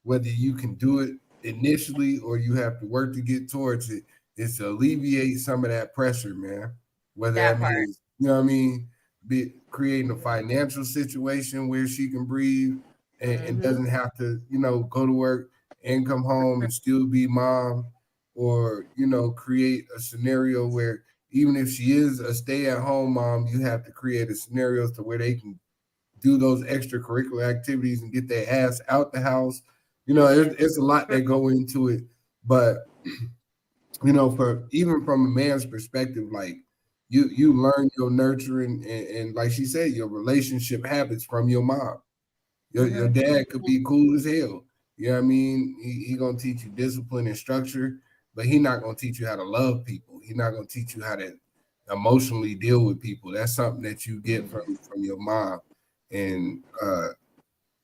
Speaker 4: whether you can do it initially or you have to work to get towards it, is to alleviate some of that pressure, man. Whether that means, you know what I mean, creating a financial situation where she can breathe and doesn't have to, go to work and come home and still be mom, or, create a scenario where even if she is a stay-at-home mom, you have to create a scenario to where they can do those extracurricular activities and get their ass out the house. It's a lot that go into it, but for even from a man's perspective, like you learn your nurturing and like she said, your relationship habits from your mom. Your dad could be cool as hell. You know what I mean? He gonna teach you discipline and structure, but he not gonna teach you how to love people. He's not gonna teach you how to emotionally deal with people. That's something that you get from your mom. And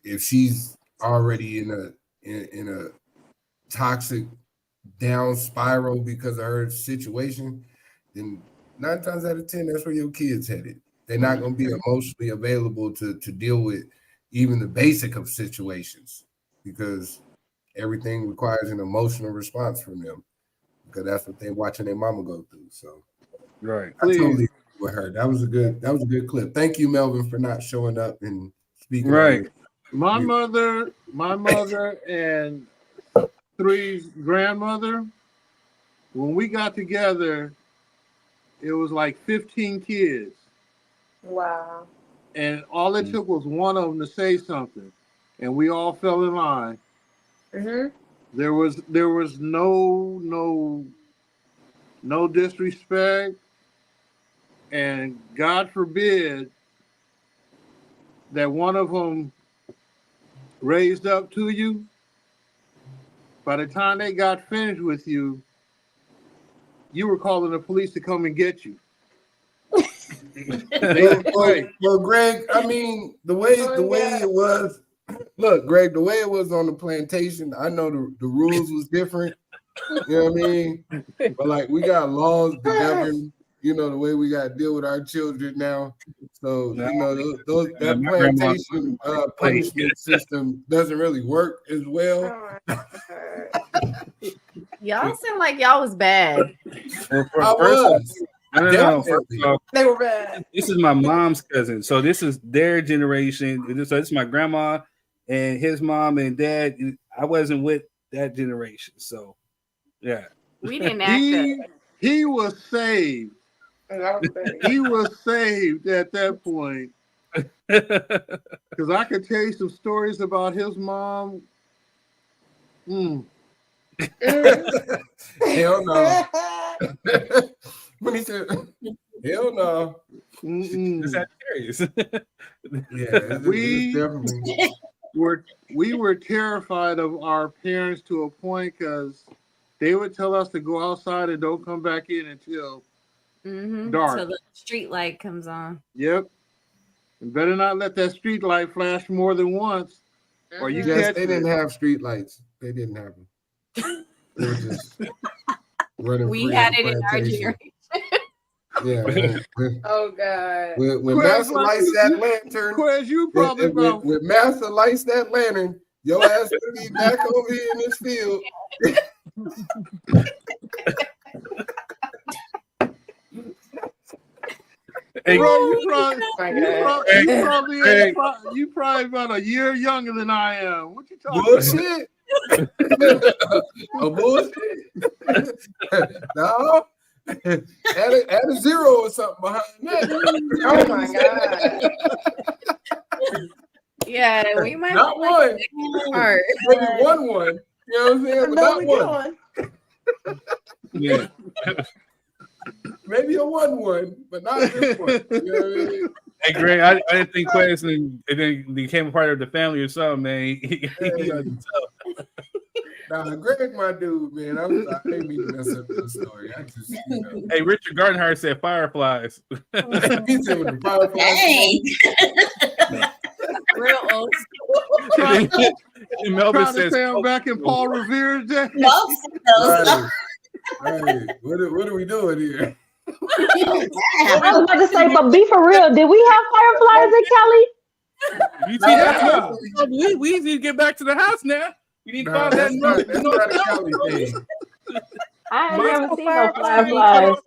Speaker 4: if she's already in a toxic down spiral because of her situation, then 9 times out of 10, that's where your kids headed. They're not going to be emotionally available to deal with even the basic of situations, because everything requires an emotional response from them, because that's what they're watching their mama go through. So,
Speaker 1: right.
Speaker 4: I totally agree with her. That was a good clip. Thank you, Melvin, for not showing up and speaking.
Speaker 1: Right.
Speaker 16: My mother and 3's grandmother, when we got together, it was like 15 kids.
Speaker 2: Wow.
Speaker 16: And all it took was one of them to say something, and we all fell in line.
Speaker 2: Mm-hmm.
Speaker 16: There was no disrespect, and God forbid that one of them raised up to you. By the time they got finished with you, you were calling the police to come and get you.
Speaker 4: Well, Greg, I mean, the way it was, look, Greg, the way it was on the plantation, I know the rules was different. You know what I mean? But like, we got laws to govern, the way we got to deal with our children now. So, that plantation punishment system doesn't really work as well.
Speaker 10: Y'all seem like y'all was bad.
Speaker 2: They were bad.
Speaker 1: This is my mom's cousin, so this is their generation. So this is my grandma and his mom and dad. I wasn't with that generation, so yeah.
Speaker 10: We didn't act
Speaker 16: He was saved. He was saved at that point. Because I could tell you some stories about his mom.
Speaker 4: Hell no. When he said, hell no.
Speaker 1: Is that serious?
Speaker 4: Yeah,
Speaker 16: we were terrified of our parents to a point because they would tell us to go outside and don't come back in until dark.
Speaker 10: So the street light comes on.
Speaker 16: Yep. And better not let that street light flash more than once. Or you
Speaker 4: they didn't have street lights. They didn't have them. They were just running.
Speaker 10: We had it in our generation.
Speaker 4: Yeah.
Speaker 2: Oh God.
Speaker 4: When Master lights that lantern,
Speaker 16: you probably
Speaker 4: when Master lights that lantern, your ass will be back over here in this field.
Speaker 1: Hey,
Speaker 16: bro, you probably about a year younger than I am. What you talking
Speaker 4: Bullshit. Bullshit. No. Add a zero or something behind that.
Speaker 2: Oh my God.
Speaker 10: Yeah, we might
Speaker 4: not one. Maybe 1-1. You know what I'm saying? But not one.
Speaker 1: Yeah.
Speaker 4: Maybe a 1-1, but not this one. You know what I mean?
Speaker 1: Hey, Greg, I didn't think Quest and then became a part of the family or something, man. He
Speaker 4: Nah, Greg, my dude, man. I didn't mean to mess up the story. I just,
Speaker 1: Hey, Richard Gardenhire said fireflies.
Speaker 4: He said with the fireflies.
Speaker 10: Real old
Speaker 1: And Melvin says,
Speaker 16: I'm back in Paul Revere's day.
Speaker 4: Hey, what are we doing here?
Speaker 9: I was about to say, but be for real, did we have fireflies in Cali?
Speaker 1: We need to get back to the house now. We need to find that.
Speaker 9: I ain't never seen no fireflies.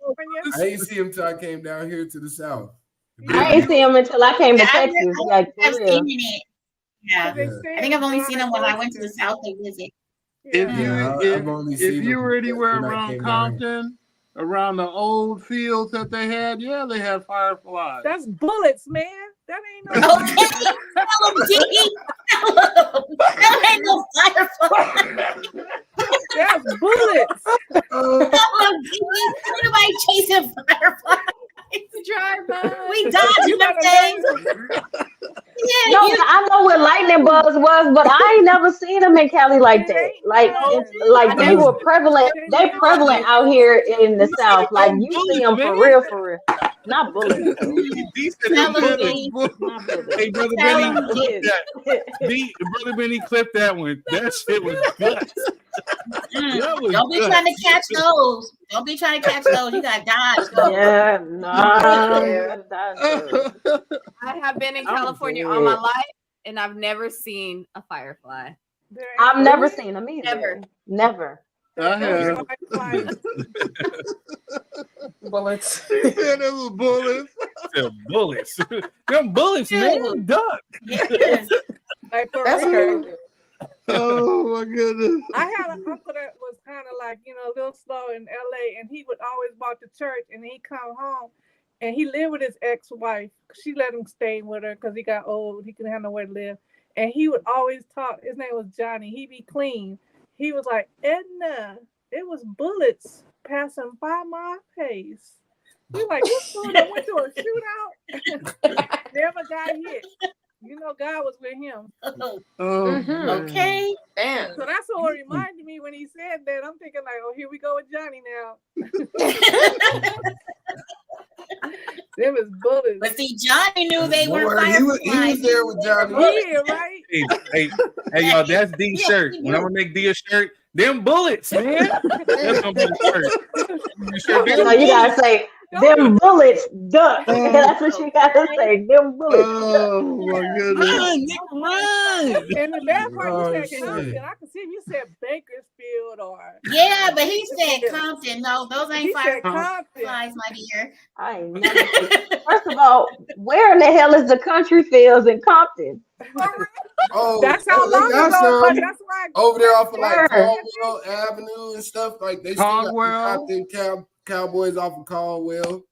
Speaker 4: I ain't see him till I came down here to the south.
Speaker 9: I ain't see him until I came to Texas. Like,
Speaker 3: I've
Speaker 9: for real.
Speaker 3: seen it. Yeah. I think I've only seen them when I went to the South to visit.
Speaker 16: If you were anywhere around Compton, around the old fields that they had, they had fireflies.
Speaker 5: That's bullets, man. That ain't no.
Speaker 3: That ain't no firefly.
Speaker 5: That's bullets.
Speaker 3: Nobody chasing fireflies.
Speaker 10: Drive by.
Speaker 3: We dodging them things.
Speaker 9: No, I know what lightning bugs was, but I ain't never seen them in Cali like that. Like they were prevalent. They prevalent out here in the South. Like you see them for real. Not bullets.
Speaker 1: Hey, Brother Benny, clip that. Brother Benny, clip that one. That shit was guts.
Speaker 3: Don't be trying to catch those. Don't be trying to catch those. You got dodge.
Speaker 9: Yeah, no.
Speaker 10: I have been in California all my life, and I've never seen a firefly.
Speaker 9: I've never seen them either. Never.
Speaker 16: I have.
Speaker 2: Bullets.
Speaker 16: Yeah, there was bullets.
Speaker 1: Bullets. Them bullets, man. Duck.
Speaker 5: Like for
Speaker 2: That's
Speaker 5: real.
Speaker 2: crazy.
Speaker 16: Oh my goodness.
Speaker 5: I had an uncle that was kind of like, a little slow in LA, and he would always walk to church, and he'd come home, and he lived with his ex-wife. She let him stay with her because he got old. He couldn't have nowhere to live. And he would always talk. His name was Johnny. He'd be clean. He was like, Edna, it was bullets passing by my face. We like, what's going on? Went to a shootout. Never got hit. God was with him.
Speaker 3: Okay.
Speaker 2: Damn.
Speaker 5: So that's what reminded me when he said that. I'm thinking like, oh, here we go with Johnny now. Them is bullets.
Speaker 3: But see, Johnny knew they were
Speaker 4: He was there with Johnny.
Speaker 5: Yeah, right?
Speaker 1: Hey, y'all, that's D's shirt. When I'm going to make D a shirt, them bullets, man. That's going to be the shirt.
Speaker 9: No, you gotta say, Them bullets duck. That's what you got to say. Them bullets.
Speaker 16: Oh my goodness!
Speaker 1: Run, nigga, run!
Speaker 5: And the bad part,
Speaker 4: Oh,
Speaker 5: you said
Speaker 4: shit.
Speaker 5: Compton. I can see if you said Bakersfield or.
Speaker 3: Yeah, but he said Compton. No, those
Speaker 5: He
Speaker 3: ain't
Speaker 5: said Compton.
Speaker 3: fireflies, my dear.
Speaker 9: I ain't never. First of all, where in the hell is the country fields in Compton?
Speaker 4: Oh,
Speaker 5: That's how
Speaker 4: they
Speaker 5: long
Speaker 4: got
Speaker 5: ago,
Speaker 4: some
Speaker 5: but that's why.
Speaker 4: over there off of like
Speaker 9: Sure.
Speaker 4: Caldwell Avenue and stuff. Like they still got
Speaker 16: Caldwell?
Speaker 4: the Compton Cowboys off of Caldwell.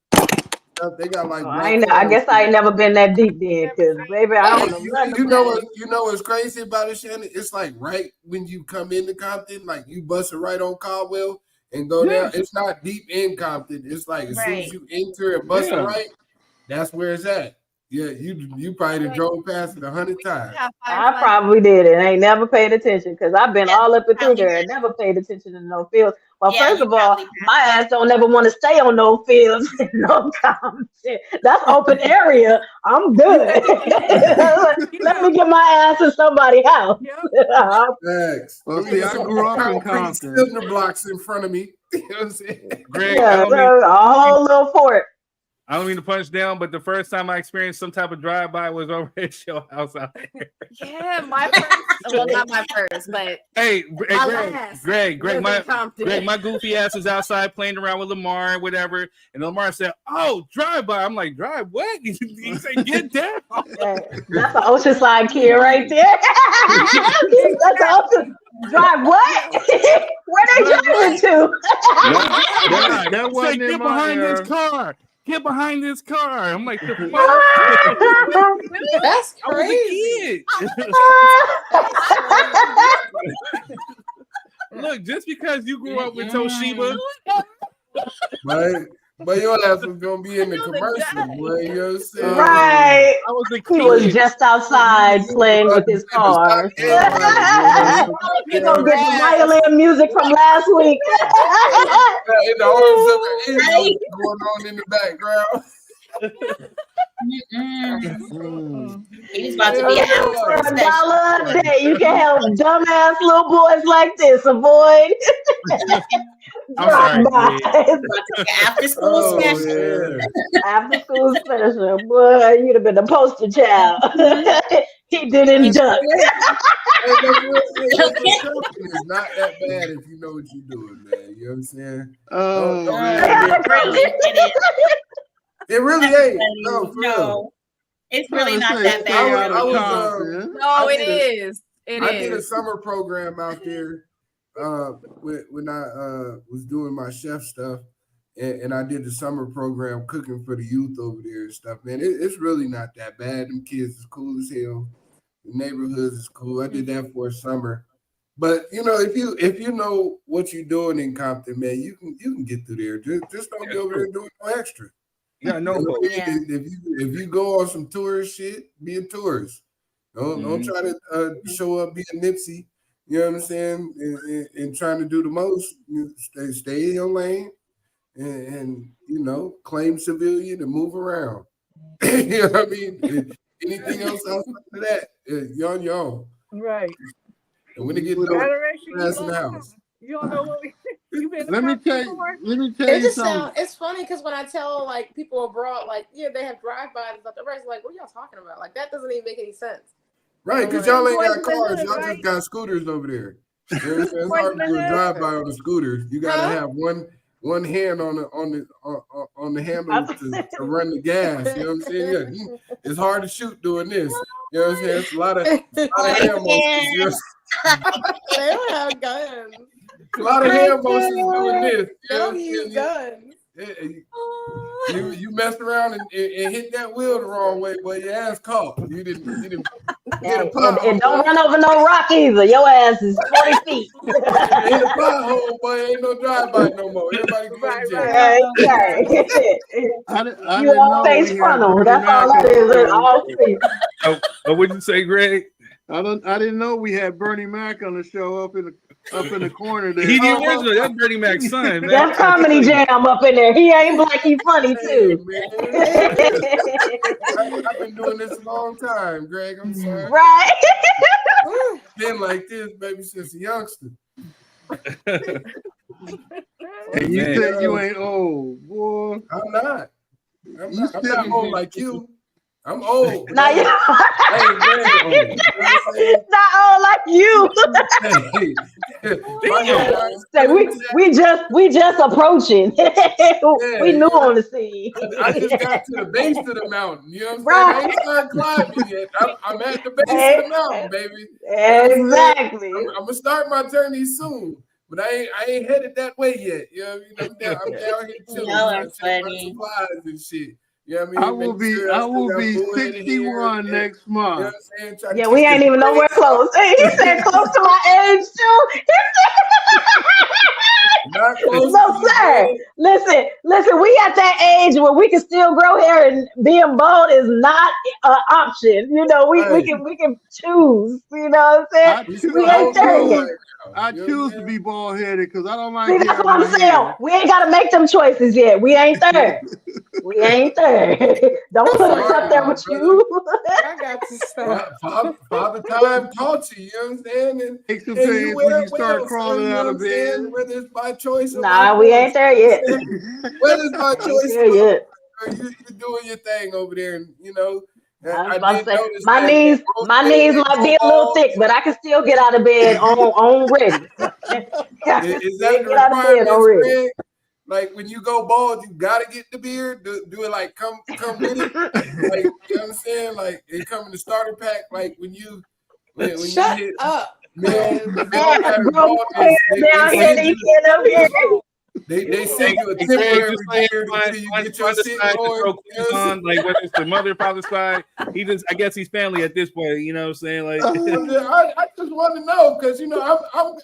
Speaker 4: They got like
Speaker 9: I guess I ain't never been that deep then, cause baby, I don't know nothing
Speaker 4: you know
Speaker 9: about
Speaker 4: what you know what's crazy about it, Shannon? It's like right when you come into Compton, like you bust it right on Caldwell and go down. It's not deep in Compton. It's like as soon as you enter and bust it right, that's where it's at. Yeah, you probably done drove past it 100 times.
Speaker 9: I probably did it. I ain't never paid attention because I've been all up and through there and never paid attention to no fields. Well, first of all, my ass don't ever want to stay on no fields, no Compton. That's open area. I'm good. Let me get my ass in somebody's house.
Speaker 4: Thanks.
Speaker 16: Well, see, I grew up in Compton.
Speaker 4: Cinder blocks in front of me. You know what I'm saying?
Speaker 1: Greg,
Speaker 9: Yeah, a whole little fort.
Speaker 1: I don't mean to punch down, but the first time I experienced some type of drive-by was over at your house out there.
Speaker 10: Yeah, my first. Well, not my first, but
Speaker 1: Hey,
Speaker 10: my last
Speaker 1: Greg,
Speaker 10: was in Compton.
Speaker 1: my goofy ass was outside playing around with Lamar and whatever, and Lamar said, "Oh, drive-by." I'm like, "Drive what?" He said, "Get down."
Speaker 9: That's an Oceanside kid right there. That's an Ocean drive. What? Where they driving to?
Speaker 16: That wasn't
Speaker 1: Get
Speaker 16: in my
Speaker 1: behind
Speaker 16: era.
Speaker 1: this car. Get behind this car. I'm like, the fuck?
Speaker 2: That's
Speaker 1: I was a kid. Look, just because you grew up with Toshiba,
Speaker 4: But your ass was gonna be in the commercial, boy. You know what I'm saying?
Speaker 9: Right.
Speaker 1: I was a
Speaker 9: He was
Speaker 1: kid.
Speaker 9: just outside playing with his cars. You gonna get the violin music from last week.
Speaker 4: In the arms of the angel going on in the background.
Speaker 3: He's about to be an
Speaker 9: For
Speaker 3: hour
Speaker 9: $1 a day, you can help dumbass little boys like this avoid.
Speaker 1: I'm sorry,
Speaker 3: after school special.
Speaker 9: After school special, boy, you'd have been the poster child. He didn't duck.
Speaker 4: It's not that bad if you know what you're doing, man. You know what I'm saying? It really ain't. No, for real.
Speaker 3: It's really not that bad.
Speaker 10: No, it is.
Speaker 4: I did a summer program out there when I was doing my chef stuff, and I did the summer program cooking for the youth over there and stuff. Man, it's really not that bad. Them kids is cool as hell. The neighborhoods is cool. I did that for a summer. But you know, if you know what you're doing in Compton, man, you can get through there. Just don't be over there doing no extra.
Speaker 1: Yeah, no.
Speaker 4: If you go on some tourist shit, be a tourist. Don't try to show up be a Nipsey. You know what I'm saying? And trying to do the most. Stay in your lane, and you know, claim civilian and move around. You know what I mean? Anything else outside of that, you're on your own.
Speaker 5: Right.
Speaker 4: And when they get ass in the house.
Speaker 5: You don't know what you've been.
Speaker 16: Let me tell you something.
Speaker 2: It's funny because when I tell like people abroad, like they have drive-bys and stuff, the rest like, what are y'all talking about? Like that doesn't even make any sense.
Speaker 4: Right, because y'all ain't got cars, y'all just got scooters over there. You know what I'm saying? It's hard to do a drive-by on the scooters. You gotta have one hand on the handle to run the gas. You know what I'm saying? Yeah, it's hard to shoot doing this. You know what I'm saying? It's a lot of hand motions.
Speaker 2: They don't have guns.
Speaker 4: A lot of hand motions doing this.
Speaker 2: They don't use guns.
Speaker 4: You messed around and hit that wheel the wrong way, boy. Your ass caught. You didn't hit a pothole.
Speaker 9: And don't run over no rock either. Your ass is 40 feet.
Speaker 4: Hit a pothole, boy. Ain't no drive-by no more. Everybody go to jail.
Speaker 9: You all face funnel. That's all that is. All face.
Speaker 1: What'd you say, Greg?
Speaker 16: I didn't know we had Bernie Mac on the show up in the corner there.
Speaker 1: He the original. That's Bernie Mac's son, man.
Speaker 9: That's Comedy Jam up in there. He ain't black. He's funny too.
Speaker 4: I've been doing this a long time, Greg. I'm sorry.
Speaker 9: Right.
Speaker 4: Been like this, baby, since a youngster.
Speaker 16: And you said you ain't old, boy.
Speaker 4: I'm not. I'm not old like you. I'm old.
Speaker 9: Not you.
Speaker 4: Hey, man,
Speaker 9: Not old like you. Say, we just approaching. We new on the scene.
Speaker 4: I just got to the base of the mountain. You know what I'm saying? I ain't started climbing yet. I'm at the base of the mountain, baby.
Speaker 9: Exactly.
Speaker 4: I'm gonna start my journey soon. But I ain't headed that way yet. You know what I mean? I'm down here chilling.
Speaker 3: Y'all are funny.
Speaker 4: Supplies and shit. You know what I mean?
Speaker 16: I will be 61 next month.
Speaker 4: You know what I'm saying?
Speaker 9: Yeah, we ain't even nowhere close. He said close to my age too.
Speaker 4: Not close.
Speaker 9: No, sir. Listen. We at that age where we can still grow hair, and being bald is not an option. You know, we can choose. You know what I'm saying? We ain't there yet.
Speaker 16: I choose to be bald headed because I don't like.
Speaker 9: See, that's what I'm saying. We ain't got to make them choices yet. We ain't there. We ain't there. Don't put us up there with you.
Speaker 2: I got to stop.
Speaker 4: Father time taught you. You know what I'm saying? And
Speaker 16: takes some days when you start crawling out of bed.
Speaker 4: Whether it's by choice or
Speaker 9: nah, we ain't there yet.
Speaker 4: Whether it's by choice or you're doing your thing over there, and you know.
Speaker 9: I was about to say, my knees might be a little thick, but I can still get out of bed on ready.
Speaker 4: Is that the requirement? Like when you go bald, you gotta get the beard. Do it like come with it. Like you know what I'm saying? Like it come in the starter pack. Like when you
Speaker 2: Shut
Speaker 4: you hit,
Speaker 2: up.
Speaker 4: They send you a temporary beard until you get your shit on.
Speaker 1: Like whether it's the mother, father side, I guess he's family at this point. You know what I'm saying? Like
Speaker 4: I just want to know because you know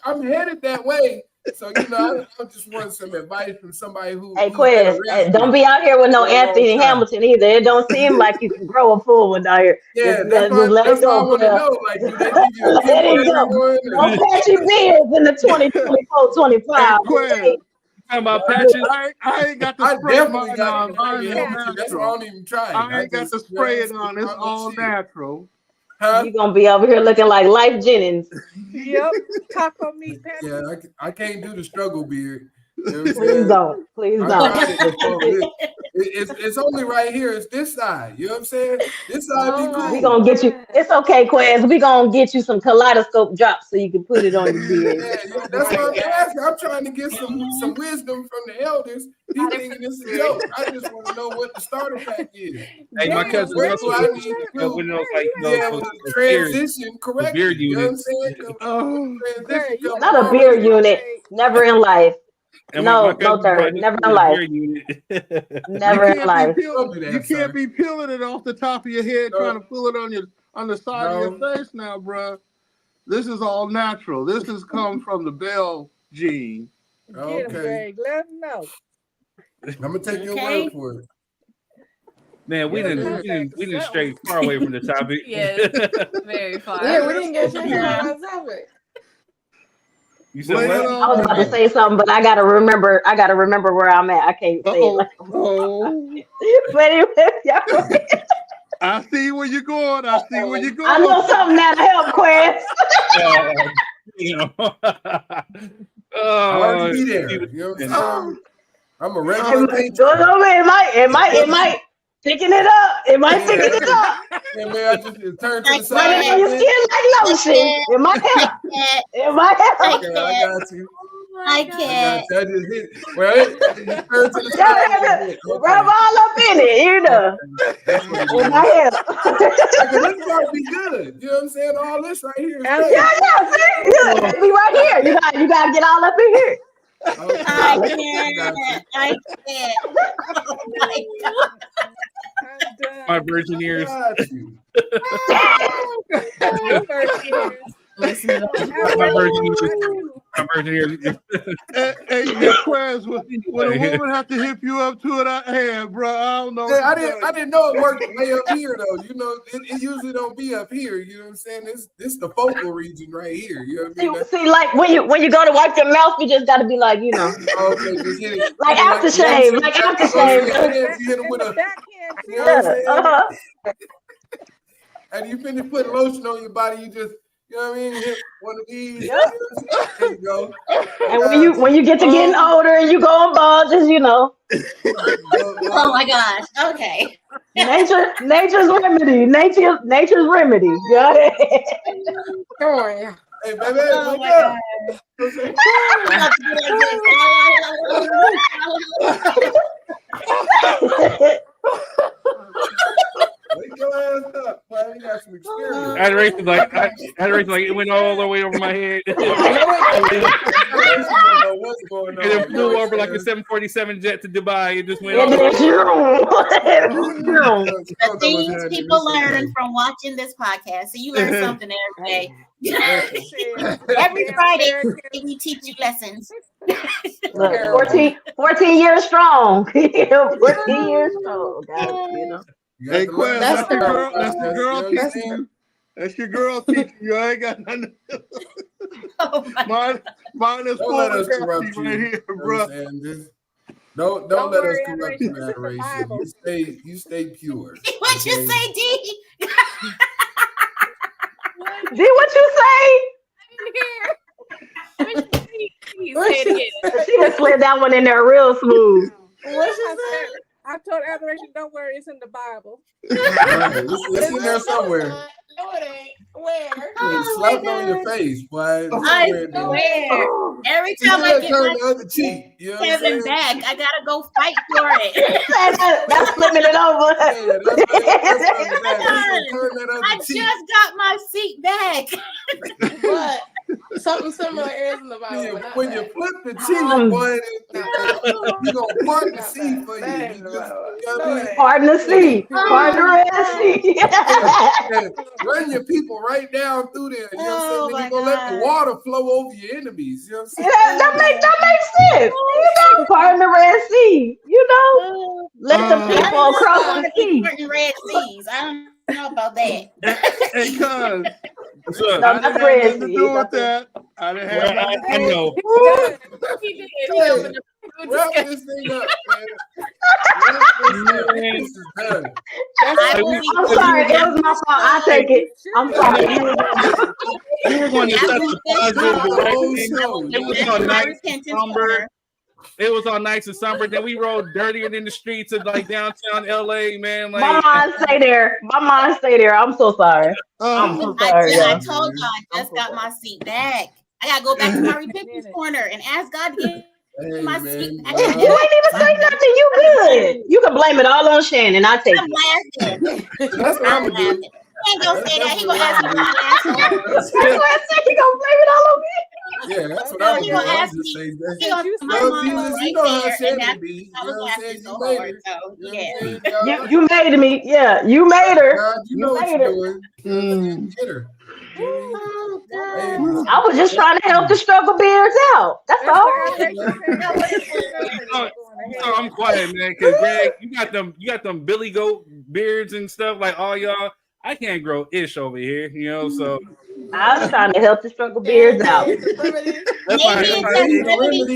Speaker 4: I'm headed that way. So you know I just want some advice from somebody who.
Speaker 9: Hey, Quiz, don't be out here with no Anthony Hamilton either. It don't seem like you can grow a full one out here.
Speaker 4: Yeah,
Speaker 9: just let it go.
Speaker 4: Like, do they give you a
Speaker 9: temporary one? Don't patchy beards in the 2024-25.
Speaker 4: Hey,
Speaker 1: talking about patches?
Speaker 16: I ain't got the spray. That's why
Speaker 4: I don't even try.
Speaker 16: I ain't got the spray it on. It's all natural.
Speaker 9: You're gonna be over here looking like Life Jennings.
Speaker 5: Yep, taco meat.
Speaker 4: Yeah, I can't do the struggle beard. You know
Speaker 9: Please don't. Please don't.
Speaker 4: It's only right here. It's this side. You know what I'm saying? This side be cool.
Speaker 9: We gonna get you. It's okay, Quez. We gonna get you some kaleidoscope drops so you can put it on your beard.
Speaker 4: Yeah, that's what I'm asking. I'm trying to get some wisdom from the elders. He's thinking this is a joke. I just want to know what the starter pack is.
Speaker 1: Hey, my cousin Russell,
Speaker 4: I need to do transition correctly.
Speaker 1: Beard
Speaker 4: you know
Speaker 1: unit.
Speaker 4: what I'm saying?
Speaker 9: Not a beard unit. Never in life. No, sir. Never in life. Never in life.
Speaker 16: You can't be peeling it off the top of your head, trying to pull it on the side of your face now, bro. This is all natural. This has come from the Bell gene.
Speaker 4: Okay.
Speaker 5: Let him know.
Speaker 4: I'm gonna take your word for it.
Speaker 1: Man, we didn't stray far away from the topic.
Speaker 10: Yeah, very far.
Speaker 2: Yeah, we didn't get your hair on the topic.
Speaker 1: You said
Speaker 9: I was about to say something, but I gotta remember where I'm at. I can't say it. Like, but anyway,
Speaker 16: I see where you're going. I
Speaker 9: know something that'll help, Quest.
Speaker 4: I already be there. You know what I'm saying? I'm a regular patron.
Speaker 9: It might thicken it up. It might thicken it up.
Speaker 4: Yeah, man, I just turn to the side.
Speaker 9: Run it on your skin like lotion. It might help. It might help.
Speaker 4: Okay, I got you.
Speaker 3: I can't.
Speaker 4: I just hit. Well, you turn to the side.
Speaker 9: Rub all up in it, you know. It might help.
Speaker 4: This might be good. You know what I'm saying? All this right here.
Speaker 9: Yeah. See, be right here. You gotta get all up in here.
Speaker 4: Okay.
Speaker 3: I can't. Oh my God.
Speaker 1: My virgin ears. My virgin ears.
Speaker 16: Hey, Quez, when a woman have to hip you up to it, hand, bro, I don't know.
Speaker 4: Yeah, I didn't know it worked way up here though. You know, it usually don't be up here. You know what I'm saying? This the focal region right here. You know what I mean?
Speaker 9: See, like when you go to wipe your mouth, you just got to be like, you know,
Speaker 4: okay, just hit it.
Speaker 9: like aftershave, like aftershave.
Speaker 4: You hit it with a, you know what I'm saying? And you finish putting lotion on your body, you just You know what I mean? Hit one of these.
Speaker 9: Yep.
Speaker 4: There you go.
Speaker 9: And when you get to getting older and you go on bulges, you know.
Speaker 3: Oh my gosh. Okay.
Speaker 9: Nature's remedy. Nature's remedy. Got it.
Speaker 2: Come on, yeah.
Speaker 4: Hey, baby,
Speaker 3: Oh
Speaker 4: wake
Speaker 3: my
Speaker 4: up. Wake your ass up, man. You got some experience.
Speaker 1: Adoration like it went all the way over my head. And it flew over like a 747 jet to Dubai. It just went over.
Speaker 3: The things people learn from watching this podcast. So you learn something every day. Every Friday, we teach you lessons.
Speaker 9: Look, 14 years strong. 14 years strong, guys, you know.
Speaker 16: Hey, Quinn, that's your girl. That's your girl
Speaker 4: That's
Speaker 16: teaching you. That's your girl teaching you. I ain't got nothing to do. Mine is
Speaker 4: Don't let us
Speaker 16: pornography
Speaker 4: corrupt you.
Speaker 16: right here, bro.
Speaker 4: Don't
Speaker 5: Don't
Speaker 4: let us
Speaker 5: worry,
Speaker 4: corrupt
Speaker 5: Adoration,
Speaker 4: you,
Speaker 5: this is the
Speaker 4: Adoration.
Speaker 5: Bible.
Speaker 4: You stay pure.
Speaker 3: What you
Speaker 4: okay?
Speaker 3: say, D?
Speaker 9: D, what you say? She just slid that one in there real smooth.
Speaker 5: What she said? I told Adoration, don't worry, it's in the Bible.
Speaker 4: It's in there somewhere.
Speaker 2: No, it ain't. Where?
Speaker 4: Slap on your face, boy.
Speaker 3: I swear. Every time I get
Speaker 4: turn
Speaker 3: my
Speaker 4: the other cheek. You know what I'm
Speaker 3: Kevin
Speaker 4: saying?
Speaker 3: back, I gotta go fight for it.
Speaker 9: That's flipping it over.
Speaker 3: I just got my seat back.
Speaker 2: But something similar is in the Bible.
Speaker 4: When you flip the cheek, boy, you gonna part the sea for you. You know what I mean?
Speaker 9: Pardon the sea. Pardon the Red Sea.
Speaker 4: Run your people right down through there. You know what I'm saying? Then you're gonna let the water flow over your enemies. You know what I'm saying?
Speaker 9: That makes sense. You know, pardon the Red Sea. You know, let the people across the sea.
Speaker 3: Red Seas. I don't know about that.
Speaker 16: Hey, cuz.
Speaker 4: I
Speaker 9: not
Speaker 16: didn't have
Speaker 9: Red
Speaker 16: nothing to
Speaker 9: Sea.
Speaker 16: do with that. I didn't have nothing to
Speaker 1: I
Speaker 16: do
Speaker 1: know.
Speaker 4: Wrap this thing up, man. Wrap this up. This is done.
Speaker 9: I'm sorry. It was my fault. I take it. I'm sorry.
Speaker 1: We were going to such a positive direction. It was all nice and somber. It was all nice and somber. Then we rode dirtier than the streets of like downtown LA, man. Like,
Speaker 9: My mind stay there. My mind stay there. I'm so sorry. I'm so sorry.
Speaker 3: I
Speaker 9: y'all.
Speaker 3: told y'all I just got my seat back. I gotta go back to my repentance corner and ask God to get my seat back.
Speaker 9: You ain't even say nothing. You good. You can blame it all on Shannon. I take
Speaker 3: I'm
Speaker 9: it.
Speaker 3: laughing.
Speaker 4: That's what I'm gonna do.
Speaker 3: He ain't gonna say that. He gonna ask me about asshole.
Speaker 9: That's why I said you gonna blame it all on me.
Speaker 4: Yeah, that's what
Speaker 3: No,
Speaker 4: I'm
Speaker 3: he
Speaker 4: gonna
Speaker 3: gonna
Speaker 4: do. I'm
Speaker 3: ask
Speaker 4: just
Speaker 3: me.
Speaker 4: saying
Speaker 3: He
Speaker 4: that.
Speaker 3: gonna my
Speaker 4: Well,
Speaker 3: mama
Speaker 4: Jesus,
Speaker 3: right
Speaker 4: you know how
Speaker 3: there, and
Speaker 4: Shannon
Speaker 3: that's
Speaker 4: be.
Speaker 3: I
Speaker 4: You
Speaker 3: was
Speaker 4: know what I'm
Speaker 3: laughing
Speaker 4: saying?
Speaker 3: so
Speaker 4: You made
Speaker 3: hard.
Speaker 4: it.
Speaker 3: So
Speaker 4: You know
Speaker 3: yeah.
Speaker 4: what I'm saying?
Speaker 9: You made me. Yeah, you made her.
Speaker 4: God, you know
Speaker 9: You
Speaker 4: what
Speaker 9: made
Speaker 4: you're
Speaker 9: her.
Speaker 4: doing. Get her.
Speaker 3: Oh
Speaker 4: Hey,
Speaker 3: God.
Speaker 9: I was just trying to help the struggle beards out. That's
Speaker 5: That's
Speaker 9: all.
Speaker 5: what Adoration said.
Speaker 1: So I'm quiet, man, because Greg, you got them Billy Goat beards and stuff like all y'all. I can't grow ish over here, you know. So
Speaker 9: I was trying to help the struggle beards out.
Speaker 1: that's why.
Speaker 3: Maybe
Speaker 1: That's why
Speaker 3: it's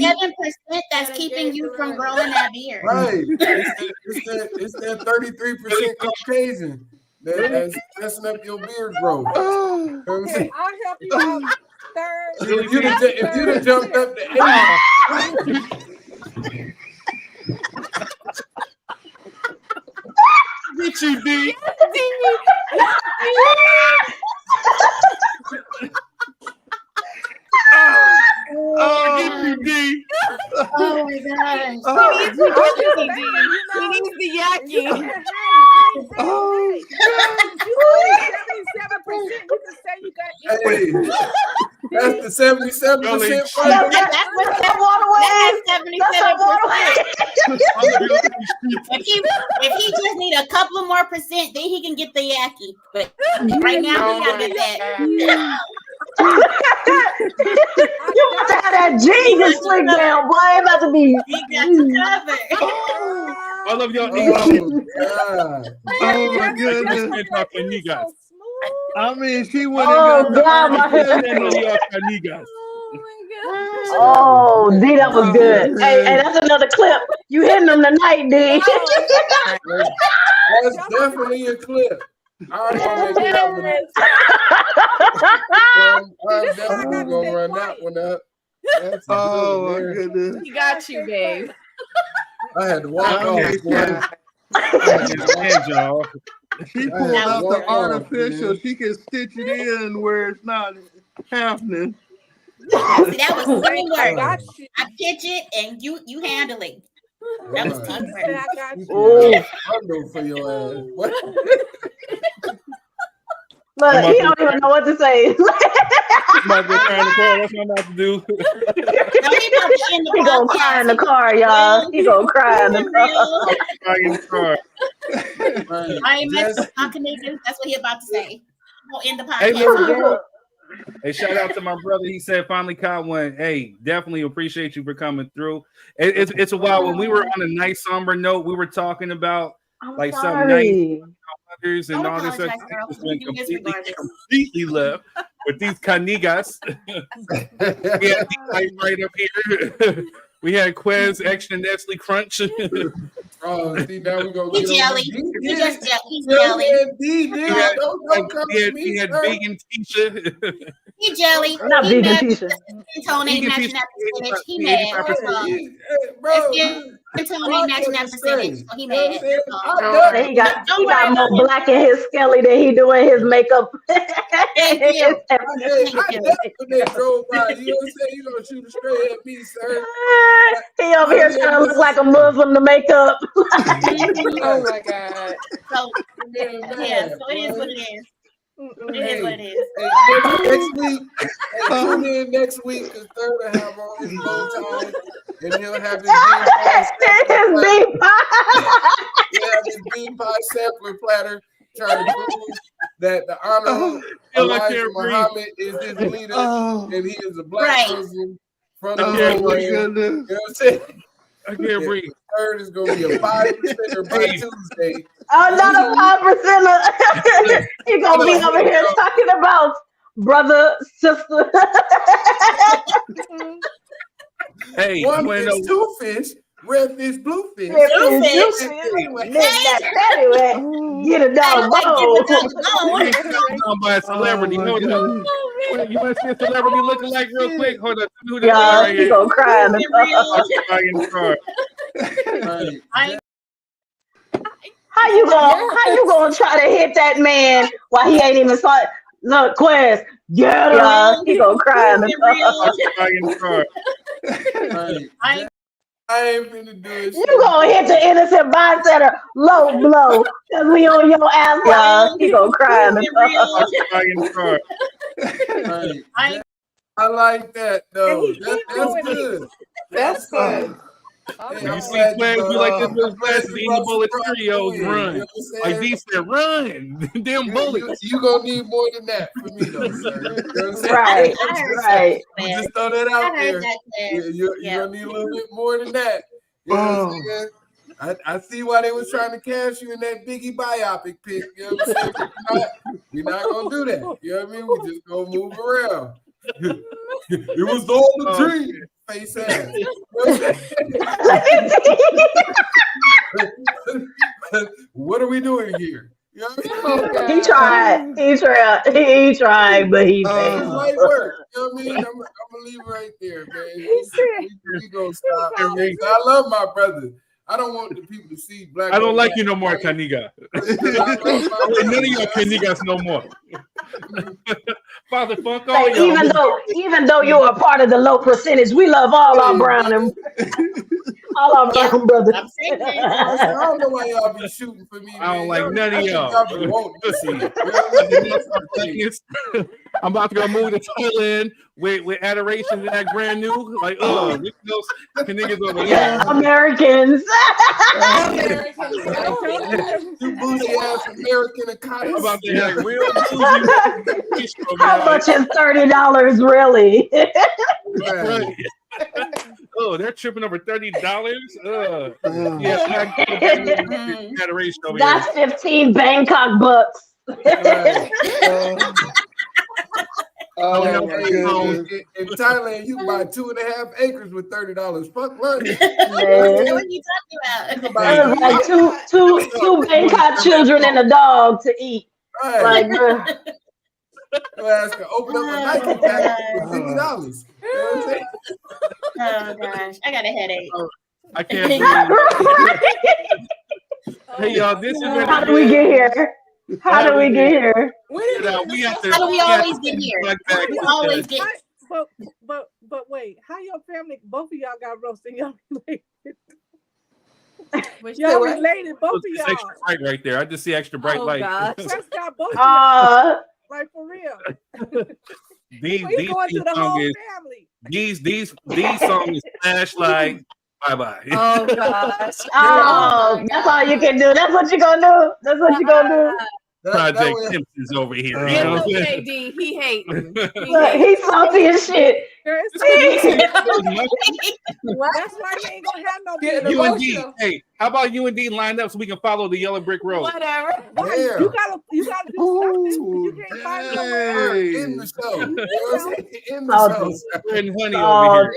Speaker 3: that 77% that's keeping you from growing that beard.
Speaker 4: right. It's that 33% Caucasian that's messing up your beard growth. You know what I'm
Speaker 5: Okay,
Speaker 4: saying?
Speaker 5: I'll help you out. Third.
Speaker 4: If you'd have jumped up to 80,
Speaker 1: Get you, D. Oh, get you, D.
Speaker 3: Oh my gosh.
Speaker 10: He needs the yaki.
Speaker 5: Oh, you 77%. You can say you got
Speaker 4: hey, that's the 77%
Speaker 3: That's
Speaker 4: fight.
Speaker 3: what
Speaker 9: That waterway.
Speaker 3: That's 77%.
Speaker 9: That's
Speaker 3: If he just need a couple of more percent, then he can get the yaki. But right now he gotta get that.
Speaker 9: You about to have that Jesus slick down, boy. It about to be.
Speaker 3: He got you covered.
Speaker 1: I love y'all.
Speaker 4: Oh, God.
Speaker 16: Oh my goodness.
Speaker 1: Goodness.
Speaker 16: I mean, she went
Speaker 9: Oh,
Speaker 16: and got
Speaker 9: God, my
Speaker 1: Amigas.
Speaker 9: Oh, D, that was good. Hey, that's another clip. You hitting them tonight, D.
Speaker 4: That's definitely a clip. I already made that one. I'm definitely gonna run that one up. That's
Speaker 14: oh my goodness.
Speaker 10: He got you, babe.
Speaker 4: I had to walk off.
Speaker 16: She pulled out the artificial. She can stitch it in where it's not happening.
Speaker 3: See, that was teamwork. I pitch it and you handle it. That was teamwork.
Speaker 4: Oh, bundle for your ass. What?
Speaker 9: Look, he don't even know what to say.
Speaker 1: That's what I'm about to do.
Speaker 9: He gonna cry in the car, y'all. He gonna cry in the car.
Speaker 3: I ain't Canadian. That's what he about to say. We'll end the
Speaker 1: Hey,
Speaker 3: podcast.
Speaker 1: hey, shout out to my brother. He said finally caught one. Hey, definitely appreciate you for coming through. It's a while. When we were on a nice somber note, we were talking about like some nice others and all this stuff. Just went completely left with these canigas. We had these right up here. We had Quez extra Nestle Crunch.
Speaker 4: Oh, see, now we gonna
Speaker 3: He's
Speaker 4: get
Speaker 3: jelly. He's just jelly.
Speaker 4: He
Speaker 1: had vegan Tisha.
Speaker 3: He jelly.
Speaker 9: Not vegan Tisha.
Speaker 3: Tony matching up the spinach. He mad. Tony matching up the spinach. So he mad.
Speaker 9: He got more black in his skelly than he doing his makeup.
Speaker 4: I when they drove by, you know what I'm saying? You gonna shoot straight at me, sir.
Speaker 9: He over here trying to look like a Muslim to make up.
Speaker 2: Oh my God.
Speaker 3: So yeah, so it is what it is. It is what it is.
Speaker 4: Next week, tune in next week because Third will have on his bow tie and he'll have his bean pie. He'll have his bean pie sampler platter trying to prove that the honorable Elijah Muhammad is his leader and he is a black person from the program. You know what I'm saying?
Speaker 1: I can't breathe.
Speaker 4: Third is going to be a 5% by Tuesday.
Speaker 9: Oh, not a 5%. He's going to be over here talking about brother, sister.
Speaker 1: Hey,
Speaker 4: one fish, two fish, red fish, blue fish.
Speaker 9: Red fish, anyway. Get a dog bone.
Speaker 1: By a celebrity. Hold up. You want to see a celebrity looking like real quick? Hold up.
Speaker 9: Yeah, he gonna cry in the car. How you gonna try to hit that man while he ain't even saw it? Look, Quest, get her. He gonna cry in the car.
Speaker 4: I ain't finna do it.
Speaker 9: You gonna hit the innocent bystander low blow because we on your ass, y'all. He gonna cry in the car.
Speaker 4: I like that though. That's good.
Speaker 2: That's good.
Speaker 1: You see Quez, you like this little Quez, the bullets Cheerios run. Like these said, run. Them bullets.
Speaker 4: You gonna need more than that for me though, sir. You know what I'm saying?
Speaker 9: Right.
Speaker 4: Just throw that out there. You're gonna need a little bit more than that. You know what I'm saying? I see why they was trying to cash you in that Biggie biopic pick. You know what I'm saying? We're not gonna do that. You know what I mean? We just gonna move around. It was all a dream. Face ass. What are we doing here? You know what I mean?
Speaker 9: He tried, but he failed.
Speaker 4: Light work. You know what I mean? I'm gonna leave it right there, man. We gonna stop. I love my brother. I don't want the people to see black.
Speaker 1: I don't like you no more, Caniga. None of your Canigas no more. Father, fuck all y'all.
Speaker 9: Even though you're a part of the low percentage, we love all our brown and all our brown brothers.
Speaker 4: I don't know why y'all be shooting for me.
Speaker 1: I don't like none of y'all. I'm about to go move to Thailand with adoration to that brand new. Like, look at those niggas over here.
Speaker 9: Americans.
Speaker 4: You bougie ass American economy.
Speaker 1: About to have real
Speaker 9: How much is $30 really?
Speaker 1: Right. Oh, they're tripping over $30. Adoration over
Speaker 9: That's 15 Bangkok bucks.
Speaker 4: In Thailand, you buy 2.5 acres with $30. Fuck lunch.
Speaker 3: What are you talking about?
Speaker 9: Like two Bangkok children and a dog to eat. Like, bruh.
Speaker 4: Your ass can open up a Nike pack for $50. You know what I'm saying?
Speaker 3: Oh gosh, I got a headache.
Speaker 1: I can't believe. Hey y'all, this is
Speaker 9: How did we get here? How did we get here?
Speaker 1: We have to.
Speaker 3: How do we always get here? We always get.
Speaker 5: But wait, how your family? Both of y'all got roasted. Y'all related? Y'all related? Both of
Speaker 1: It's
Speaker 5: y'all.
Speaker 1: extra bright right there. I just see extra bright light.
Speaker 5: That's got both of y'all. Like for real.
Speaker 1: These
Speaker 5: We going through the whole
Speaker 1: songs,
Speaker 5: family.
Speaker 1: these songs flashlight. Bye bye.
Speaker 9: Oh gosh. Oh, that's all you can do. That's what you gonna do. That's what you gonna do.
Speaker 1: Project Simpsons over here. You know what I'm saying?
Speaker 10: JD, he hates.
Speaker 9: Look, he's salty as shit.
Speaker 5: That's why you ain't gonna have no
Speaker 1: You and D, hey, how about you and D lined up so we can follow the yellow brick road?
Speaker 10: Whatever.
Speaker 5: Why? You gotta do something. You can't find nowhere.
Speaker 4: In the show. You know what I'm saying? In the
Speaker 9: Salty.
Speaker 4: show.
Speaker 1: We're in honey over here.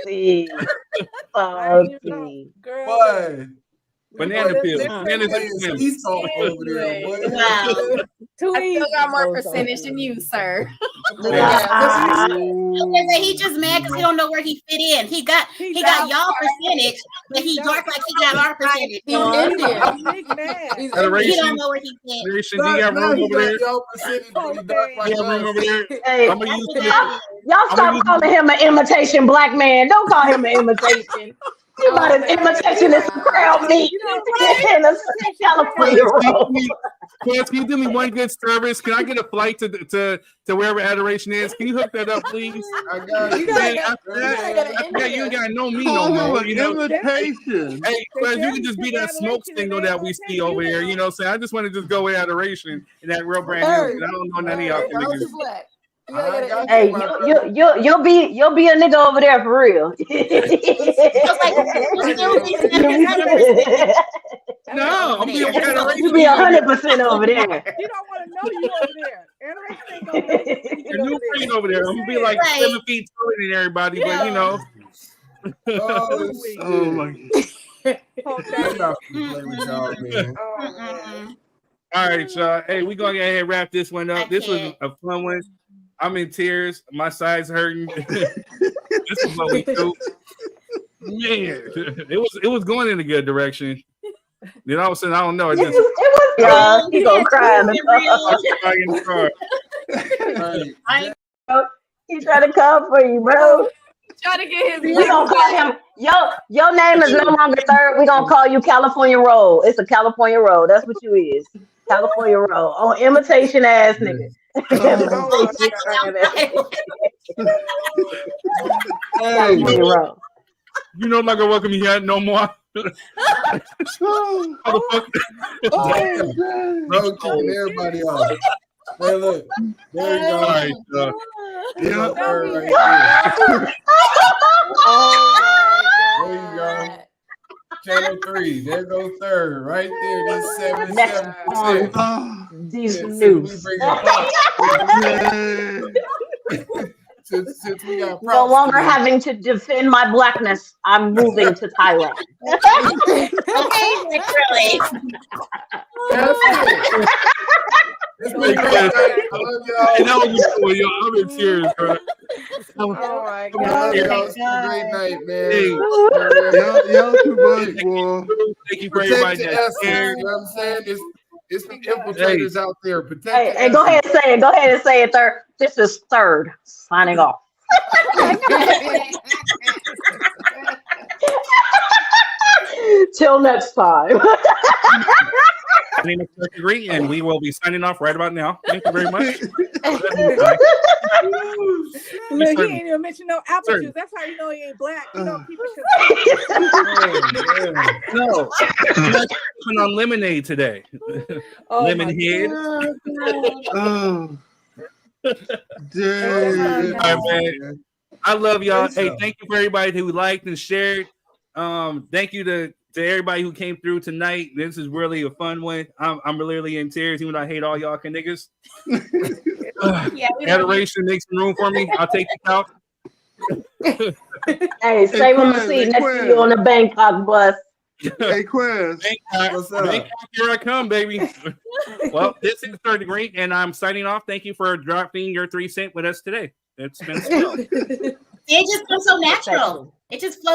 Speaker 9: Salty.
Speaker 4: Boy.
Speaker 1: Banana peel. Banana peel.
Speaker 4: He's talking over there, boy.
Speaker 10: Wow. I still got more percentage than you, sir.
Speaker 3: He just mad because he don't know where he fit in. He got y'all percentage, but he dark like he got our percentage. He don't know where he fit.
Speaker 1: Do you got room over there?
Speaker 9: Hey, y'all stop calling him an imitation black man. Don't call him an imitation. He about an imitation of some crowd meat in a California roll.
Speaker 1: Can you do me one good service? Can I get a flight to wherever Adoration is? Can you hook that up, please?
Speaker 4: I got
Speaker 1: you. You gotta know me no more. You know,
Speaker 16: invitation.
Speaker 1: Hey, you can just be that smoke signal that we see over here. You know what I'm saying? I just want to just go with Adoration and that real brand new. I don't know none of y'all niggas.
Speaker 9: Hey, you'll be a nigga over there for real.
Speaker 1: No, I'm being
Speaker 9: You be 100% over there.
Speaker 5: You don't want to know you over there. Adoration ain't gonna know you
Speaker 1: Your new friend over there. I'm gonna be like 7 feet taller than everybody, but you know.
Speaker 4: Oh my God.
Speaker 1: All right, y'all. Hey, we're gonna go ahead and wrap this one up. This was a fun one. I'm in tears. My side's hurting. This is what we do. Man, it was going in a good direction. Then all of a sudden, I don't know. It just
Speaker 9: he gonna cry in the car. He trying to come for you, bro.
Speaker 10: Trying to get his.
Speaker 9: We gonna call him. Your name is no longer Third. We gonna call you California Roll. It's a California Roll. That's what you is. California Roll. Oh, imitation ass nigga. California Roll.
Speaker 1: You no longer welcome me yet no more.
Speaker 4: Bro, kicking everybody off. Hey, look. There you go.
Speaker 1: All right,
Speaker 4: There you go. There you go. Channel 3. There goes Third. Right there. That's 77%.
Speaker 9: These news.
Speaker 4: Since we got
Speaker 9: no longer having to defend my blackness, I'm moving to Thailand.
Speaker 3: Okay, really.
Speaker 1: And that was before, yo. I'm in tears, bro.
Speaker 2: Oh my God.
Speaker 4: Great night, man.
Speaker 1: Hey.
Speaker 16: Y'all too much, boy.
Speaker 1: Thank you for everybody that's here.
Speaker 4: You know what I'm saying? It's some infiltrators out there.
Speaker 9: Hey, go ahead and say it. Go ahead and say it, Third. This is Third signing off. Till next time.
Speaker 1: My name is Turkey Green, and we will be signing off right about now. Thank you very much.
Speaker 5: Look, he ain't even mention no apple juice. That's how you know he ain't black. You know, people should.
Speaker 1: No, I'm not putting on lemonade today. Lemon head.
Speaker 16: Dude.
Speaker 1: All right, man. I love y'all. Hey, thank you for everybody who liked and shared. Thank you to everybody who came through tonight. This is really a fun one. I'm literally in tears, even though I hate all y'all niggas. Adoration, make some room for me. I'll take the couch.
Speaker 9: Hey, save him a seat next to you on the Bangkok bus.
Speaker 16: Hey, Quez.
Speaker 1: What's up? Here I come, baby. Well, this is Third Degree, and I'm signing off. Thank you for dropping your 3 cents with us today. It's been swell.
Speaker 3: It just comes so natural. It just flows.